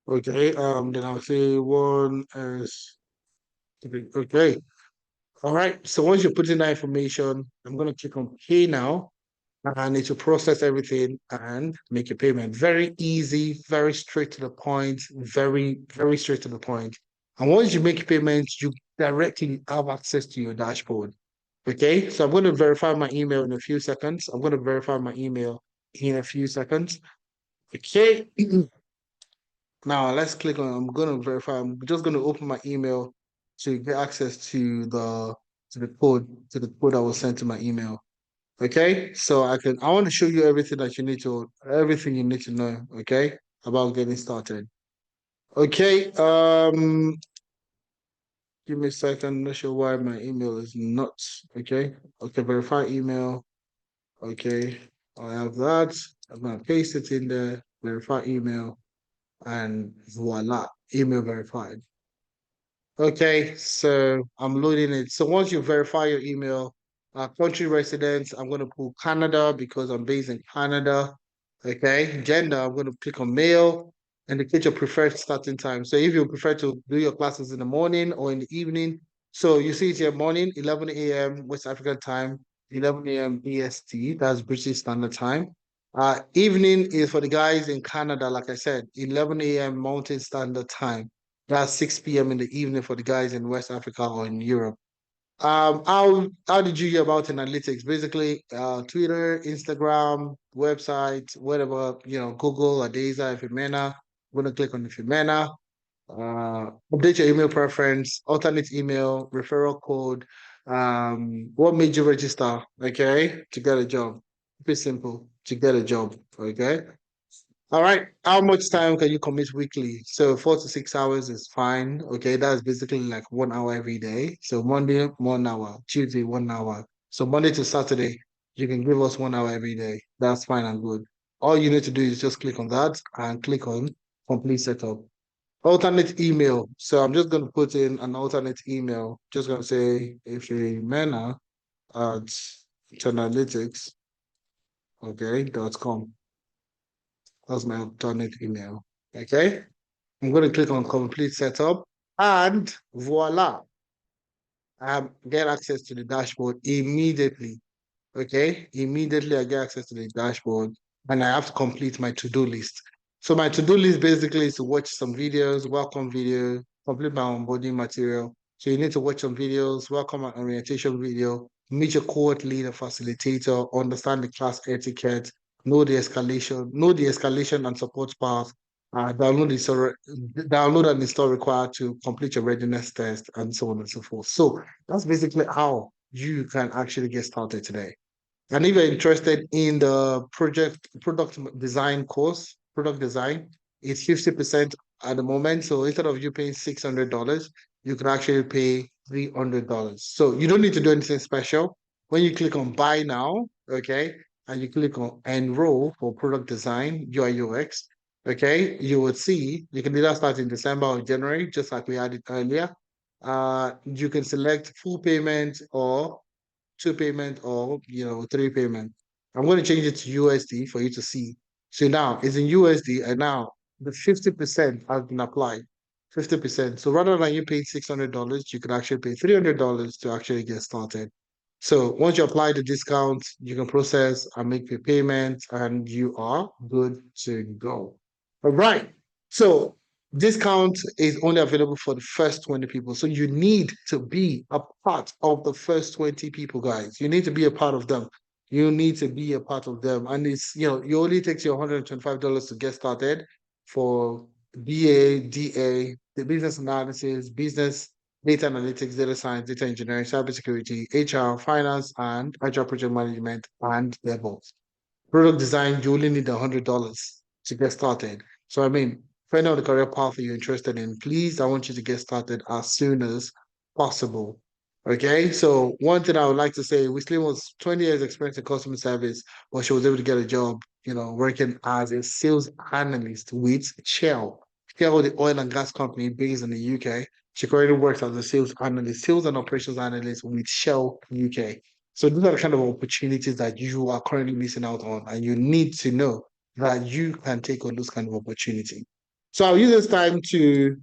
Okay. Then I'll say 1S. Okay. All right. So once you put in that information, I'm gonna click on pay now. I need to process everything and make a payment. Very easy, very straight to the point, very, very straight to the point. And once you make payments, you directly have access to your dashboard. Okay, so I'm going to verify my email in a few seconds. I'm going to verify my email in a few seconds. Okay, now let's click on. I'm going to verify. I'm just going to open my email to get access to the code I was sent to my email. Okay, so I want to show you everything you need to know, okay, about getting started. Okay, give me a second. Not sure why my email is not okay. Okay, verify email. Okay, I have that. I'm gonna paste it in there, verify email, and voila, email verified. Okay, so I'm loading it. So once you verify your email, country residence, I'm going to put Canada because I'm based in Canada. Okay, gender, I'm going to click on male, indicate your preferred starting time. So if you prefer to do your classes in the morning or in the evening, so you see it's here morning, 11 a.m. West African time, 11 a.m. EST, that's British Standard Time. Evening is for the guys in Canada, like I said, 11 a.m. Mountain Standard Time. That's 6 p.m. in the evening for the guys in West Africa or in Europe. How did you hear about analytics? Basically, Twitter, Instagram, website, whatever, Google, Adeza, Ifemena. I'm gonna click on Ifemena. Update your email preference, alternate email, referral code. What made you register? Okay, to get a job. Pretty simple to get a job. Okay. All right. How much time can you commit weekly? So 4 to 6 hours is fine. Okay. That's basically like 1 hour every day. So Monday, 1 hour, Tuesday, 1 hour. So Monday to Saturday, you can give us 1 hour every day. That's fine and good. All you need to do is just click on that and click on complete setup. Alternate email. So I'm just going to put in an alternate email. Just going to say if a manner at analytics, okay, .com. That's my alternate email. Okay. I'm going to click on complete setup and voila, I get access to the dashboard immediately. Okay. Immediately I get access to the dashboard and I have to complete my to-do list. So my to-do list basically is to watch some videos, welcome video, complete my onboarding material. So you need to watch some videos, welcome and orientation video, meet your cohort leader, facilitator, understand the class etiquette, know the escalation and support path, download and install required to complete your readiness test, and so on and so forth. So that's basically how you can actually get started today. And if you're interested in the product design course, product design, it's 50% at the moment. So instead of you paying $600, you can actually pay $300. So you don't need to do anything special. When you click on buy now, okay, and you click on enroll for product design, UI UX, okay, you would see you can either start in December or January, just like we had it earlier. You can select full payment or two payment or three payment. I'm going to change it to USD for you to see. So now it's in USD, and now the 50% has been applied. 50%. So rather than you pay $600, you can actually pay $300 to actually get started. So once you apply the discount, you can process and make your payment, and you are good to go. All right. So discount is only available for the first 20 people. So you need to be a part of the first 20 people, guys. You need to be a part of them. You need to be a part of them. And it only takes you $125 to get started for BA, DA, the business analysis, business data analytics, data science, data engineering, cybersecurity, HR, finance, and agile project management and DevOps. Product design, you only need $100 to get started. So, I mean, find out the career path you're interested in. Please, I want you to get started as soon as possible. Okay, so one thing I would like to say, Whistling was 20 years experience in customer service, but she was able to get a job, working as a sales analyst with Shell. Shell, the oil and gas company based in the UK. She currently works as a sales analyst, sales and operations analyst with Shell UK. So these are the kind of opportunities that you are currently missing out on, and you need to know that you can take on those kind of opportunity. So I'll use this time to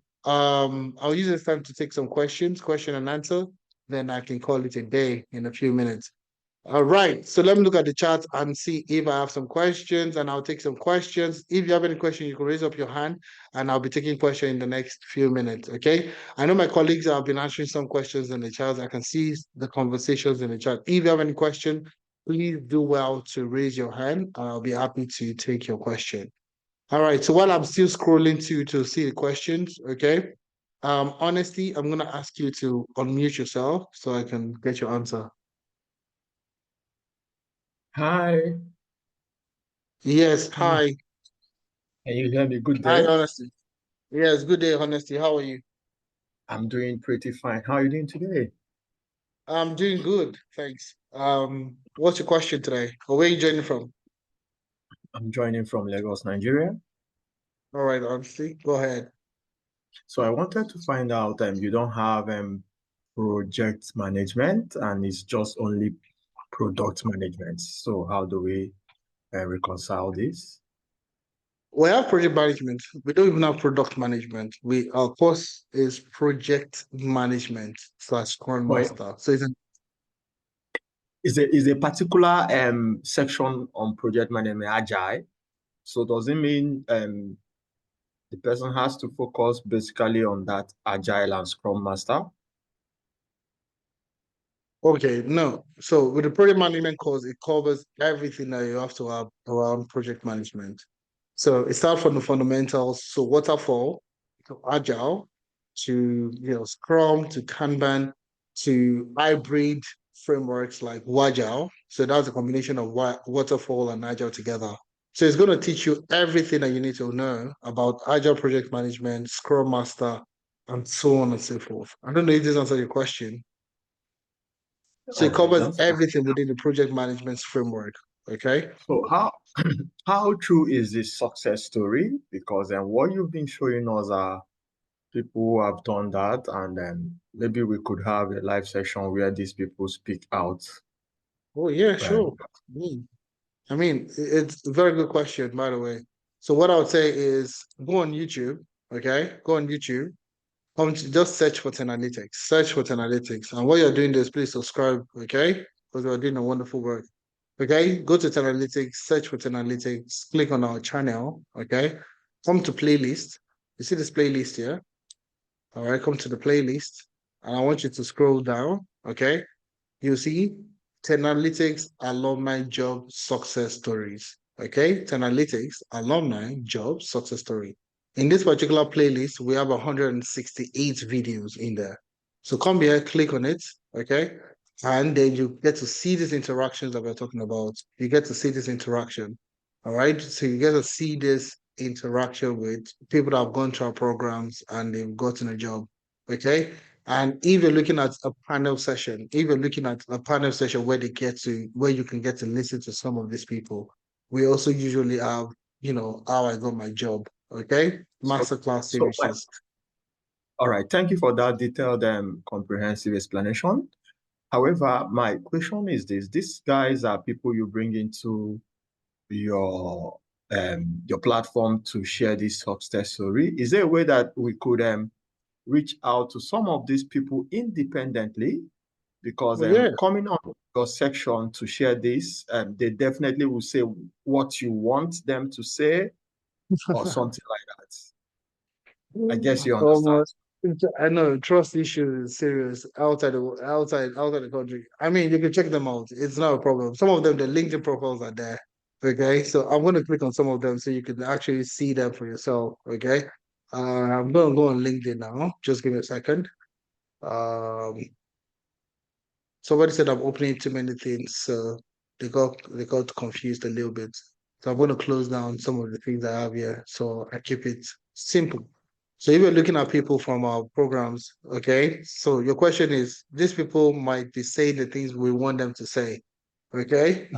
take some questions, question and answer. Then I can call it a day in a few minutes. All right. So let me look at the chat and see if I have some questions, and I'll take some questions. If you have any question, you can raise up your hand, and I'll be taking question in the next few minutes. Okay. I know my colleagues have been answering some questions in the chat. I can see the conversations in the chat. If you have any question, please do well to raise your hand, and I'll be happy to take your question. All right. So while I'm still scrolling to see the questions, okay. Honestly, I'm gonna ask you to unmute yourself so I can get your answer. Hi, Yes. can you, Hi. can you hear me? Good Hi, day. Honesty. Yes, good day, Honesty. How are you? I'm doing pretty fine. How are you doing today? I'm doing good, thanks. What's your question today? Or where are you joining from? I'm joining from Lagos, Nigeria. All right, Honesty, go ahead. So I wanted to find out, you don't have project management and it's just only product management. So how do we reconcile this? We have project management. We don't even have product management. Our course is project management slash Scrum But Master. So it's an is a particular section on project management agile? So does it mean the person has to focus basically on that agile and Scrum Master? Okay, no. So with the project management course, it covers everything that you have to have around project management. So it starts from the fundamentals, so waterfall to agile to Scrum to Kanban to hybrid frameworks like Wagile. So that's a combination of waterfall and agile together. So it's going to teach you everything that you need to know about agile project management, Scrum Master, and so on and so forth. I don't know if this answers your question. So it Okay, covers that's fine. everything within the project management framework. Okay. So how true is this success story? Because what you've been showing us are people who have done that, and maybe we could have a live session where these people speak out. Oh yeah, Um, sure. Mm. I mean, it's a very good question, by the way. So what I would say is go on YouTube. Okay, go on YouTube. Just search for Analytics. Search for Analytics. And while you're doing this, please subscribe. Okay, because we're doing a wonderful work. Okay, go to Analytics. Search for Analytics. Click on our channel. Okay, come to playlist. You see this playlist here? All right, come to the playlist, and I want you to scroll down. Okay, you see Analytics alumni job success stories. Okay, Analytics alumni job success story. In this particular playlist, we have 168 videos in there. So come here, click on it, okay? And then you get to see these interactions that we're talking about. You get to see this interaction, all right? So you get to see this interaction with people that have gone through our programs and they've gotten a job, okay? And if you're looking at a panel session, if you're looking at a panel session where where you can get to listen to some of these people, we also usually have, how I got my job. Okay, So, masterclass so, series. all right. Thank you for that detailed and comprehensive explanation. However, my question is this: these guys are people you bring into your platform to share this success story. Is there a way that we could reach out to some of these people independently? Because Well, yeah, coming on your section to share this, they definitely will say what you want them to say or something like that. I guess you understand. almost. I know trust issues is serious outside the country. I mean, you can check them out. It's not a problem. Some of them, the LinkedIn profiles are there. Okay, so I'm going to click on some of them so you can actually see them for yourself. Okay, I'm going to go on LinkedIn now. Just give me a second. Um, Somebody said I'm opening too many things, so they got confused a little bit. So I'm going to close down some of the things I have here, so I keep it simple. So if you're looking at people from our programs, okay. So your question is, these people might be saying the things we want them to say, okay.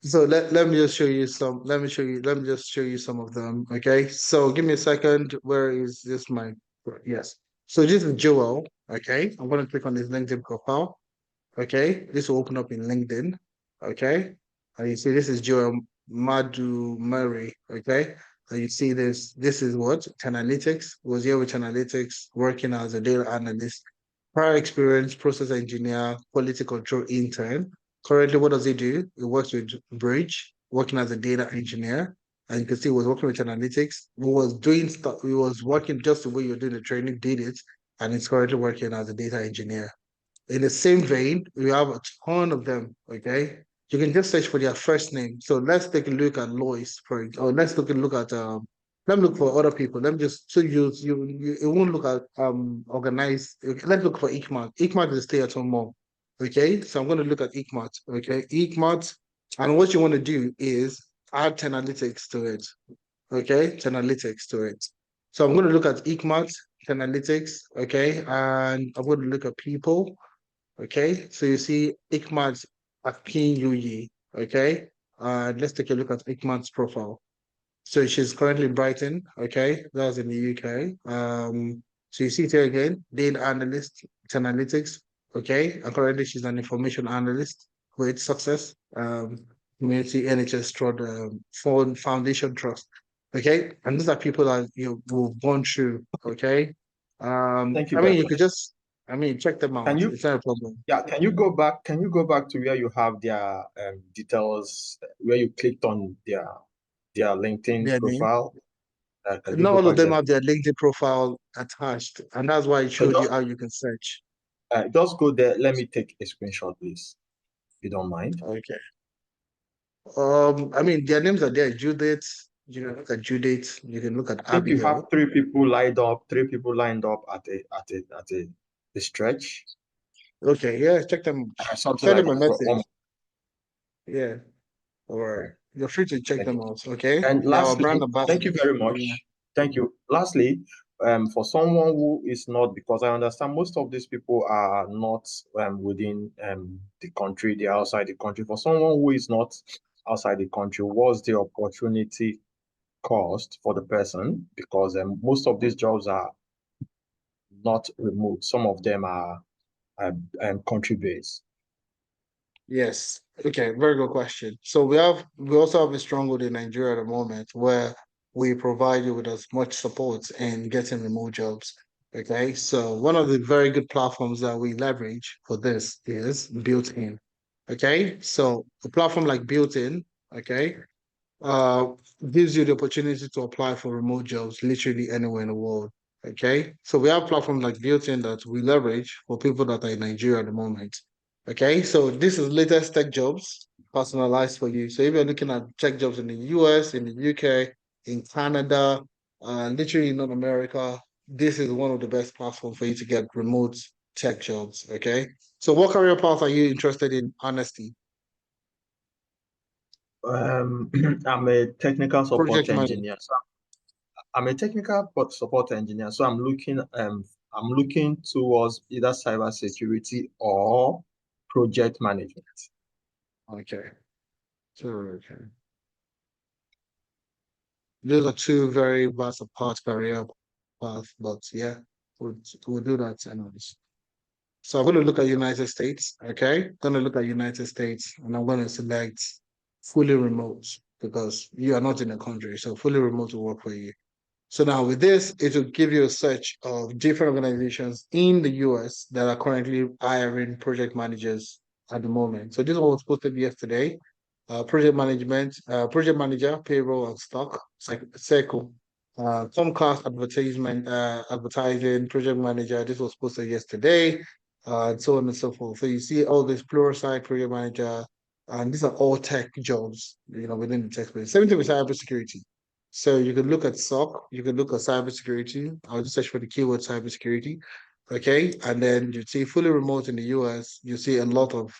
So let me just show you some. Let me just show you some of them, okay. So give me a second. Where is this? My yes. So this is Joel. Okay, I'm going to click on his LinkedIn profile. Okay, this will open up in LinkedIn. Okay, and you see this is Joel Madu Murray. Okay, and you see this. This is what Analytics was here with Analytics, working as a data analyst. Prior experience, process engineer, quality control intern. Currently, what does he do? He works with Bridge, working as a data engineer. And you can see he was working with Analytics. He was doing stuff. He was working just the way you're doing the training, did it, and he's currently working as a data engineer. In the same vein, we have a ton of them. Okay, you can just search for their first name. So let's take a look at Lois, or let's take a look at Let me look for other people. Let me just so you it won't look at organized. Okay, let's look for Ikmat. Ikmat is a stay-at-home mom. Okay, so I'm going to look at Ikmat. Okay, Ikmat, and what you want to do is add 10 analytics to it. Okay, 10 analytics to it. So I'm going to look at Ikmat, 10 analytics. Okay, and I'm going to look at people. Okay, so you see Ikmat's Akin. Okay, let's take a look at Ikmat's profile. So she's currently in Brighton. Okay, that's in the UK. So you see it here again, data analyst, it's analytics. Okay, and currently she's an information analyst with success. Community NHS Trust, Foundation Trust. Okay, and these are people that you've gone through. Okay, Thank you I very mean you could much. just, I mean check them Can out. you, It's not a problem. yeah, can you go back to where you have their details, where you clicked on their LinkedIn Their name. profile? Can you Not go all of back them there? have their LinkedIn profile attached, and that's why it So showed you how you can search. just go there. Let me take a screenshot, please, if you don't mind. Okay. I mean, their names are there. Judith, you can look at Judith. You can look I at think you have Abigail. three people lined up at a stretch, Okay, yeah, check them. something Send like them a that. message. Yeah, or you're free to check Thank you. them out. Okay, And they're our brand lastly, thank you ambassadors. very Yeah. much. Thank you. Lastly, for someone who is not, because I understand most of these people are not within the country, they're outside the country. For someone who is not outside the country, what's the opportunity cost for the person? Because most of these jobs are not remote. Some of them are country based. Yes. Okay, very good question. So we also have a stronghold in Nigeria at the moment where we provide you with as much support in getting remote jobs. Okay, so one of the very good platforms that we leverage for this is built-in. Okay, so a platform like built-in, okay, uh, gives you the opportunity to apply for remote jobs literally anywhere in the world. Okay. So we have platforms like Built-in that we leverage for people that are in Nigeria at the moment. Okay. So this is latest tech jobs personalized for you. So if you're looking at tech jobs in the US, in the UK, in Canada, literally in North America, this is one of the best platforms for you to get remote tech jobs. Okay. So what career path are you interested in, honestly? I'm a technical support Project manager. engineer. So I'm a technical support engineer. So I'm looking towards either cybersecurity or project management. Okay. So, okay. Those are two very vast apart career paths, but yeah, we'll do that anyways. So I'm going to look at United States. Okay. Going to look at United States and I'm going to select fully remote because you are not in the country. So fully remote will work for you. So now with this, it will give you a search of different organizations in the US that are currently hiring project managers at the moment. So this one was posted yesterday. Project manager, payroll and stock, cycle. Comcast advertising, project manager. This was posted yesterday, and so on and so forth. So you see all this Pluralsight project manager, and these are all tech jobs, within the tech space. Same thing with cybersecurity. So you can look at SOC, you can look at cybersecurity. I'll just search for the keyword cybersecurity. Okay. And then you see fully remote in the US, you see a lot of,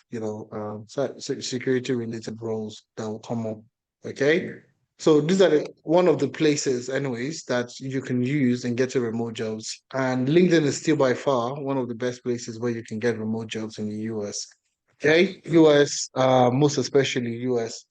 security related roles that will come up. Okay. So these are one of the places, anyways, that you can use and get to remote jobs. And LinkedIn is still by far one of the best places where you can get remote jobs in the US. Okay. US, most especially US.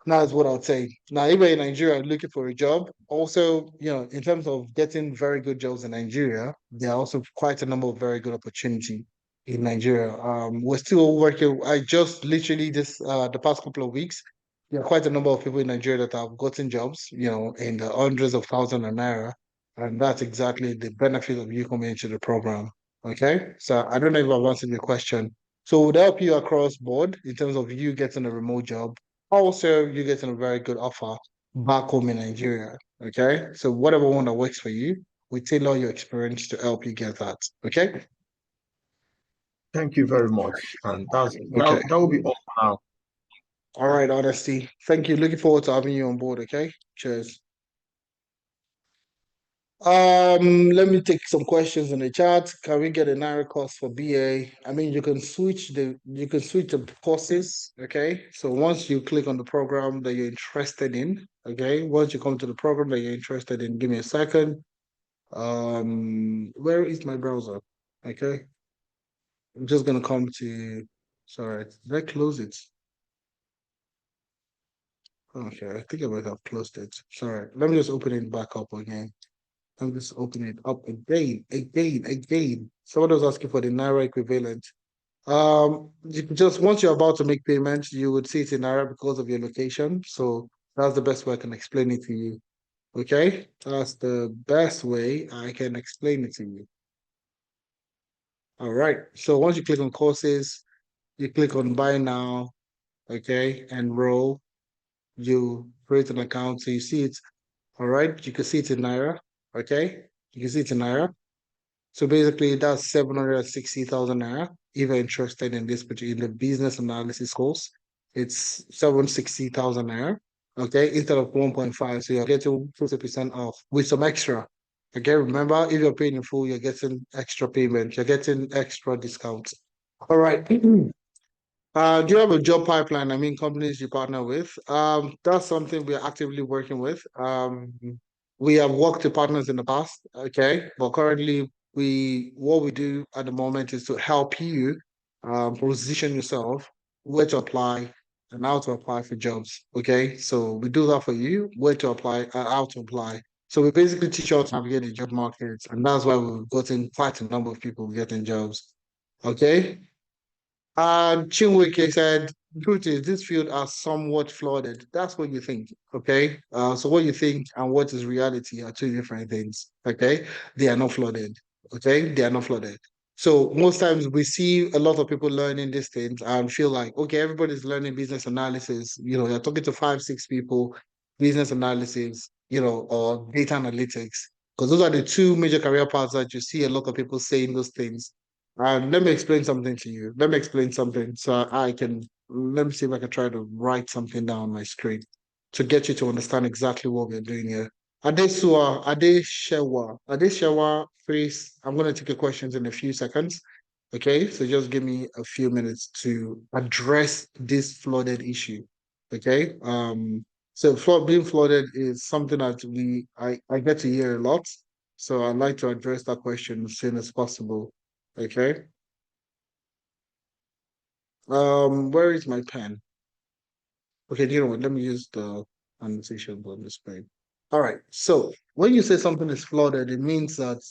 That's what I would say. Now, if you're in Nigeria looking for a job, also, in terms of getting very good jobs in Nigeria, there are also quite a number of very good opportunity in Nigeria. We're still working. I just literally this the past couple of weeks, there are quite a number of people in Nigeria that have gotten jobs, in the hundreds of thousands of naira, and that's exactly the benefit of you coming into the program. Okay, so I don't know if I've answered your question. So it would help you across board in terms of you getting a remote job also, you're getting a very good offer back home in Nigeria. Okay. So whatever one that works for you, we tailor your experience to help you get that. Okay. Thank you very much. And Okay. that will be all for now. All right, Honesty. Thank you. Looking forward to having you on board. Okay. Cheers. Let me take some questions in the chat. Can we get a Naira course for BA? I mean, you can switch the courses. Okay. So once you click on the program that you're interested in, okay, once you come to the program that you're interested in, give me a second. Where is my browser? Okay, I'm just gonna come to. Sorry, did I close it? Okay, I think I might have closed it. Sorry, let me just open it back up again. Let me just open it up again. Someone was asking for the Naira equivalent. Just once you're about to make payments, you would see it in Naira because of your location. So that's the best way I can explain it to you. Okay, that's the best way I can explain it to you. All right. So once you click on courses, you click on buy now, okay, enroll, you create an account. So you see it, all right. You can see it in Naira, okay. You can see it in Naira. So basically that's 760,000 Naira. If you're interested in this particular business analysis course, it's 760,000 Naira, okay, instead of 1.5. So you're getting 50% off with some extra. Okay, remember, if you're paying in full, you're getting extra payment, you're getting extra discounts. All right. Do you have a job pipeline? I mean, companies you partner with. That's something we are actively working with. We have worked with partners in the past, okay, but currently what we do at the moment is to help you position yourself, where to apply and how to apply for jobs. Okay, so we do that for you, where to apply and how to apply. So we basically teach you how to navigate the job market, and that's why we've gotten quite a number of people getting jobs. Okay. Chinwike said, truth is, this field are somewhat flooded. That's what you think, okay? So what you think and what is reality are two different things, okay? They are not flooded, okay? They are not flooded. So most times we see a lot of people learning these things and feel like, okay, everybody's learning business analysis. You're talking to five, six people, business analysis, or data analytics, because those are the two major career paths that you see a lot of people saying those things. Let me explain something to you. Let me explain something so let me see if I can try to write something down on my screen to get you to understand exactly what we're doing here. Adeshewa, please. I'm going to take your questions in a few seconds. Okay, so just give me a few minutes to address this flooded issue. Okay, so being flooded is something that I get to hear a lot. So I'd like to address that question as soon as possible. Okay. Where is my pen? Okay, you know what? Let me use the annotation on this page. All right. So when you say something is flooded, it means that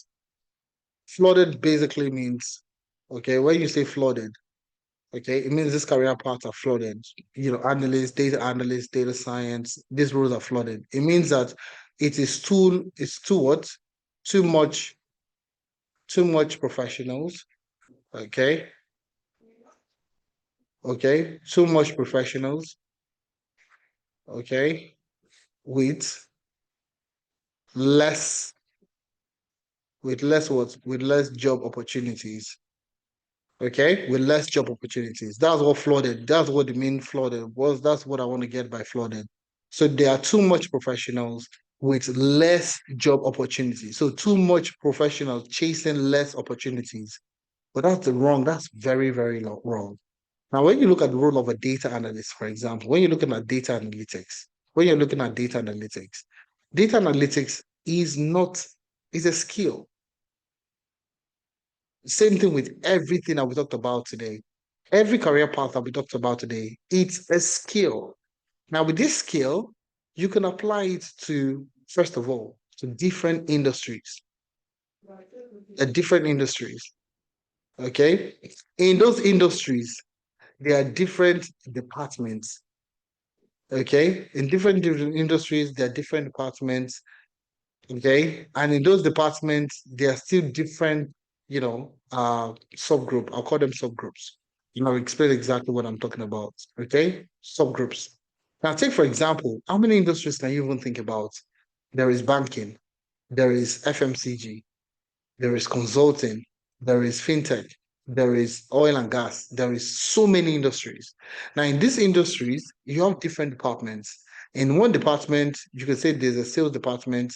flooded basically means, okay, when you say flooded, okay, it means this career paths are flooded. You know, analyst, data science, these roles are flooded. It means that it's too what? Too much, too much professionals, okay, okay, too much professionals, okay, with less, with less what? With less job opportunities. Okay, with less job opportunities. That's what flooded. That's what the mean flooded was. That's what I want to get by flooded. So there are too much professionals with less job opportunities. So too much professionals chasing less opportunities. But that's the wrong. That's very, very wrong. Now, when you look at the role of a data analyst, for example, when you're looking at data analytics is not is a skill. Same thing with everything that we talked about today. Every career path that we talked about today, it's a skill. Now, with this skill, you can apply it to, first of all, to different industries. Okay. In those industries, there are different departments. Okay. In different industries, there are different departments. Okay. And in those departments, there are still different, subgroup. I'll call them subgroups. I'll explain exactly what I'm talking about. Okay. Subgroups. Now, take for example, how many industries can you even think about? There is banking, there is FMCG, there is consulting, there is fintech, there is oil and gas, there is so many industries. Now, in these industries, you have different departments. In one department, you can say there's a sales department,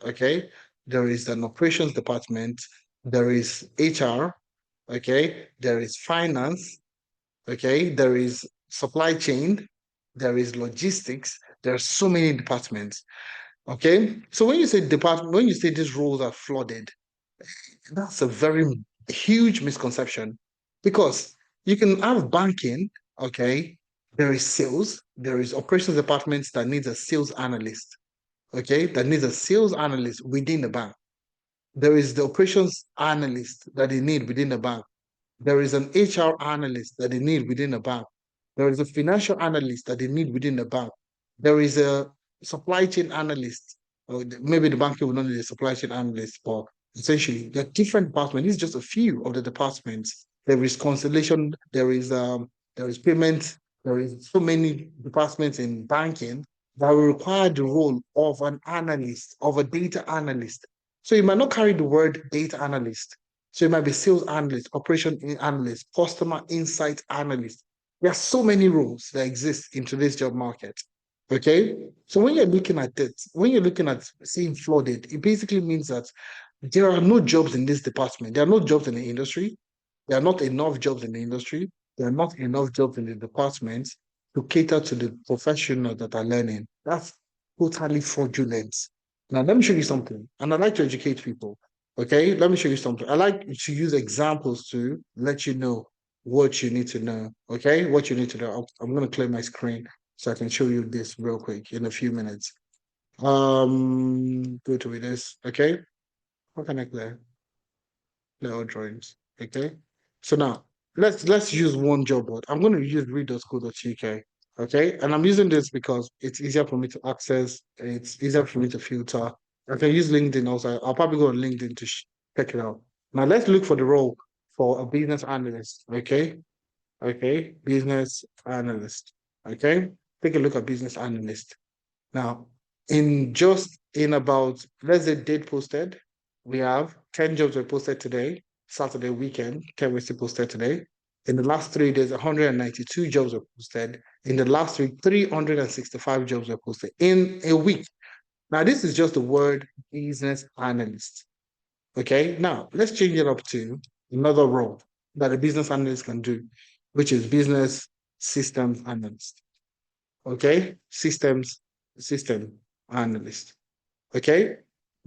okay? There is an operations department, there is HR, okay? There is finance, okay? There is supply chain, there is logistics, there are so many departments. Okay. So when you say these roles are flooded, that's a very huge misconception because you can have banking, okay, there is sales, there is operations departments that needs a sales analyst, okay, that needs a sales analyst within the bank. There is the operations analyst that they need within the bank. There is an HR analyst that they need within the bank. There is a financial analyst that they need within the bank. There is a supply chain analyst. Or maybe the bank will not need a supply chain analyst, but essentially there are different departments. These are just a few of the departments. There is consolidation, there is payment, there is so many departments in banking that will require the role of an analyst, of a data analyst. So you might not carry the word data analyst, so it might be sales analyst, operation analyst, customer insight analyst. There are so many roles that exist in today's job market. Okay. So when you're looking at it, when you're looking at seeing flooded, it basically means that there are no jobs in this department. There are no jobs in the industry. There are not enough jobs in the industry. There are not enough jobs in the department to cater to the professionals that are learning. That's totally fraudulent. Now, let me show you something. And I like to educate people. Okay, let me show you something. I like to use examples to let you know what you need to know. Okay, what you need to know. I'm going to clear my screen so I can show you this real quick in a few minutes. Go to this. Okay, what can I clear all drawings? Okay, so now let's use one job board. I'm going to use read.co.uk. Okay, and I'm using this because it's easier for me to access. It's easier for me to filter. I can use LinkedIn also. I'll probably go on LinkedIn to check it out. Now let's look for the role for a business analyst. Okay, okay, business analyst. Okay, take a look at business analyst. Now, in about, let's say date posted, we have 10 jobs were posted today, Saturday weekend, 10 were still posted today. In the last 3 days, 192 jobs were posted. In the last week, 365 jobs were posted in a week. Now, this is just the word business analyst. Okay, now let's change it up to another role that a business analyst can do, which is business systems analyst. Okay, system analyst. Okay,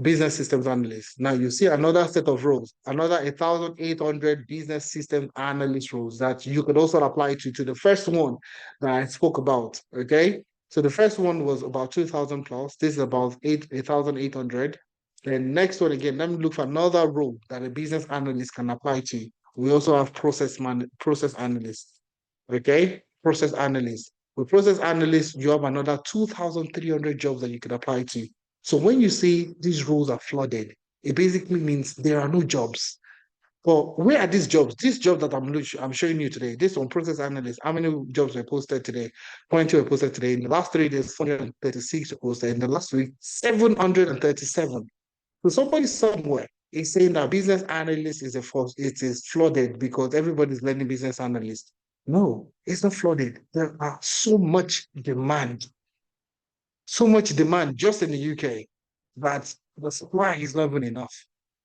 business systems analyst. Now you see another set of roles, another 1,800 business systems analyst roles that you could also apply to the first one that I spoke about. Okay, so the first one was about 2,000 plus. This is about 8,800. Then next one again, let me look for another role that a business analyst can apply to. We also have process analyst. Okay, process analyst. With process analyst, you have another 2,300 jobs that you can apply to. So when you say these roles are flooded, it basically means there are no jobs. Well, where are these jobs? These jobs that I'm showing you today, this on process analyst, how many jobs were posted today? 20 were posted today. In the last 3 days, 436 were posted. In the last week, 737. So somebody somewhere is saying that business analyst is a false, it is flooded because everybody's learning business analyst. No, it's not flooded. There are so much demand just in the UK that the supply is not even enough.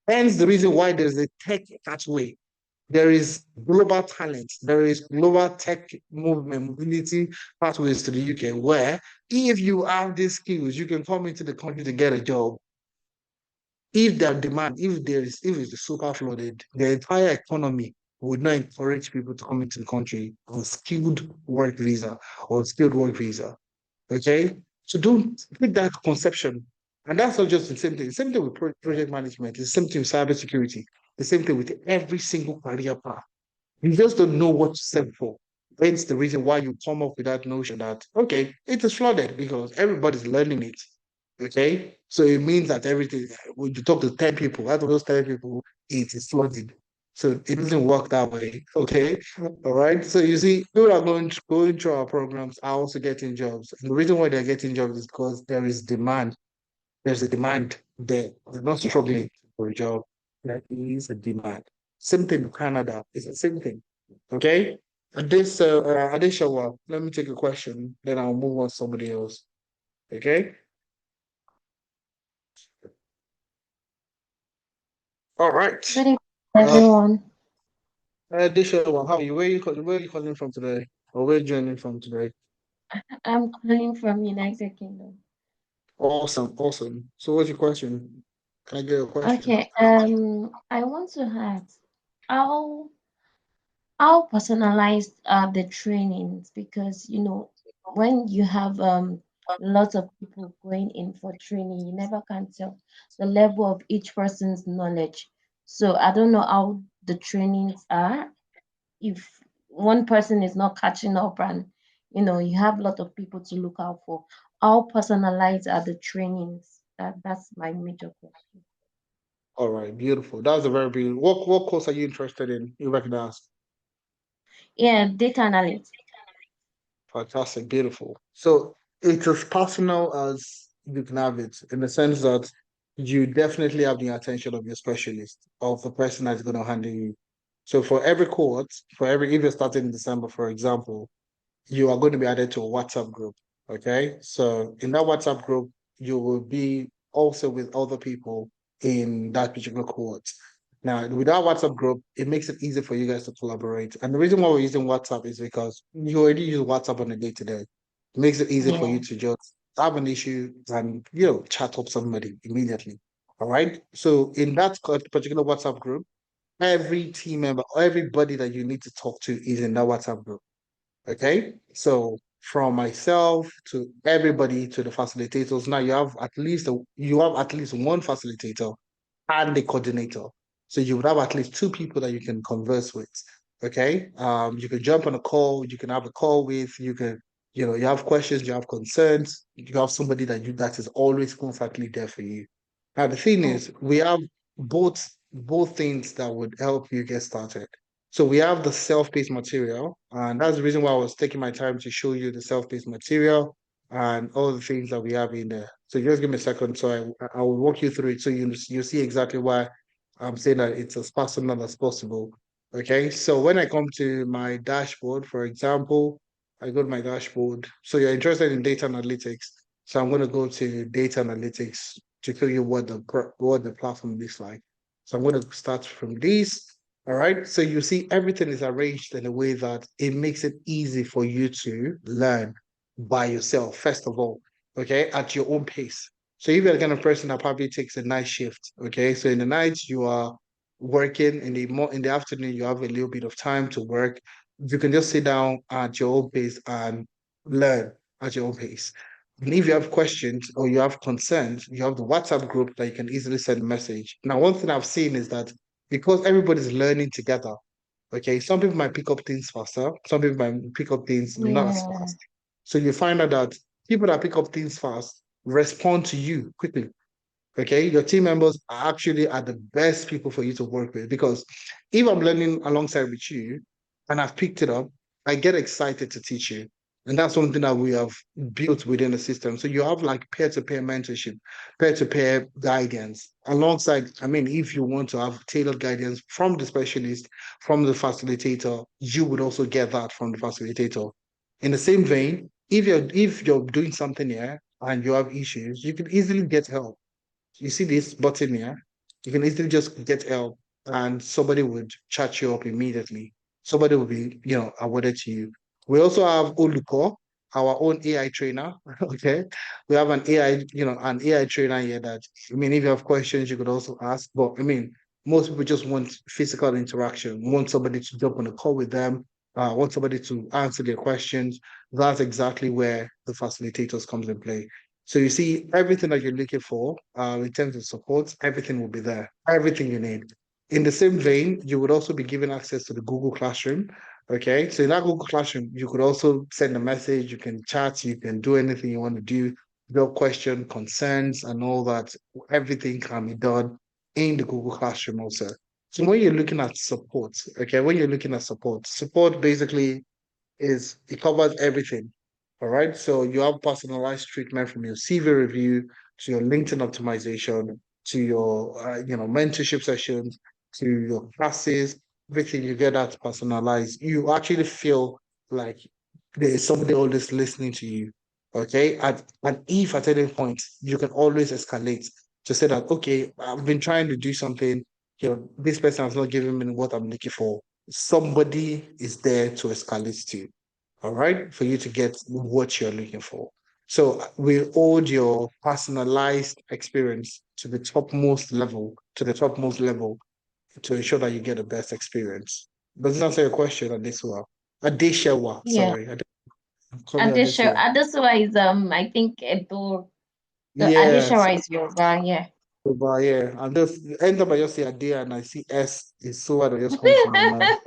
Hence the reason why there's a tech pathway. There is global talent. There is global tech movement, mobility pathways to the UK where if you have these skills, you can come into the country to get a job. If there demand, if it's super flooded, the entire economy would not encourage people to come into the country on skilled work visa or skilled work visa. Okay, so don't take that conception, and that's not just the same thing. The same thing with project management. It's the same thing with cybersecurity. The same thing with every single career path. You just don't know what to set for. That's the reason why you come up with that notion that okay, it is flooded because everybody's learning it. Okay, so it means that everything. When you talk to 10 people, out of those 10 people, it is flooded. So it doesn't work that way. Okay, all right. So you see, people are going through our programs are also getting jobs. And the reason why they're getting jobs is because there is demand. There's a demand there. They're not struggling for a job. There is a demand. Same thing in Canada. It's the same thing. Okay. And this Adeshawa, let me take a question, then I'll move on to somebody else. Okay. All right. Good evening, Uh, everyone. Adeshawa, how are you? Where are you calling from today? Or where are you joining from today? I'm calling from United Kingdom. Awesome, awesome. So what's your question? Can I get a question? Okay, I want to ask how how personalized are the trainings? Because when you have lots of people going in for training, you never can tell the level of each person's knowledge. So I don't know how the trainings are. If one person is not catching up and you have a lot of people to look out for, how personalized are the trainings? That's my major question. All right, beautiful. That's a very beautiful. What course are you interested in? You recognize. Yeah, data analytics. Fantastic, beautiful. So it's as personal as you can have it, in the sense that you definitely have the attention of your specialist, of the person that's going to handle you. So for every cohort, if you're starting in December, for example, you are going to be added to a WhatsApp group. Okay. So in that WhatsApp group, you will be also with other people in that particular cohort. Now, with that WhatsApp group, it makes it easy for you guys to collaborate. And the reason why we're using WhatsApp is because you already use WhatsApp on a day to day. It makes it easy for you Yeah. to just have an issue and chat up somebody immediately. All right. So in that particular WhatsApp group, every team member, everybody that you need to talk to is in that WhatsApp group. Okay, so from myself to everybody to the facilitators, now you have at least one facilitator and the coordinator. So you would have at least two people that you can converse with. Okay. You can jump on a call, you can have a call with, you have questions, you have concerns, you have somebody that is always constantly there for you. Now the thing Oh, is, we have both things that would help you get started. So we have the self-paced material, and that's the reason why I was taking my time to show you the self-paced material and all the things that we have in there. So just give me a second, so I will walk you through it, so you see exactly why I'm saying that it's as personal as possible. Okay, so when I come to my dashboard, for example, I go to my dashboard. So you're interested in data analytics. So I'm going to go to data analytics to show you what the platform looks like. So I'm going to start from this. All right. So you see everything is arranged in a way that it makes it easy for you to learn by yourself, first of all, okay, at your own pace. So if you're the kind of person that probably takes a night shift, okay, so in the night you are working, in the afternoon you have a little bit of time to work. You can just sit down at your own pace and learn at your own pace. And if you have questions or you have concerns, you have the WhatsApp group that you can easily send a message. Now, one thing I've seen is that because everybody's learning together, okay, some people might pick up things faster, some people might pick up things not as Yeah. fast. So you find out that people that pick up things fast respond to you quickly. Okay, your team members are the best people for you to work with, because if I'm learning alongside with you and I've picked it up, I get excited to teach you. And that's something that we have built within the system. So you have like peer-to-peer mentorship, peer-to-peer guidance alongside. I mean, if you want to have tailored guidance from the specialist, from the facilitator, you would also get that from the facilitator. In the same vein, if you're doing something here and you have issues, you can easily get help. You see this button here? You can easily just get help and somebody would chat you up immediately. Somebody will be, awarded to you. We also have Oluko, our own AI trainer. Okay. We have an AI trainer here that, I mean, if you have questions, you could also ask. But I mean, most people just want physical interaction, want somebody to jump on a call with them, want somebody to answer their questions. That's exactly where the facilitators comes in play. So you see, everything that you're looking for in terms of support, everything will be there, everything you need. In the same vein, you would also be given access to the Google Classroom. Okay, so in that Google Classroom, you could also send a message, you can chat, you can do anything you want to do, your question, concerns, and all that. Everything can be done in the Google Classroom also. So when you're looking at support, okay, when you're looking at support basically is it covers everything. All right. So you have personalized treatment from your CV review to your LinkedIn optimization to your mentorship sessions to your classes, everything you get that personalized. You actually feel like there is somebody always listening to you. Okay. And if at any point you can always escalate to say that, okay, I've been trying to do something, this person has not given me what I'm looking for. Somebody is there to escalate to, all right, for you to get what you're looking for. So we hold your personalized experience to the topmost level to ensure that you get the best experience. Does that answer your question, Adesua? Adeshawa, Yeah. sorry. Call me Adesua. Adeshawa is I think Edo. The Yes, Adeshawa is Yoruba, yeah. but yeah, I'm just anytime I just say Ade and I see S, is so that just comes to my mind.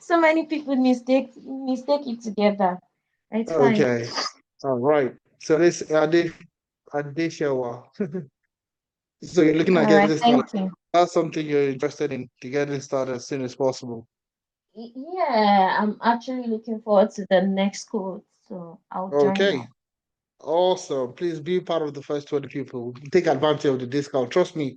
So many people mistake it together. It's fine. Okay, all right. So this Adeshawa. So you're looking at All right, getting started. thank you. That's something you're interested in to getting started as soon as possible. Yeah, I'm actually looking forward to the next code, so I'll join Okay, up. awesome. Please be part of the first 20 people. Take advantage of the discount. Trust me,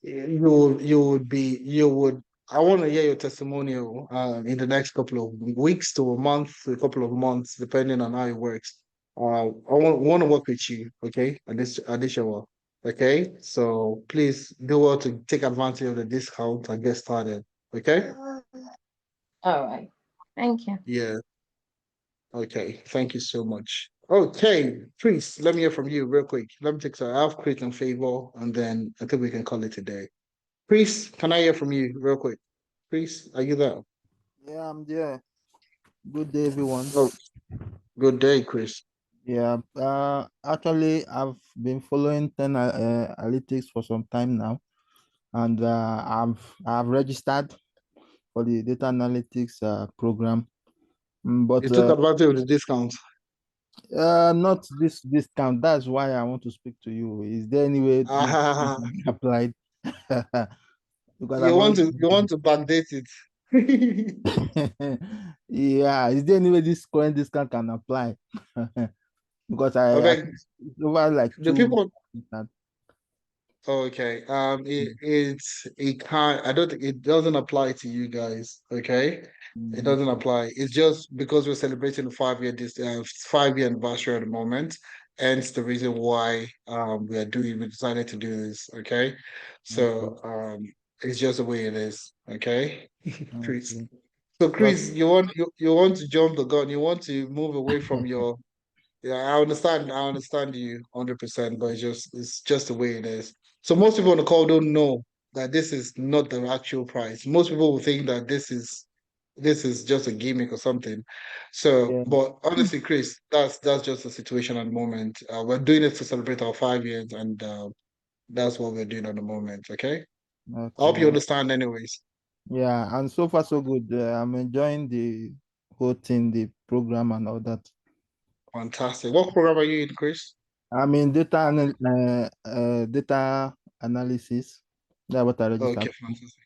you would. I want to hear your testimonial in the next couple of weeks to a month, to a couple of months, depending on how it works. I want to work with you, okay? Additional, okay? So please do well to take advantage of the discount and get started, okay? All right. Thank you. Yeah. Okay. Thank you so much. Okay, Chris, let me hear from you real quick. Let me take some. I have Chris and Favor, and then I think we can call it a day. Chris, can I hear from you real quick? Chris, are you there? Yeah, I'm there. Good day, everyone. Oh, good day, Chris. Yeah, actually, I've been following 10 analytics for some time now, and I've registered for the data analytics program. You But took advantage of the discount. not this discount. That's why I want to speak to you. Is there any way this discount Ah, can be applied? Because you I've want already. to you want to backdate it. Yeah, is there any way this current discount can apply? Because I I beg think over like the two people. months. Okay. It can't. I don't think it doesn't apply to you guys. Okay. It doesn't Okay. apply. It's just because we're celebrating the 5-year 5-year anniversary at the moment. hence the reason why we decided to do this. Okay, Okay. so it's just the way it is. Okay, Chris. Okay. So But Chris, you want to jump the gun. You want to move away from your. Yeah, I understand you 100%, but it's just the way it is. So most people on the call don't know that this is not the actual price. Most people will think that this is just a gimmick or something. So, yeah, but honestly, Chris, that's just the situation at the moment. We're doing it to celebrate our 5 years, and that's what we're doing at the moment. Okay, I hope you okay. understand, anyways. Yeah, and so far so good. I'm enjoying the whole thing, the program and all that. Fantastic. What program are you in, Chris? I'm in data analysis. That's what I registered Okay, for. fantastic.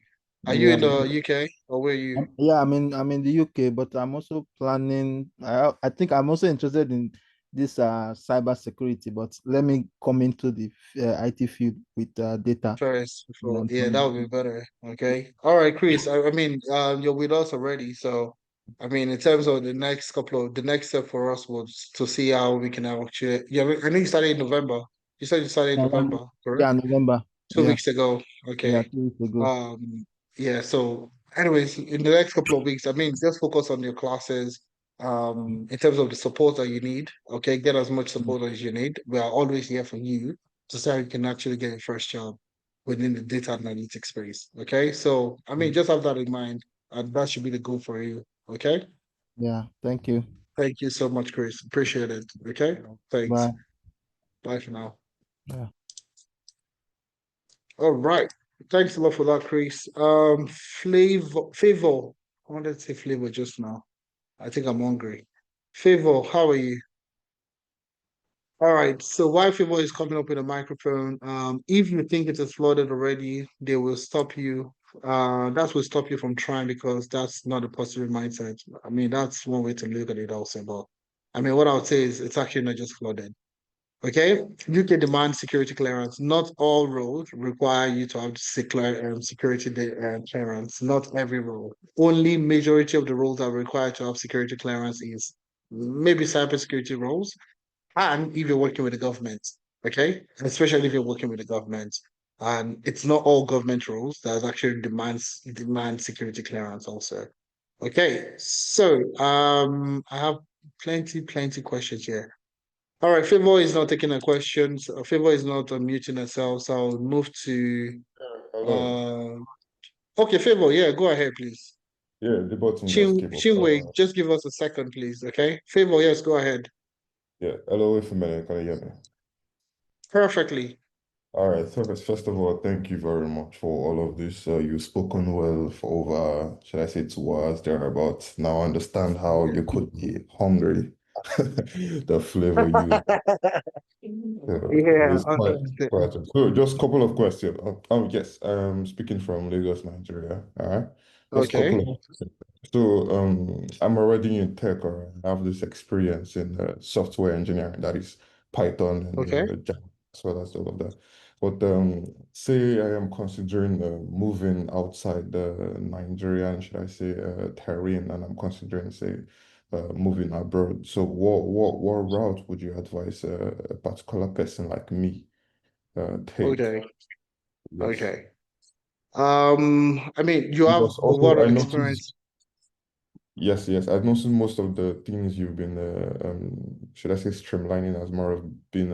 Are you Yeah, in the UK or where are you? yeah. I'm in the UK, but I'm also planning. I think I'm also interested in this cyber security. But let me come into the IT field with data. First before, Yeah, yeah, that would be better. Okay. All right, Chris. I mean, you're with us already, so I mean, in terms of the next step for us was to see how we can actually. Yeah, I know you started in November. You said you started in November, correct? yeah, November. Two Yeah, weeks ago. yeah, Okay. 2 weeks ago. Um, yeah, so anyways, in the next couple of weeks, I mean, just focus on your classes. In terms of the support that you need, okay, get as much support as you need. We are always here for you to say you can actually get your first job within the data analytics space. Okay. So I mean, just have that in mind, and that should be the goal for you. Okay. Yeah, thank you. Thank you so much, Chris. Appreciate it. Okay. Thanks. Bye. Bye for now. Yeah. All right. Thanks a lot for that, Chris. Favor. I wanted to say flavor just now. I think I'm hungry. Favor, how are you? All right. So while Favor is coming up with a microphone, if you think it is flooded already, they will stop you. That will stop you from trying because that's not a positive mindset. I mean, that's one way to look at it also. But I mean, what I would say is it's actually not just flooded. Okay, UK demands security clearance. Not all roles require you to have security clearance. Not every role. Only majority of the roles that require to have security clearance is maybe cybersecurity roles, and if you're working with the government. Okay, especially if you're working with the government, and it's not all government roles that actually demand security clearance also. Okay, so I have plenty questions here. All right, Favor is not taking a question. Favor is not unmuting herself, so I'll move to Hello. uh okay, Favor, yeah, go ahead, please. Yeah, the button just came up. Chinwe, just give us a second, please. Okay. Favor, yes, go ahead. Yeah, hello, if a minute, can you hear me? Perfectly. All right, so first of all, thank you very much for all of this. You've spoken well for over, should I say, 2 hours thereabouts. Now I understand how you could be hungry. The flavor you, Yeah, it's quite. So just a couple of questions. Yes, speaking from Lagos, Nigeria. All right, just a couple okay, of. So I'm already in tech, or I have this experience in software engineering, that is Python and okay, Java, as well as all of that. But say I am considering moving outside the Nigerian, should I say, terrain, and I'm considering, say, moving abroad. So what route would you advise a particular person like me take? okay, Yes. okay. I mean, you have Because a lot also of I noticed. experience. Yes, yes. I've noticed most of the things you've been, should I say, streamlining as more of being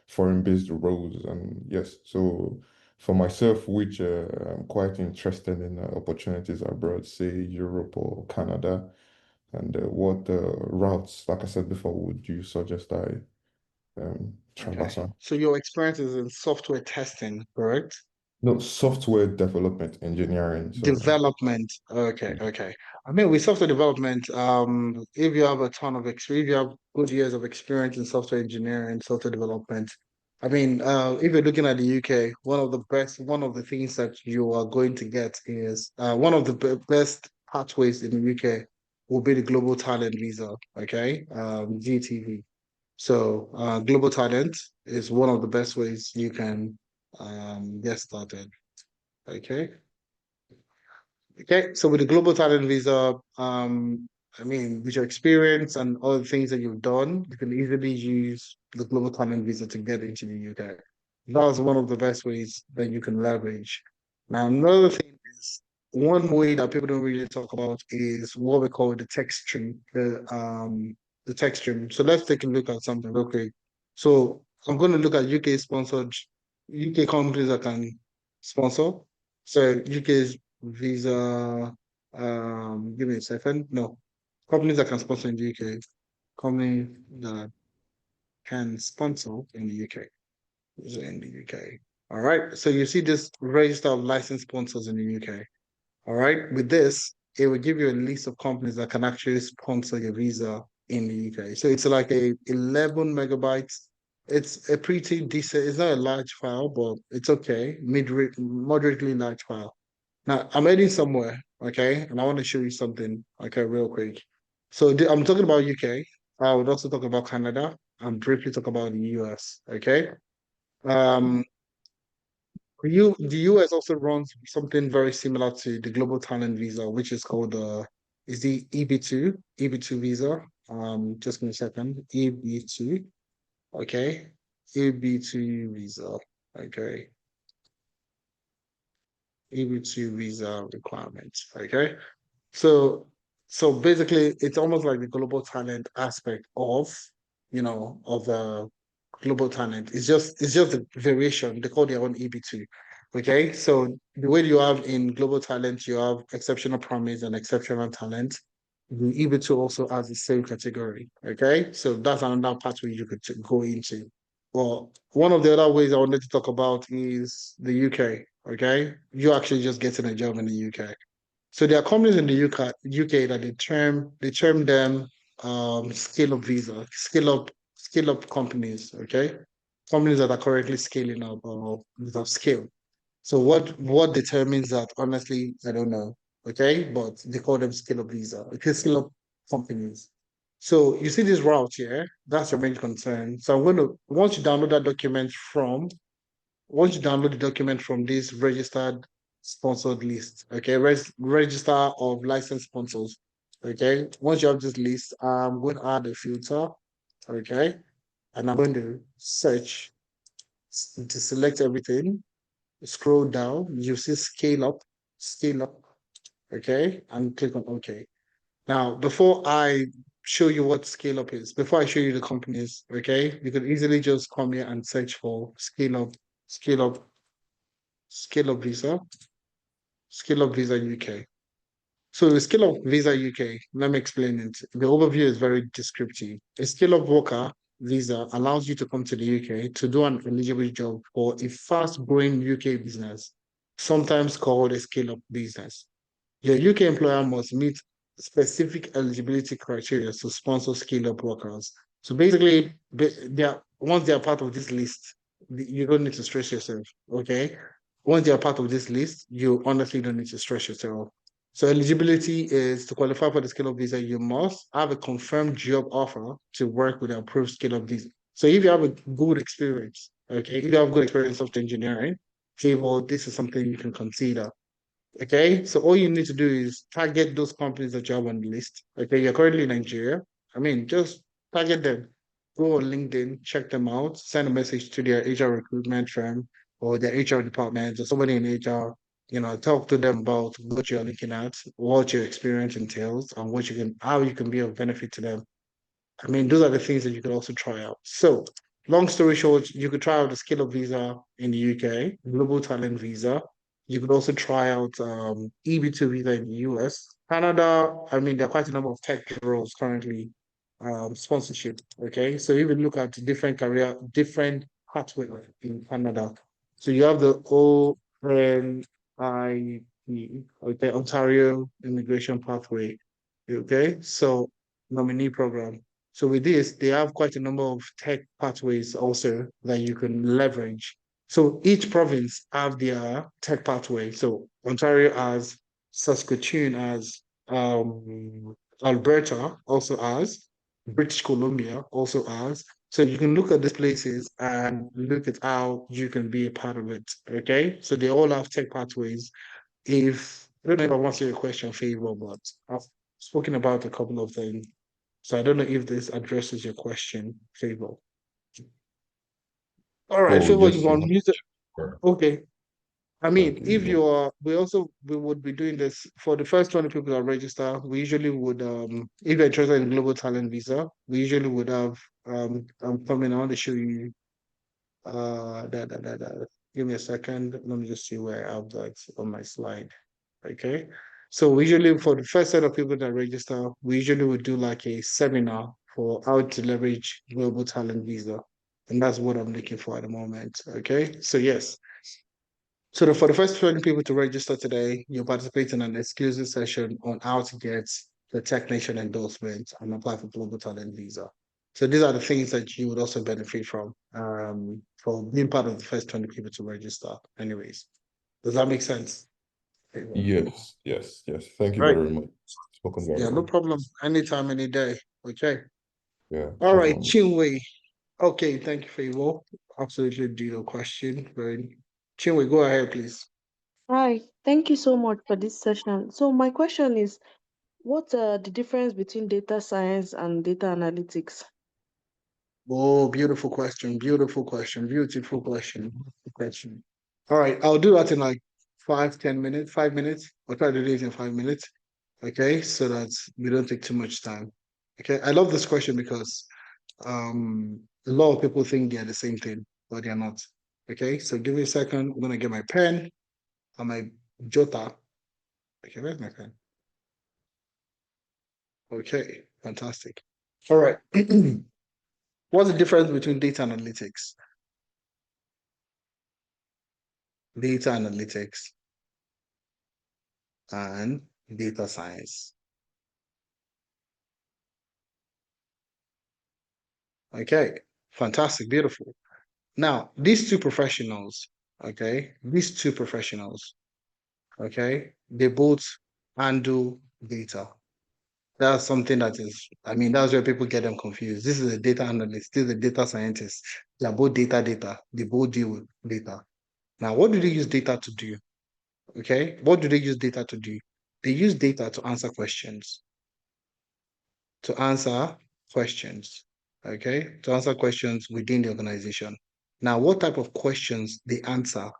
foreign-based roles. And yes, so for myself, which I'm quite interested in opportunities abroad, say Europe or Canada, and what routes, like I said before, would you suggest I Okay. traverse on? So your experience is in software testing, correct? No, software development engineering. So, Development. Okay, okay. I mean, with software development, if you have a ton of experience, if you have good years of experience in software engineering, software development, I mean, if you're looking at the UK, one of the things that you are going to get is one of the best pathways in the UK will be the Global Talent Visa, okay, GTV. So, Global Talent is one of the best ways you can get started, okay. Okay, so with the global talent visa, I mean, with your experience and all the things that you've done, you can easily use the global talent visa to get into the UK. That's one of the best ways that you can leverage. Now, another thing is one way that people don't really talk about is what we call the tech stream. The tech stream. So let's take a look at something real quick. So I'm going to look at UK sponsored UK companies that can sponsor. So UK's visa. Give me a second. No, companies that can sponsor in the UK. Companies that can sponsor in the UK. Is in the UK. All right. So you see this register of licensed sponsors in the UK. All right. With this, it will give you a list of companies that can actually sponsor your visa in the UK. So it's like a 11 megabytes. It's a pretty decent. It's not a large file, but it's okay. Moderately large file. Now I'm heading somewhere, okay, and I want to show you something, okay, real quick. So I'm talking about UK. I would also talk about Canada and briefly talk about the US, okay. Um, the US also runs something very similar to the Global Talent Visa, which is called is the EB2 visa. Just give me a second. EB2, okay, EB2 visa, okay, EB2 visa requirements, okay. So so basically it's almost like the global talent aspect of, of global talent. It's just a variation. They call their own EB2. Okay. So the way you have in global talent, you have exceptional promise and exceptional talent. The EB2 also has the same category. Okay. So that's another pathway you could go into. Well, one of the other ways I wanted to talk about is the UK. Okay. You're actually just getting a job in the UK. So there are companies in the UK that they term them scale up visa, scale up companies, okay? Companies that are currently scaling up or without scale. So what determines that? Honestly, I don't know. Okay, but they call them scale up visa, okay, scale up companies. So you see this route here, that's your main concern. So I'm going to once you download that document from once you download the document from this registered sponsored list, okay, register of licensed sponsors, okay. Once you have this list, I'm going to add a filter, okay, and I'm going to search to select everything. Scroll down, you see scale up, okay, and click on OK. Now, before I show you what scale up is, before I show you the companies, okay, you can easily just come here and search for scale up Scale up visa, scale up visa UK. So the scale up visa UK, let me explain it. The overview is very descriptive. A scale up worker visa allows you to come to the UK to do an eligible job for a fast growing UK business, sometimes called a scale up business. Your UK employer must meet specific eligibility criteria to sponsor scale-up workers. So basically, once they are part of this list, you don't need to stress yourself. Okay, once they are part of this list, you honestly don't need to stress yourself. So eligibility is to qualify for the scale-up visa, you must have a confirmed job offer to work with an approved scale-up visa. So if you have a good experience, okay, if you have good experience of engineering, say, well, this is something you can consider. Okay, so all you need to do is target those companies that you have on the list. Okay, you're currently in Nigeria. I mean, just target them. Go on LinkedIn, check them out, send a message to their HR recruitment firm or their HR department or somebody in HR. Talk to them about what you're looking at, what your experience entails, and how you can be of benefit to them. I mean, those are the things that you could also try out. So, long story short, you could try out the Skill Up Visa in the UK, Global Talent Visa. You could also try out EB2 Visa in the US. Canada, I mean, there are quite a number of tech roles currently sponsorship. Okay, so even look at different pathway in Canada. So you have the ONIP, okay, Ontario Immigration Pathway. Okay, so nominee program. So with this, they have quite a number of tech pathways also that you can leverage. So each province have their tech pathway. So Ontario has, Saskatchewan has, Alberta also has, British Columbia also has. So you can look at these places and look at how you can be a part of it. Okay. So they all have tech pathways. If I don't know if I want to your question, favor, but spoken about a couple of things. So I don't know if this addresses your question, Favor. All right, Oh, Favor, yes, you've you have. unmuted. Sure. Okay. I mean, Okay, if yeah. you are, we would be doing this for the first 20 people that register. We usually would, if you're interested in global talent visa, we usually would have, I'm coming, I want to show you, give me a second. Let me just see where I have that on my slide. Okay. So we usually, for the first set of people that register, we usually would do like a seminar for how to leverage global talent visa. And that's what I'm looking for at the moment. Okay. So yes. So for the first 20 people to register today, you'll participate in an exclusive session on how to get the technician endorsement and apply for global talent visa. So these are the things that you would also benefit from for being part of the first 20 people to register. Anyways, does that make sense? Yes, yes, yes. Thank you Right. very much. Spoken very Yeah, no well. problem. Anytime, any day. Okay. Yeah, All have a right, wonderful. Chinwe. Okay, thank you for your absolutely do your question. Very Chinwe, go ahead, please. Hi, thank you so much for this session. So my question is, what's the difference between data science and data analytics? Oh, beautiful question. Beautiful question. Beautiful question. Question. All right, I'll do that in like 5, 10 minutes, 5 minutes. I'll try to do it in 5 minutes. Okay, so that we don't take too much time. Okay, I love this question because a lot of people think they're the same thing, but they're not. Okay, so give me a second. I'm gonna get my pen and my jota. Okay, where's my pen? Okay, fantastic. All right. What's the difference between data analytics? Data analytics and data science. Okay, fantastic, beautiful. Now, these two professionals, okay, they both handle data. That's something that is, I mean, that's where people get them confused. This is a data analyst, this is a data scientist. They're both data. They both deal with data. Now, what do they use data to do? Okay, what do they use data to do? They use data to answer questions. To answer questions, okay? To answer questions within the organization. Now, what type of questions they answer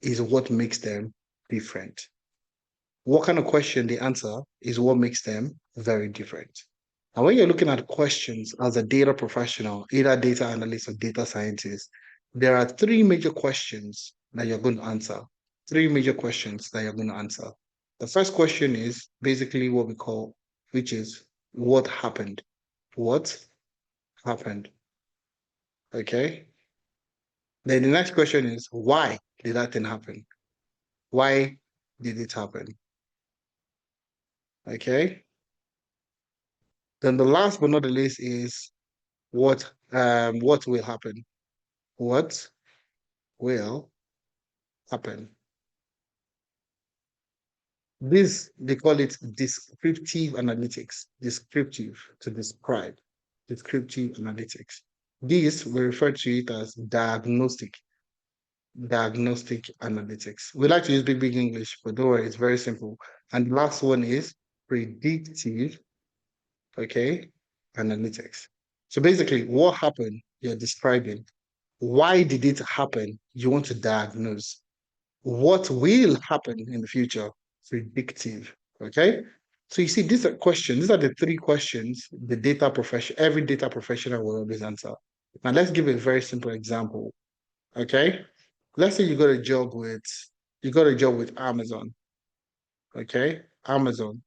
is what makes them different. What kind of question they answer is what makes them very different. Now, when you're looking at questions as a data professional, either data analyst or data scientist, there are three major questions that you're going to answer. Three major questions that you're going to answer. The first question is basically what we call, which is what happened? What happened? Okay. Then the next question is why did that thing happen? Why did it happen? Okay. Then the last but not the least is what will happen? What will happen? This they call it descriptive analytics. Descriptive to describe. Descriptive analytics. This we refer to it as diagnostic analytics. We like to use big English, but don't worry, it's very simple. And the last one is predictive, okay, analytics. So basically, what happened you're describing, why did it happen? You want to diagnose. What will happen in the future? Predictive, okay? So you see, these are questions, these are the three questions the data profession, every data professional will always answer. Now let's give a very simple example. Okay, let's say you got a job with Amazon. Okay, Amazon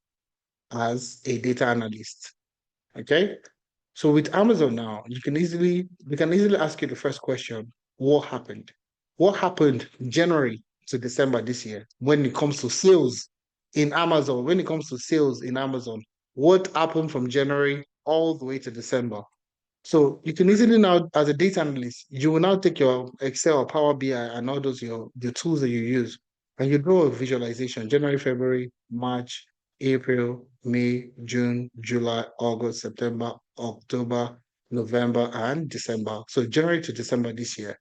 as a data analyst. Okay, so with Amazon now, we can easily ask you the first question: what happened? What happened January to December this year when it comes to sales in Amazon? When it comes to sales in Amazon, what happened from January all the way to December? So you can easily now, as a data analyst, you will now take your Excel or Power BI and all those your tools that you use, and you draw a visualization: January, February, March, April, May, June, July, August, September, October, November, and December. So January to December this year,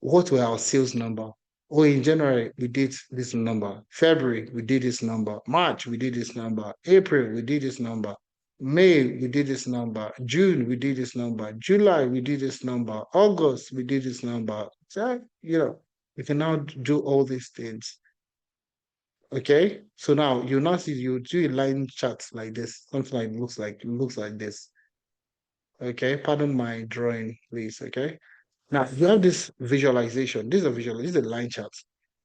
what were our sales number? Oh, in January, we did this number. February, we did this number. March, we did this number. April, we did this number. May, we did this number. June, we did this number. July, we did this number. August, we did this number. So, we can now do all these things. Okay, so now you now see you do a line chart like this, something like looks like this. Okay, pardon my drawing, please. Okay. Now you have this visualization. This is a line chart,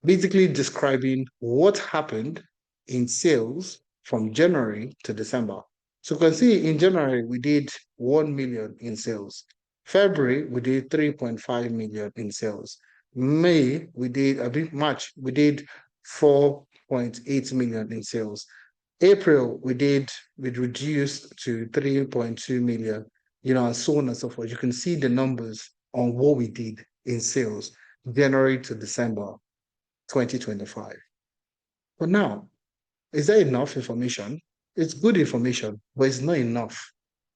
basically describing what happened in sales from January to December. So you can see in January we did 1 million in sales. February we did 3.5 million in sales. May we did, I think March we did 4.8 million in sales. April we reduced to 3.2 million, and so on and so forth. You can see the numbers on what we did in sales January to December 2025. But now, is that enough information? It's good information, but it's not enough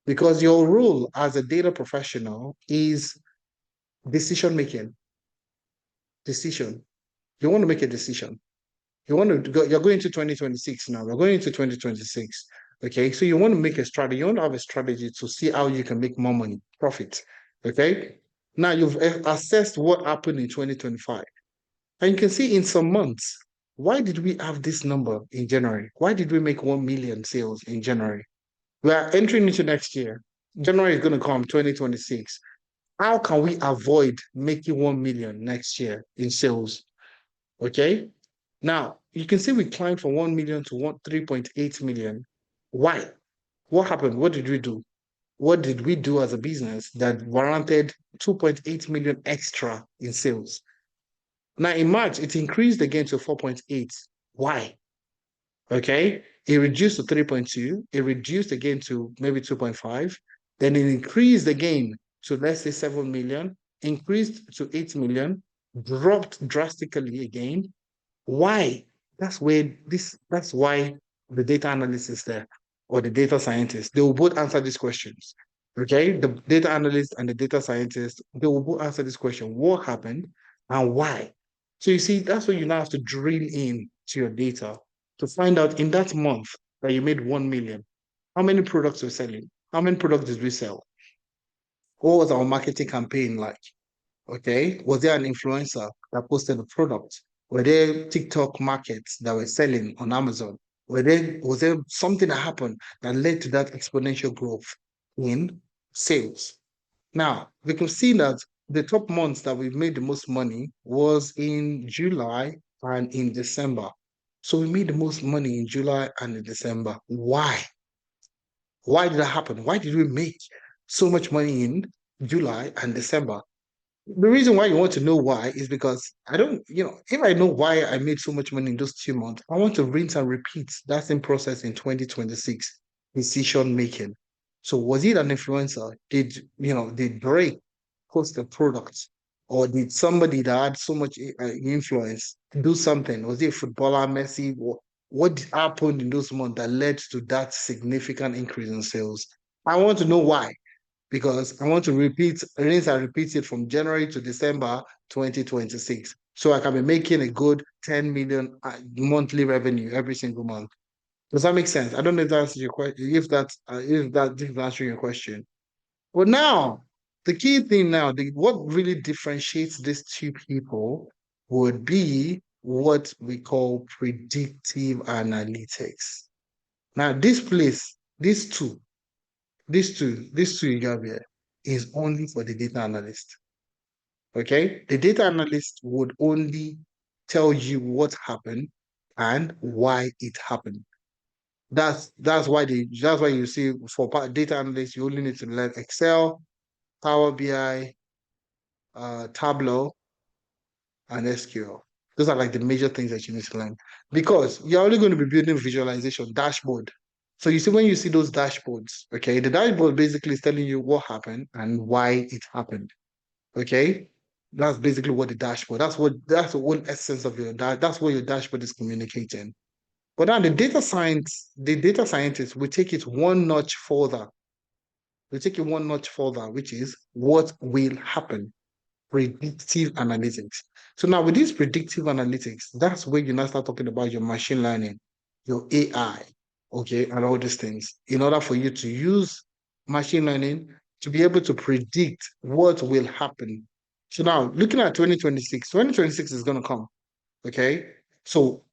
because your role as a data professional is decision making. Decision. You want to make a decision. You want to go, you're going to 2026 now. We're going into 2026. Okay. So you want to make a strategy. You want to have a strategy to see how you can make more money, profit. Okay. Now you've assessed what happened in 2025. And you can see in some months, why did we have this number in January? Why did we make 1 million sales in January? We are entering into next year. January is going to come 2026. How can we avoid making 1 million next year in sales? Okay. Now you can see we climbed from 1 million to 3.8 million. Why? What happened? What did we do? What did we do as a business that warranted 2.8 million extra in sales? Now in March, it increased again to 4.8. Why? Okay. It reduced to 3.2. It reduced again to maybe 2.5. Then it increased again to, let's say, 7 million, increased to 8 million, dropped drastically again. Why? That's why the data analyst is there, or the data scientist. They will both answer these questions. Okay. The data analyst and the data scientist, they will both answer this question: what happened and why? So you see, that's where you now have to drill in to your data to find out in that month that you made 1 million, how many products we're selling? How many products did we sell? What was our marketing campaign like? Okay. Was there an influencer that posted a product? Were there TikTok markets that were selling on Amazon? Was there something that happened that led to that exponential growth in sales? Now, we can see that the top months that we've made the most money was in July and in December. So we made the most money in July and in December. Why? Why did that happen? Why did we make so much money in July and December? The reason why you want to know why is because I don't, if I know why I made so much money in those 2 months, I want to rinse and repeat that same process in 2026 decision making. So was it an influencer? Did Drake post a product? Or did somebody that had so much influence do something? Was it a footballer, Messi? What happened in those months that led to that significant increase in sales? I want to know why because I want to rinse and repeat it from January to December 2026. So I can be making a good 10 million monthly revenue every single month. Does that make sense? I don't know if that answers your question, if that is answering your question. But now, the key thing now, what really differentiates these two people would be what we call predictive analytics. Now, these two you have here is only for the data analyst. Okay, the data analyst would only tell you what happened and why it happened. That's why you see for data analyst you only need to learn Excel, Power BI, Tableau, and SQL. Those are like the major things that you need to learn because you're only going to be building visualization dashboard. So you see when you see those dashboards, okay, the dashboard basically is telling you what happened and why it happened. Okay, that's basically what the dashboard. That's the whole essence of that's what your dashboard is communicating. But now the data scientists will take it one notch further. We take it one notch further, which is what will happen. predictive analytics. So now with this predictive analytics, that's where you now start talking about your machine learning, your AI, okay, and all these things in order for you to use machine learning to be able to predict what will happen. So now looking at 2026, 2026 is going to come, okay? So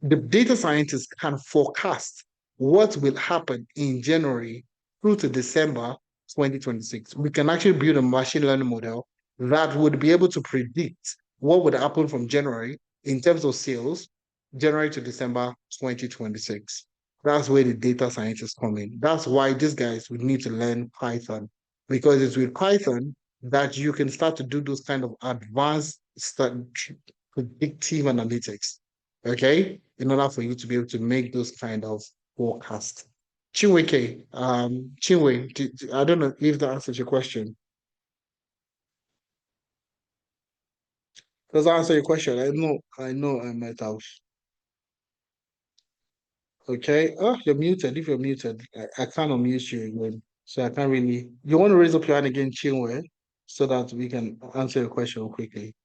the data scientists can forecast what will happen in January through to December 2026. We can actually build a machine learning model that would be able to predict what would happen from January in terms of sales, January to December 2026. That's where the data scientists come in. That's why these guys would need to learn Python, because it's with Python that you can start to do those kind of advanced predictive analytics, okay, in order for you to be able to make those kind of forecasts. Chinweke, Chinwe, I don't know if that answers your question. Does that answer your question? I know, I might have. Okay. Oh, you're muted. If you're muted, I can't unmute you again. So I can't really. You want to raise up your hand again, Chinwe, so that we can answer your question quickly.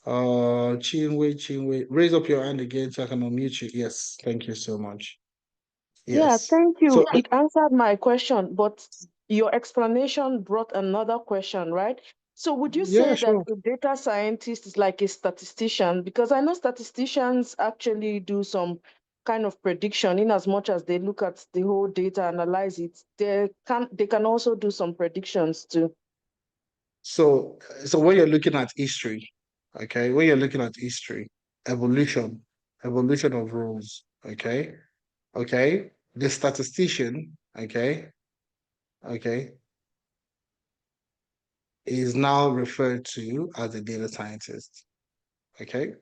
Chinwe, raise up your hand again so I can unmute you. Yes, thank you so much. Yeah, Yes. thank So you. It answered my question, but your explanation brought another question, right? So would you yeah, say that sure. a data scientist is like a statistician? Because I know statisticians actually do some kind of prediction in as much as they look at the whole data, analyze it. They can also do some predictions too. So when you're looking at history, okay, when you're looking at history, evolution, evolution of rules, okay, the statistician, okay, is now referred to as a data scientist, okay.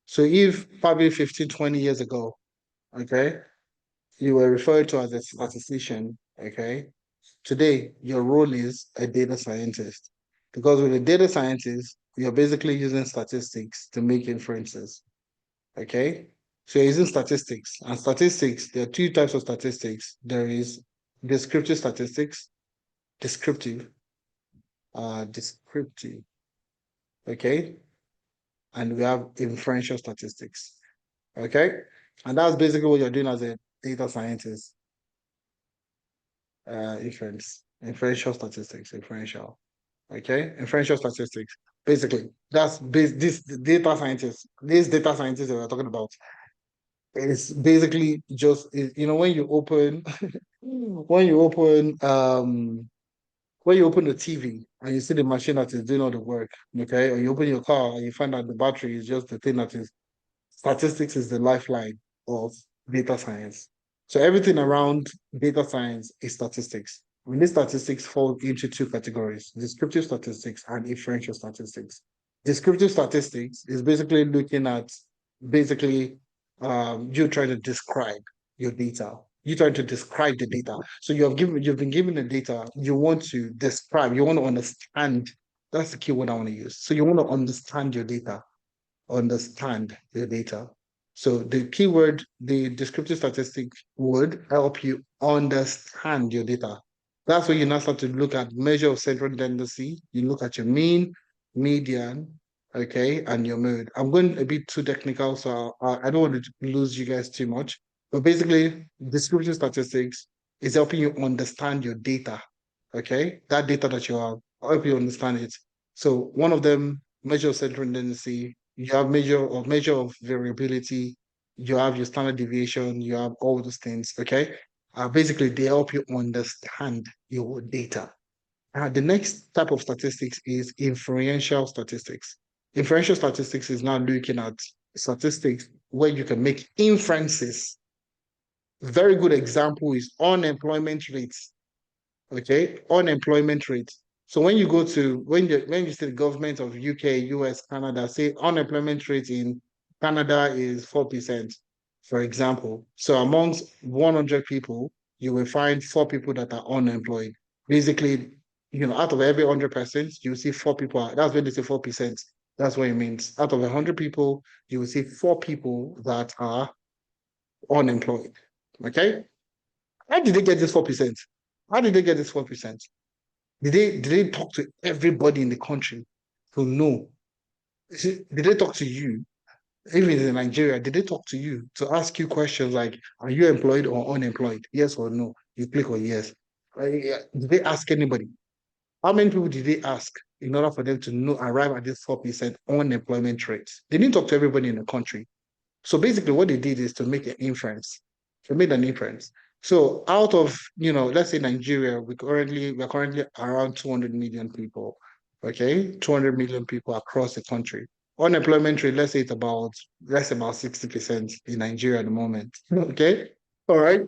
So if probably 15, 20 years ago, okay, you were referred to as a statistician, okay, today your role is a data scientist, because with a data scientist, you're basically using statistics to make inferences, okay. So you're using statistics, and statistics, there are two types of statistics. There is descriptive statistics, descriptive, descriptive, okay, and we have inferential statistics, okay, and that's basically what you're doing as a data scientist. Inferential statistics, inferential, okay, inferential statistics. Basically, this data scientist, this data scientist that we're talking about, it's basically just when you open when you open when you open the TV and you see the machine that is doing all the work, okay, or you open your car and you find out the battery is just the thing that is. Statistics is the lifeline of data science. So everything around data science is statistics. And these statistics fall into two categories: descriptive statistics and inferential statistics. Descriptive statistics is basically looking at basically you trying to describe your data. You're trying to describe the data. So you've been given the data, you want to describe, you want to understand. That's the keyword I want to use. So you want to understand your data, understand the data. So the keyword, the descriptive statistic would help you understand your data. That's where you now start to look at measure of central tendency. You look at your mean, median, okay, and your mode. I'm going a bit too technical, so I don't want to lose you guys too much. But basically, descriptive statistics is helping you understand your data, okay? That data that you have, help you understand it. So one of them, measure of central tendency, you have measure of variability, you have your standard deviation, you have all those things, okay? Basically, they help you understand your data. The next type of statistics is inferential statistics. Inferential statistics is now looking at statistics where you can make inferences. Very good example is unemployment rates. Okay, unemployment rate. So when you go to when you see the government of UK, US, Canada say unemployment rate in Canada is 4%, for example. So amongst 100 people, you will find 4 people that are unemployed. Basically, out of every 100%, you see 4 people. That's when they say 4%. That's what it means. Out of 100 people, you will see 4 people that are unemployed. Okay, how did they get this 4%? How did they get this 4%? Did they talk to everybody in the country? to know. Did they talk to you? Even in Nigeria, did they talk to you to ask you questions like, are you employed or unemployed? Yes or no? You click on yes. Did they ask anybody? How many people did they ask in order for them to know arrive at this 4% unemployment rate? They didn't talk to everybody in the country. So basically, what they did is to make an inference. They made an inference. So out of let's say Nigeria, we're currently around 200 million people. Okay, 200 million people across the country. Unemployment rate, let's say about 60% in Nigeria at the moment. Okay, all right.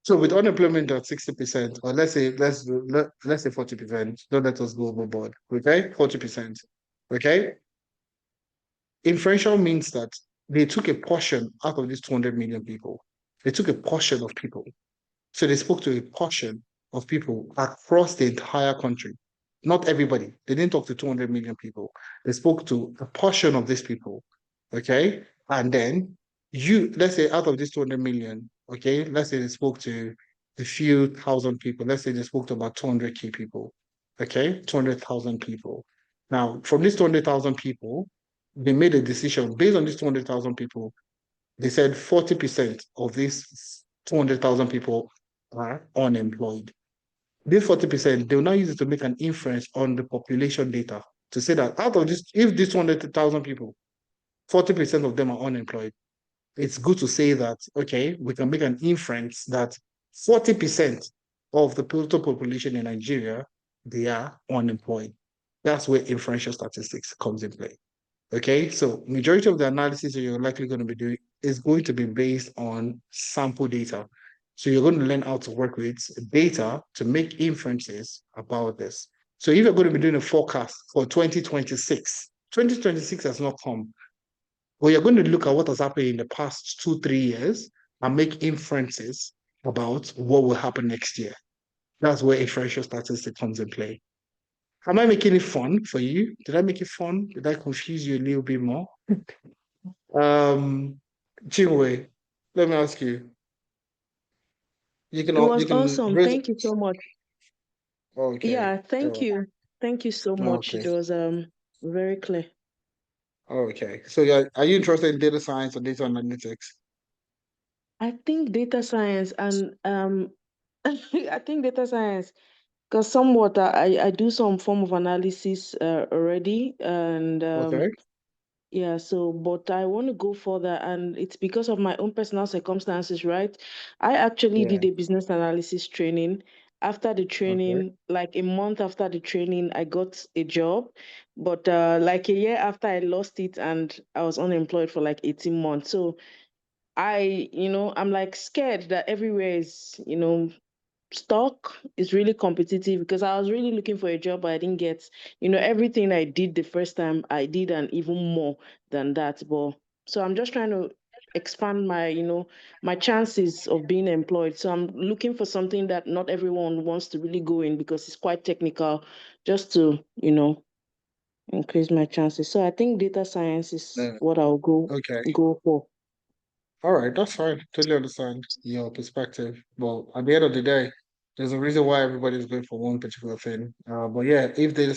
So with unemployment at 60%, or let's say 40%, don't let us go overboard. Okay, 40%. Okay, inferential means that they took a portion out of these 200 million people. They took a portion of people. So they spoke to a portion of people across the entire country. Not everybody. They didn't talk to 200 million people. They spoke to a portion of these people. Okay. And then let's say out of these 200 million, okay, let's say they spoke to a few thousand people. Let's say they spoke to about 200 key people. Okay. 200,000 people. Now, from these 200,000 people, they made a decision based on these 200,000 people. They said 40% of these 200,000 people are unemployed. This 40%, they will now use it to make an inference on the population data to say that out of this, if these 200,000 people, 40% of them are unemployed, it's good to say that, okay, we can make an inference that 40% of the total population in Nigeria, they are unemployed. That's where inferential statistics comes in play. Okay, so majority of the analysis that you're likely going to be doing is going to be based on sample data. So you're going to learn how to work with data to make inferences about this. So if you're going to be doing a forecast for 2026, 2026 has not come, but you're going to look at what has happened in the past 2, 3 years and make inferences about what will happen next year. That's where inferential statistics comes in play. Am I making it fun for you? Did I make it fun? Did I confuse you a little bit more? Um, Chinwe, let me ask you. It You was can awesome. raise. Thank you so much. Okay. Yeah, thank you. Thank you so much. Okay. It was very clear. Okay. So are you interested in data science or data analytics? I think data science and I think data science because somewhat I do some form of analysis already and Okay. yeah, so but I want to go further and it's because of my own personal circumstances, right? I actually Yeah. did a business analysis training. After the Okay. training, like a month after the training, I got a job. But like a year after I lost it and I was unemployed for like 18 months. So I'm like scared that everywhere is, stock is really competitive because I was really looking for a job, but I didn't get, everything I did the first time I did and even more than that. But so I'm just trying to expand my chances of being employed. So I'm looking for something that not everyone wants to really go in because it's quite technical, just to, increase my chances. So I think data science is Yeah. what I'll Okay. go for. All right, that's fine. Totally understand your perspective. But at the end of the day, there's a reason why everybody's going for one particular thing. But yeah, if data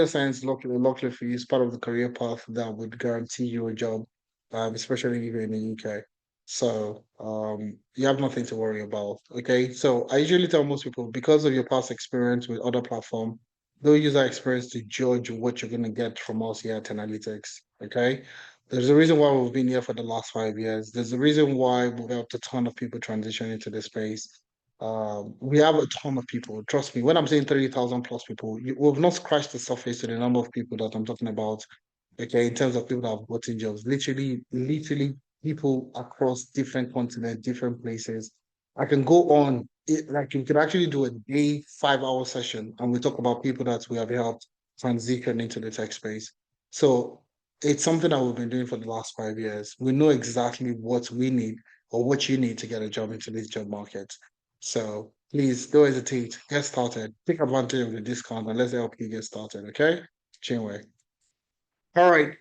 science luckily for you is part of the career path that would guarantee you a job, especially if you're in the UK. So you have nothing to worry about. Okay. So I usually tell most people because of your past experience with other platform, don't use that experience to judge what you're gonna get from us here at Analytics. Okay. There's a reason why we've been here for the last 5 years. There's a reason why we've helped a ton of people transition into this space. We have a ton of people. Trust me, when I'm saying 30,000 plus people, we've not scratched the surface to the number of people that I'm talking about. Okay, in terms of people that have gotten jobs, literally people across different continents, different places. I can go on. Like you could actually do a day 5 hour session, and we talk about people that we have helped transition into the tech space. So it's something that we've been doing for the last 5 years. We know exactly what we need or what you need to get a job into this job market. So please don't hesitate. Get started. Take advantage of the discount and let's help you get started. Okay? Chinwe. All right.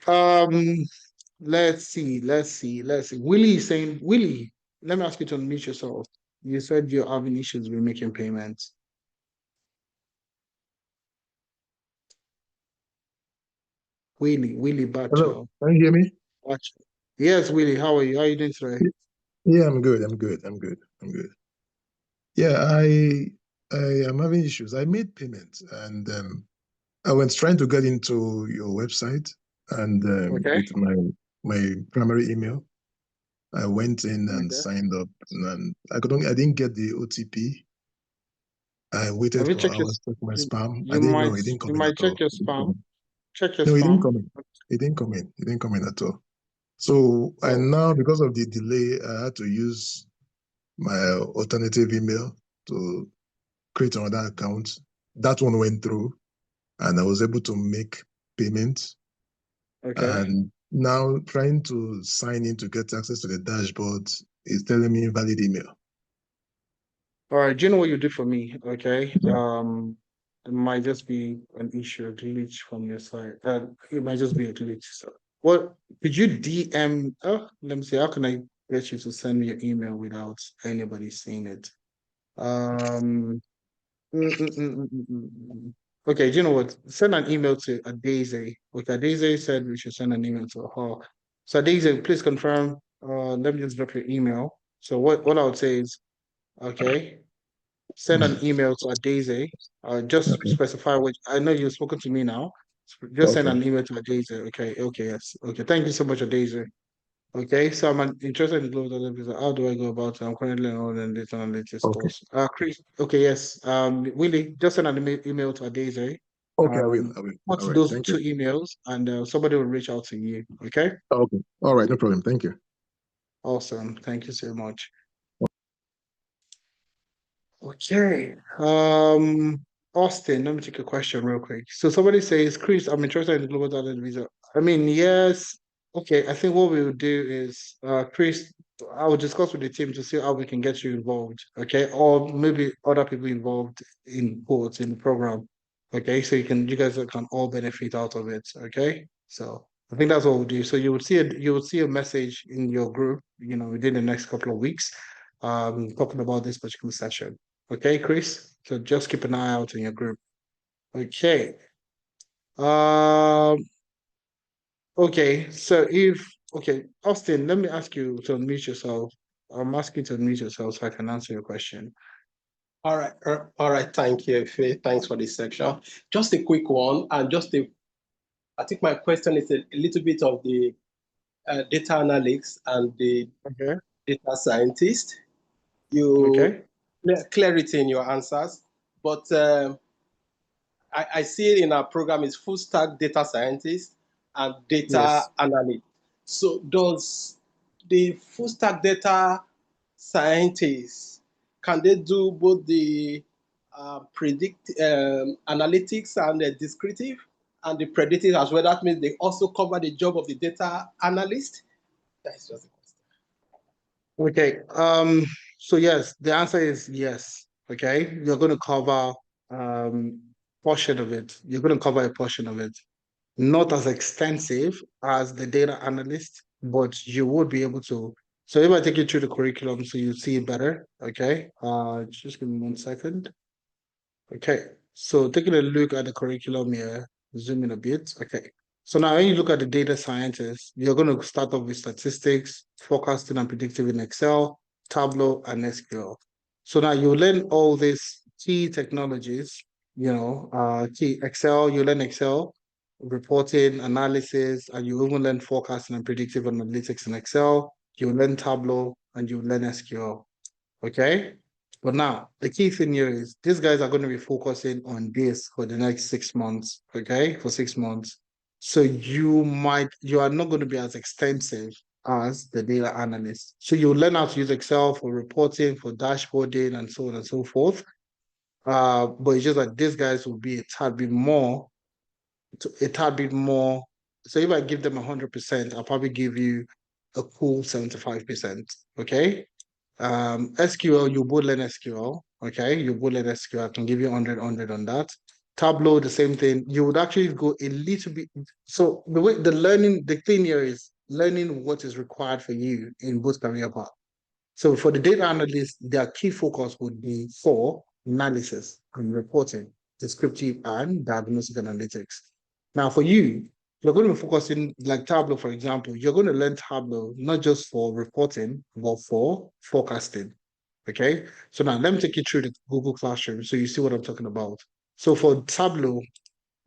Let's see. Willie is saying, Willie, let me ask you to unmute yourself. You said you're having issues with making payments. Willie Hello, Batcho. can you hear me? Batcho. Yes, Willie, how are you? How are you doing today? Yeah, I'm good. I'm good. I'm good. I'm good. Yeah, I am having issues. I made payments and I was trying to get into your website and Okay. with my primary email. I went in and Okay. signed up and I didn't get the OTP. I Have waited you for checked your hours, checked my you, spam. I you didn't know might it didn't you come in might at check all. your It didn't come spam. in. Check your No, it didn't spam. come in. It didn't come in. It didn't come in at all. So I Oh, now, because of the delay, I had to use my alternative email to create another account. That one went through and I was able to make payments. okay. And now trying to sign in to get access to the dashboard is telling me invalid email. All right, do you know what you did for me? Okay. Yeah. It might just be an issue, a glitch from your side. It might just be a glitch. So what could you DM? Oh, let me see. How can I get you to send me your email without anybody seeing it? Um Okay, do you know what? Send an email to a Daisy. Okay, Daisy said we should send an email to her. So Daisy, please confirm. Let me just drop your email. So what I would say is, okay, send an email to a Daisy. Just Okay. specify which. I know you've spoken to me now. Just send Okay. an email to a Daisy. Okay, okay, yes. Okay, thank you so much, Daisy. Okay, so interested in global data visa. How do I go about it? I'm currently enrolled in data analytics Okay. course. Chris, okay, yes. Willie, just send an email to Adeze. Okay, I will. I will. Put All right. those Thank two you. emails and somebody will reach out to you. Okay, Okay. All right. No problem. Thank you. awesome. Thank you so much. Okay. Austin, let me take a question real quick. So somebody says, Chris, I'm interested in the global talent visa. I mean, yes. Okay, I think what we will do is, Chris, I will discuss with the team to see how we can get you involved. Okay, or maybe other people involved in boards in the program. Okay, so you guys can all benefit out of it. Okay, so I think that's what we'll do. So you would see a message in your group, within the next couple of weeks, talking about this particular session. Okay, Chris? So just keep an eye out in your group. Okay. Um, okay, so Austin, let me ask you to unmute yourself. I'm asking you to unmute yourself so I can answer your question. All right. Thank you, Faye. Thanks for this section. Just a quick one, and I think my question is a little bit of the data analytics and the Okay. data scientist. You Okay. clarity in your answers, but I see it in our program is full stack data scientist and data Yes. analyst. So does the full stack data scientists can they do both the predict analytics and the descriptive and the predictive as well? That means they also cover the job of the data analyst. That's just a question. Okay. So yes, the answer is yes. Okay. You're going to cover portion of it. You're going to cover a portion of it. Not as extensive as the data analyst, but you would be able to. So if I take you through the curriculum so you see it better, okay? Just give me 1 second. Okay, so taking a look at the curriculum here, zoom in a bit. Okay, so now when you look at the data scientist, you're going to start off with statistics, forecasting and predictive in Excel, Tableau, and SQL. So now you learn all these key technologies, key Excel, you learn Excel, reporting, analysis, and you even learn forecasting and predictive analytics in Excel. You learn Tableau and you learn SQL. Okay. But now the key thing here is these guys are going to be focusing on this for the next 6 months. Okay. For 6 months. So you are not going to be as extensive as the data analyst. So you learn how to use Excel for reporting, for dashboarding, and so on and so forth. But it's just that these guys will be a tad bit more. So if I give them 100%, I'll probably give you a cool 75%. Okay. SQL, you would learn SQL. Okay, you would learn SQL. I can give you 100 on that. Tableau, the same thing. You would actually go a little bit. So the thing here is learning what is required for you in both career path. So for the data analyst, their key focus would be for analysis and reporting, descriptive and diagnostic analytics. Now for you, you're going to be focusing, like Tableau, for example, you're going to learn Tableau not just for reporting, but for forecasting. Okay. So now let me take you through the Google Classroom so you see what I'm talking about. So for Tableau,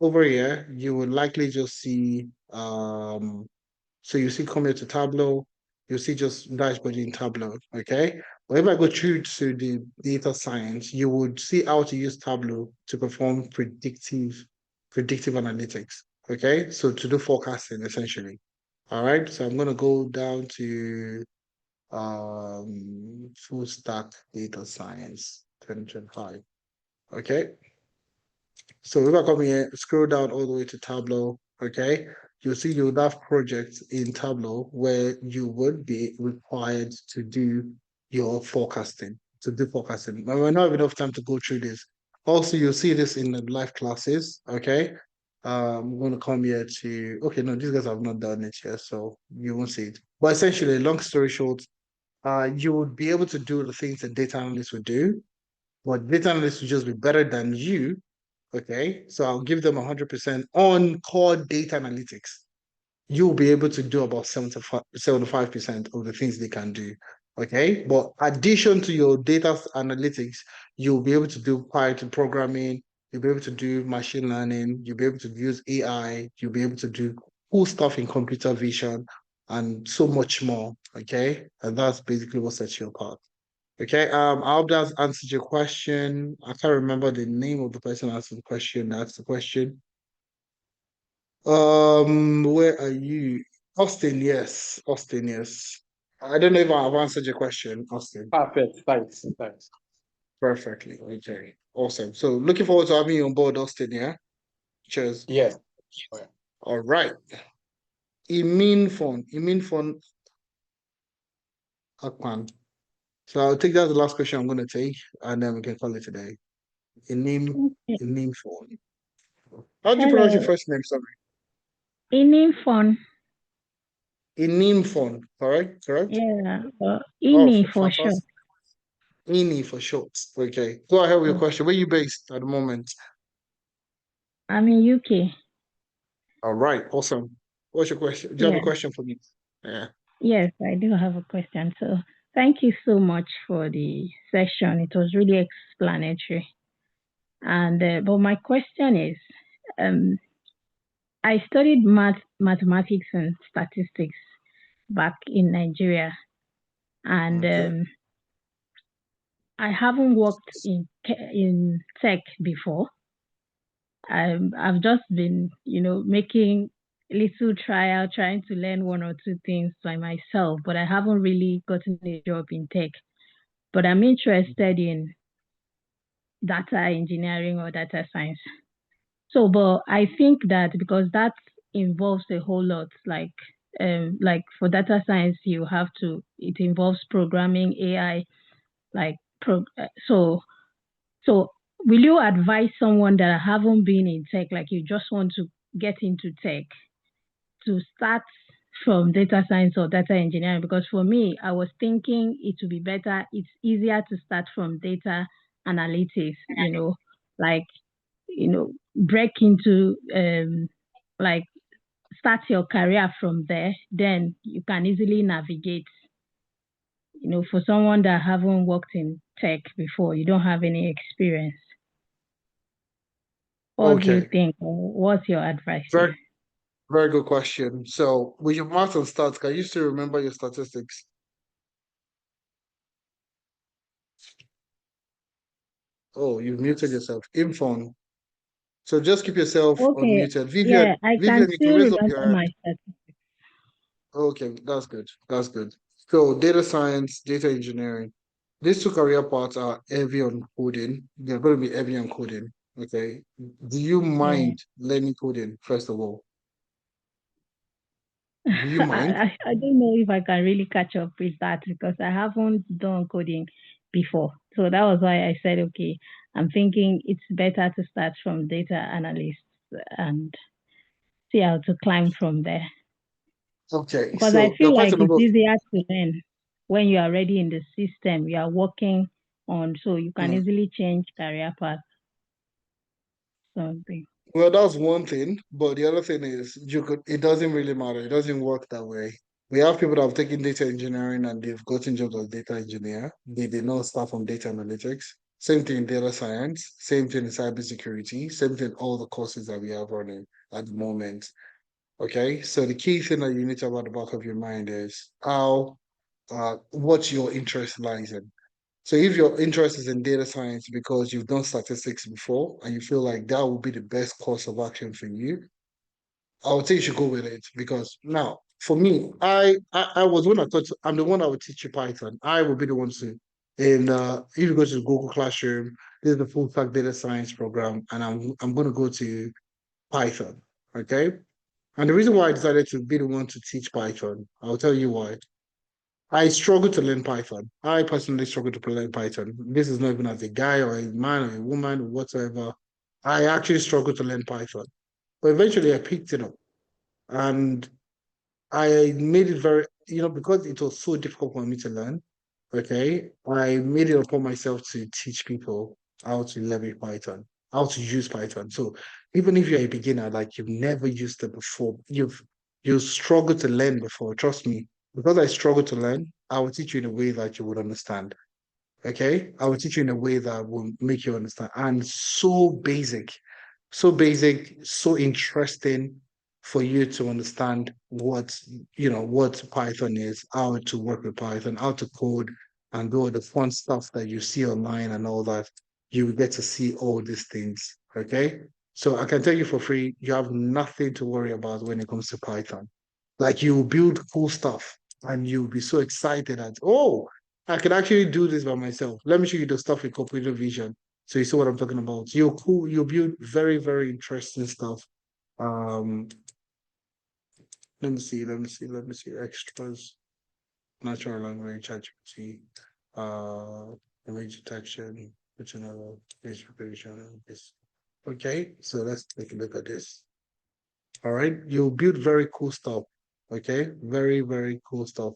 over here, you will likely just see so you see come here to Tableau, you'll see just dashboard in Tableau, okay? But if I go through to the data science, you would see how to use Tableau to perform predictive analytics, okay? So to do forecasting essentially. All right, so I'm gonna go down to full stack data science 2025. Okay. So if I come here, scroll down all the way to Tableau, okay, you'll see you would have projects in Tableau where you would be required to do your forecasting, to do forecasting. But we don't have enough time to go through this. Also, you'll see this in the live classes, okay? I'm going to come here to, okay, no, these guys have not done it yet, so you won't see it. But essentially, long story short, you would be able to do the things that data analysts would do, but data analysts would just be better than you. Okay, so I'll give them 100% on core data analytics. You'll be able to do about 75% of the things they can do. Okay, but addition to your data analytics, you'll be able to do Python programming, you'll be able to do machine learning, you'll be able to use AI, you'll be able to do cool stuff in computer vision and so much more. Okay, and that's basically what sets you apart. Okay, I hope that answered your question. I can't remember the name of the person asking the question. That's the question. Where are you? Austin, yes. Austin, yes. I don't know if I've answered your question, Austin. Perfect. Thanks. Thanks. Perfectly. Okay. Awesome. So looking forward to having you on board, Austin, yeah? Cheers. Yes. All right. Imin phone Akpan. So I'll take that as the last question I'm gonna take, and then we can call it a day. Inim Okay. Inim phone. How do you pronounce your Hello. first name? Sorry. Evening fun. Inim phone, correct? Correct? Yeah. Oh, Ini for sure. fantastic. Ini for short. Okay. Go ahead with your Yeah. question. Where are you based at the moment? I'm in UK. All right. Awesome. What's your question? Do you have a Yeah. question for me? Yeah. Yes, I do have a question. So thank you so much for the session. It was really explanatory. And but my question is, um, I studied mathematics and statistics back in Nigeria, and Okay. I haven't worked in tech before. I've just been, making little trial, trying to learn one or two things by myself, but I haven't really gotten a job in tech. But I'm interested in data engineering or data science. So, but I think that because that involves a whole lot, like for data science, it involves programming AI, like so will you advise someone that haven't been in tech, like you just want to get into tech, to start from data science or data engineering? Because for me, I was thinking it would be better, it's easier to start from data analytics, like, break into, like, start your career from there, then you can easily navigate. For someone that haven't worked in tech before, you don't have any experience. What do you Okay. think? Or what's your advice here? Very, very good question. So with your math and stats, can you still remember your statistics? Oh, you've muted yourself. Infon. So just keep yourself Okay, unmuted. yeah, Vivian, I can Vivian, you can still raise up your remember hand. my statistics. Okay, that's good. That's good. So data science, data engineering. These two career paths are heavy on coding. They're going to be heavy on coding. Okay. Do you Yeah. mind learning coding, first of all? Do you mind? I don't know if I can really catch up with that because I haven't done coding before. So that was why I said, okay, I'm thinking it's better to start from data analysts and see how to climb from there. Okay, Because I so there are feel quite like a it's number of easier to learn when you are already in the system, you are working on, so you can mm, easily change career path. Something. Well, that's one thing, but the other thing is it doesn't really matter. It doesn't work that way. We have people that have taken data engineering and they've gotten jobs as data engineer. They did not start from data analytics. Same thing in data science, same thing in cybersecurity, same thing in all the courses that we have running at the moment. Okay. So the key thing that you need to have at the back of your mind is what your interest lies in. So if your interest is in data science because you've done statistics before and you feel like that would be the best course of action for you, I would say you should go with it because now for me, I was one I thought I'm the one that would teach you Python. I will be the one to. And if you go to Google Classroom, this is the full stack data science program, and I'm going to go to Python. Okay. And the reason why I decided to be the one to teach Python, I'll tell you why. I struggle to learn Python. I personally struggle to learn Python. This is not even as a guy or a man or a woman or whatsoever. I actually struggle to learn Python. But eventually I picked it up and I made it very, because it was so difficult for me to learn, okay, I made it upon myself to teach people how to leverage Python, how to use Python. So even if you're a beginner, like you've never used it before, you've struggled to learn before, trust me, because I struggled to learn, I will teach you in a way that you would understand. Okay, I will teach you in a way that will make you understand. And so basic, so interesting for you to understand what Python is, how to work with Python, how to code, and do all the fun stuff that you see online and all that. You get to see all these things. Okay, so I can tell you for free, you have nothing to worry about when it comes to Python. Like you build cool stuff, and you'll be so excited that I can actually do this by myself. Let me show you the stuff in computer vision. So you see what I'm talking about. You're cool. You build very, very interesting stuff. Um, let me see. Extras, natural language, ChatGPT, uh, image detection, which another face recognition. This. Okay, so let's take a look at this. All right, you build very cool stuff. Okay, very, very cool stuff.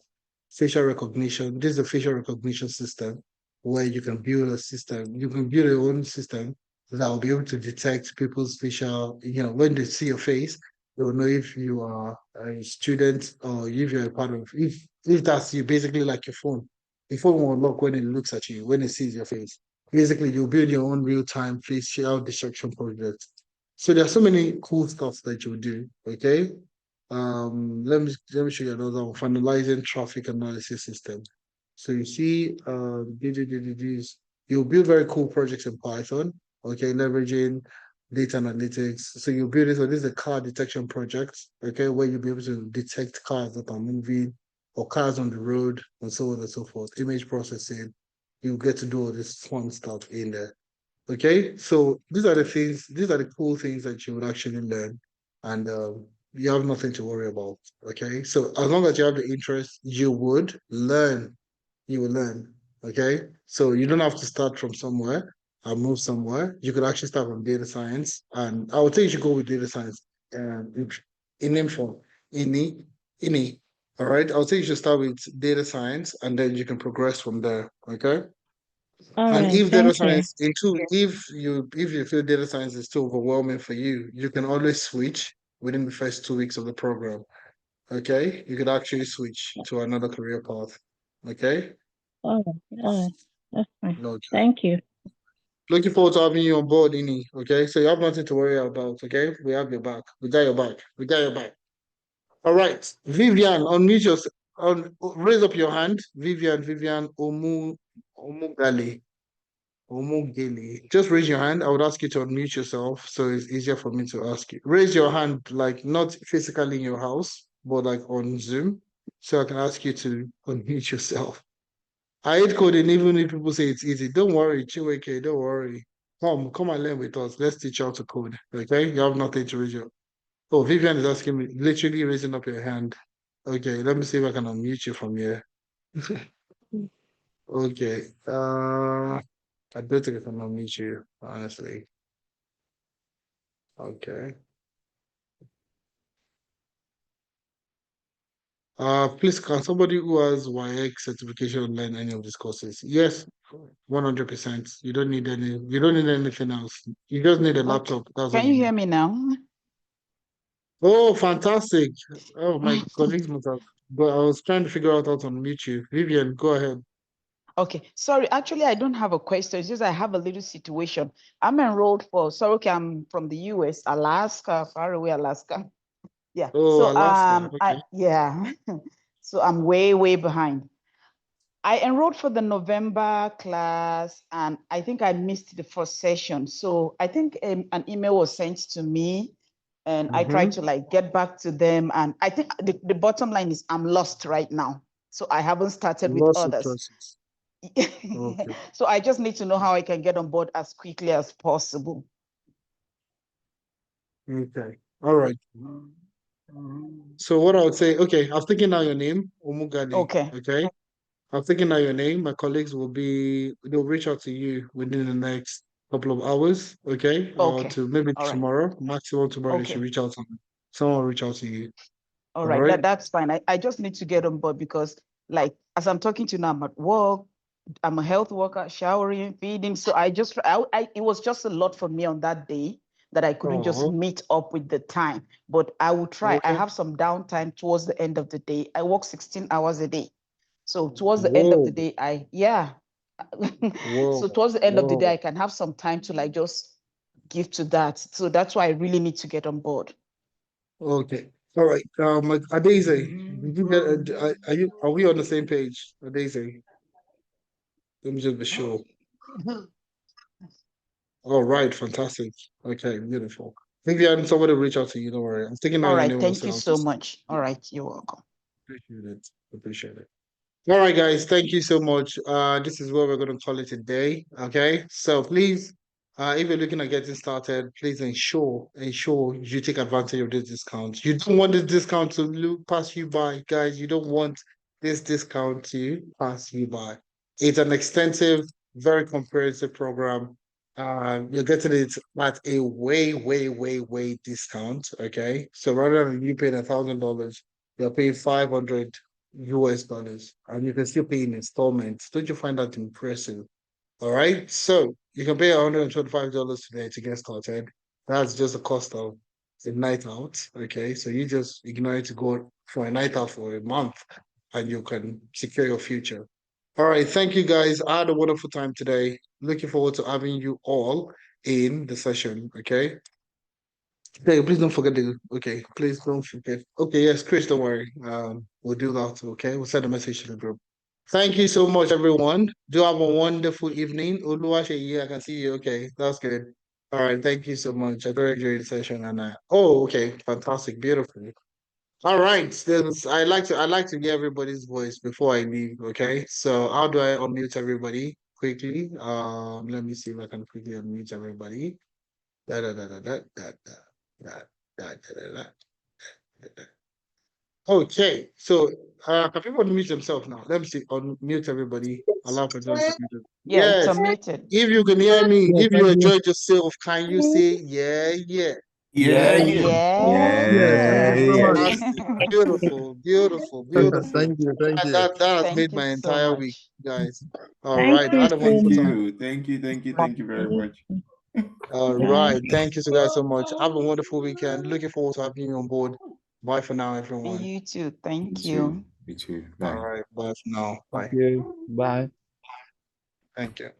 Facial recognition. This is a facial recognition system where you can build a system. You can build your own system that will be able to detect people's facial. When they see your face, they will know if you are a student or if you're a part of. If that's you, basically like your phone. The phone will lock when it looks at you, when it sees your face. Basically, you build your own real-time facial detection project. So there are so many cool stuff that you do. Okay. Let me show you another one. Finalizing traffic analysis system. So you see, you build very cool projects in Python. Okay, leveraging data analytics. So you build it. So this is a car detection project. Okay, where you'll be able to detect cars that are moving or cars on the road and so on and so forth. Image processing. You get to do all this fun stuff in there. Okay, so these are the cool things that you would actually learn, and you have nothing to worry about. Okay, so as long as you have the interest, you would learn. You will learn. Okay, so you don't have to start from somewhere and move somewhere. You could actually start from data science, and I would say you should go with data science. In info, in all right. I would say you should start with data science, and then you can progress from there. Okay. All And right, if data thank you. science if you feel data science is too overwhelming for you, you can always switch within the first 2 weeks of the program. Okay, you could actually switch to another career path. Okay, All right, that's fine. okay. Thank you. Looking forward to having you on board, Ini. Okay, so you have nothing to worry about. Okay, we have your back. We got your back. We got your back. All right, Vivian, unmute yourself. Raise up your hand, Vivian Omugali. Omugeli. Just raise your hand. I would ask you to unmute yourself so it's easier for me to ask you. Raise your hand, like not physically in your house, but like on Zoom, so I can ask you to unmute yourself. I hate coding, even if people say it's easy. Don't worry, Chiweke, don't worry. Come and learn with us. Let's teach you how to code. Okay, you have nothing to raise your. Oh, Vivian is asking me, literally raising up your hand. Okay, let me see if I can unmute you from here. Okay. I don't think I can unmute you, honestly. Okay. Please, can somebody who has YX certification learn any of these courses? Yes, 100%. You don't need anything else. You just need a Okay. laptop. That's all Can you you need. hear me now? Oh, fantastic. Oh, my colleagues must have. But I was trying to figure out how to unmute you. Vivian, go ahead. Okay, sorry. Actually, I don't have a question. It's just I have a little situation. I'm enrolled for, sorry, okay, I'm from the US, Alaska, far away, Alaska. Yeah. Oh, So Alaska. Okay. yeah. So I'm way behind. I enrolled for the November class and I think I missed the first session. So I think an email was sent to me and I tried to like get back to them. And I think the bottom line is I'm lost right now. So I haven't started with Lots of others. choices. Okay. So I just need to know how I can get on board as quickly as possible. Okay. All right. So what I would say, okay, I've taken down your name, Omugade. Okay. Okay. I've taken down your name. My colleagues they'll reach out to you within the next couple of hours, okay? Or Okay. to maybe All right. tomorrow. Maximum tomorrow they should Okay. reach out to you. Someone will reach out to you. All All right. right. That's fine. I just need to get on board because like as I'm talking to you now, I'm at work, I'm a health worker, showering, feeding. So it was just a lot for me on that day that I couldn't just meet up with the time. But I will try. I Okay. have some downtime towards the end of the day. I work 16 hours a day. So towards the end of the day, so towards the end of the day, I can have some time to like just give to that. So that's why I really need to get on board. Okay. All right. Adeze, did you get? Are we on the same page, Adeze? Let me just be sure. All right. Fantastic. Okay. Beautiful. Vivian, somebody reach out to you. Don't worry. I'm taking down All your right. name Thank also. you I'll so just much. All right. You're welcome. appreciate it. Appreciate it. All right, guys, thank you so much. This is where we're going to call it a day. Okay, so please, if you're looking at getting started, please ensure you take advantage of this discount. You don't want this discount to pass you by, guys. You don't want this discount to pass you by. It's an extensive, very comprehensive program. You're getting it at a way discount. Okay, so rather than you paying $1,000, you're paying 500 US dollars, and you can still pay in installments. Don't you find that impressive? All right. So you can pay $125 today to get started. That's just the cost of a night out. Okay. So you just ignore it to go for a night out for a month and you can secure your future. All right. Thank you guys. I had a wonderful time today. Looking forward to having you all in the session. Okay. Hey, please don't forget okay, please don't forget. Okay, yes, Chris, don't worry. We'll do that, okay? We'll send a message to the group. Thank you so much, everyone. Do have a wonderful evening. Oluwaseyi, I can see you. Okay, that's good. All right, thank you so much. I very enjoyed the session and okay, fantastic, beautiful. All right, I like to hear everybody's voice before I leave, okay? So how do I unmute everybody quickly? Let me see if I can quickly unmute everybody. Da da da da da da da. That, that. Okay, so can people unmute themselves now? Let me see. Unmute everybody. Allow for them to mute them. Yeah, it's Yes. unmuted. If you can hear me, Yes, if you I'm here. enjoyed yourself, can you say yeah, yeah? Yeah, Yeah, yeah. Yeah, thank you so much. Fantastic. Beautiful, beautiful, beautiful. Thank you, thank you. That has Thank made you my so entire week, much. guys. All Thank right. I you had a so Thank wonderful much. time. you. Thank you very much. All Bye. right. Thank you so guys so much. Have a wonderful weekend. Looking forward to having you on board. Bye for now, everyone. You too. You Thank too. you. You too. All Bye. right. Bye for now. thank Bye. you. Bye. Thank you.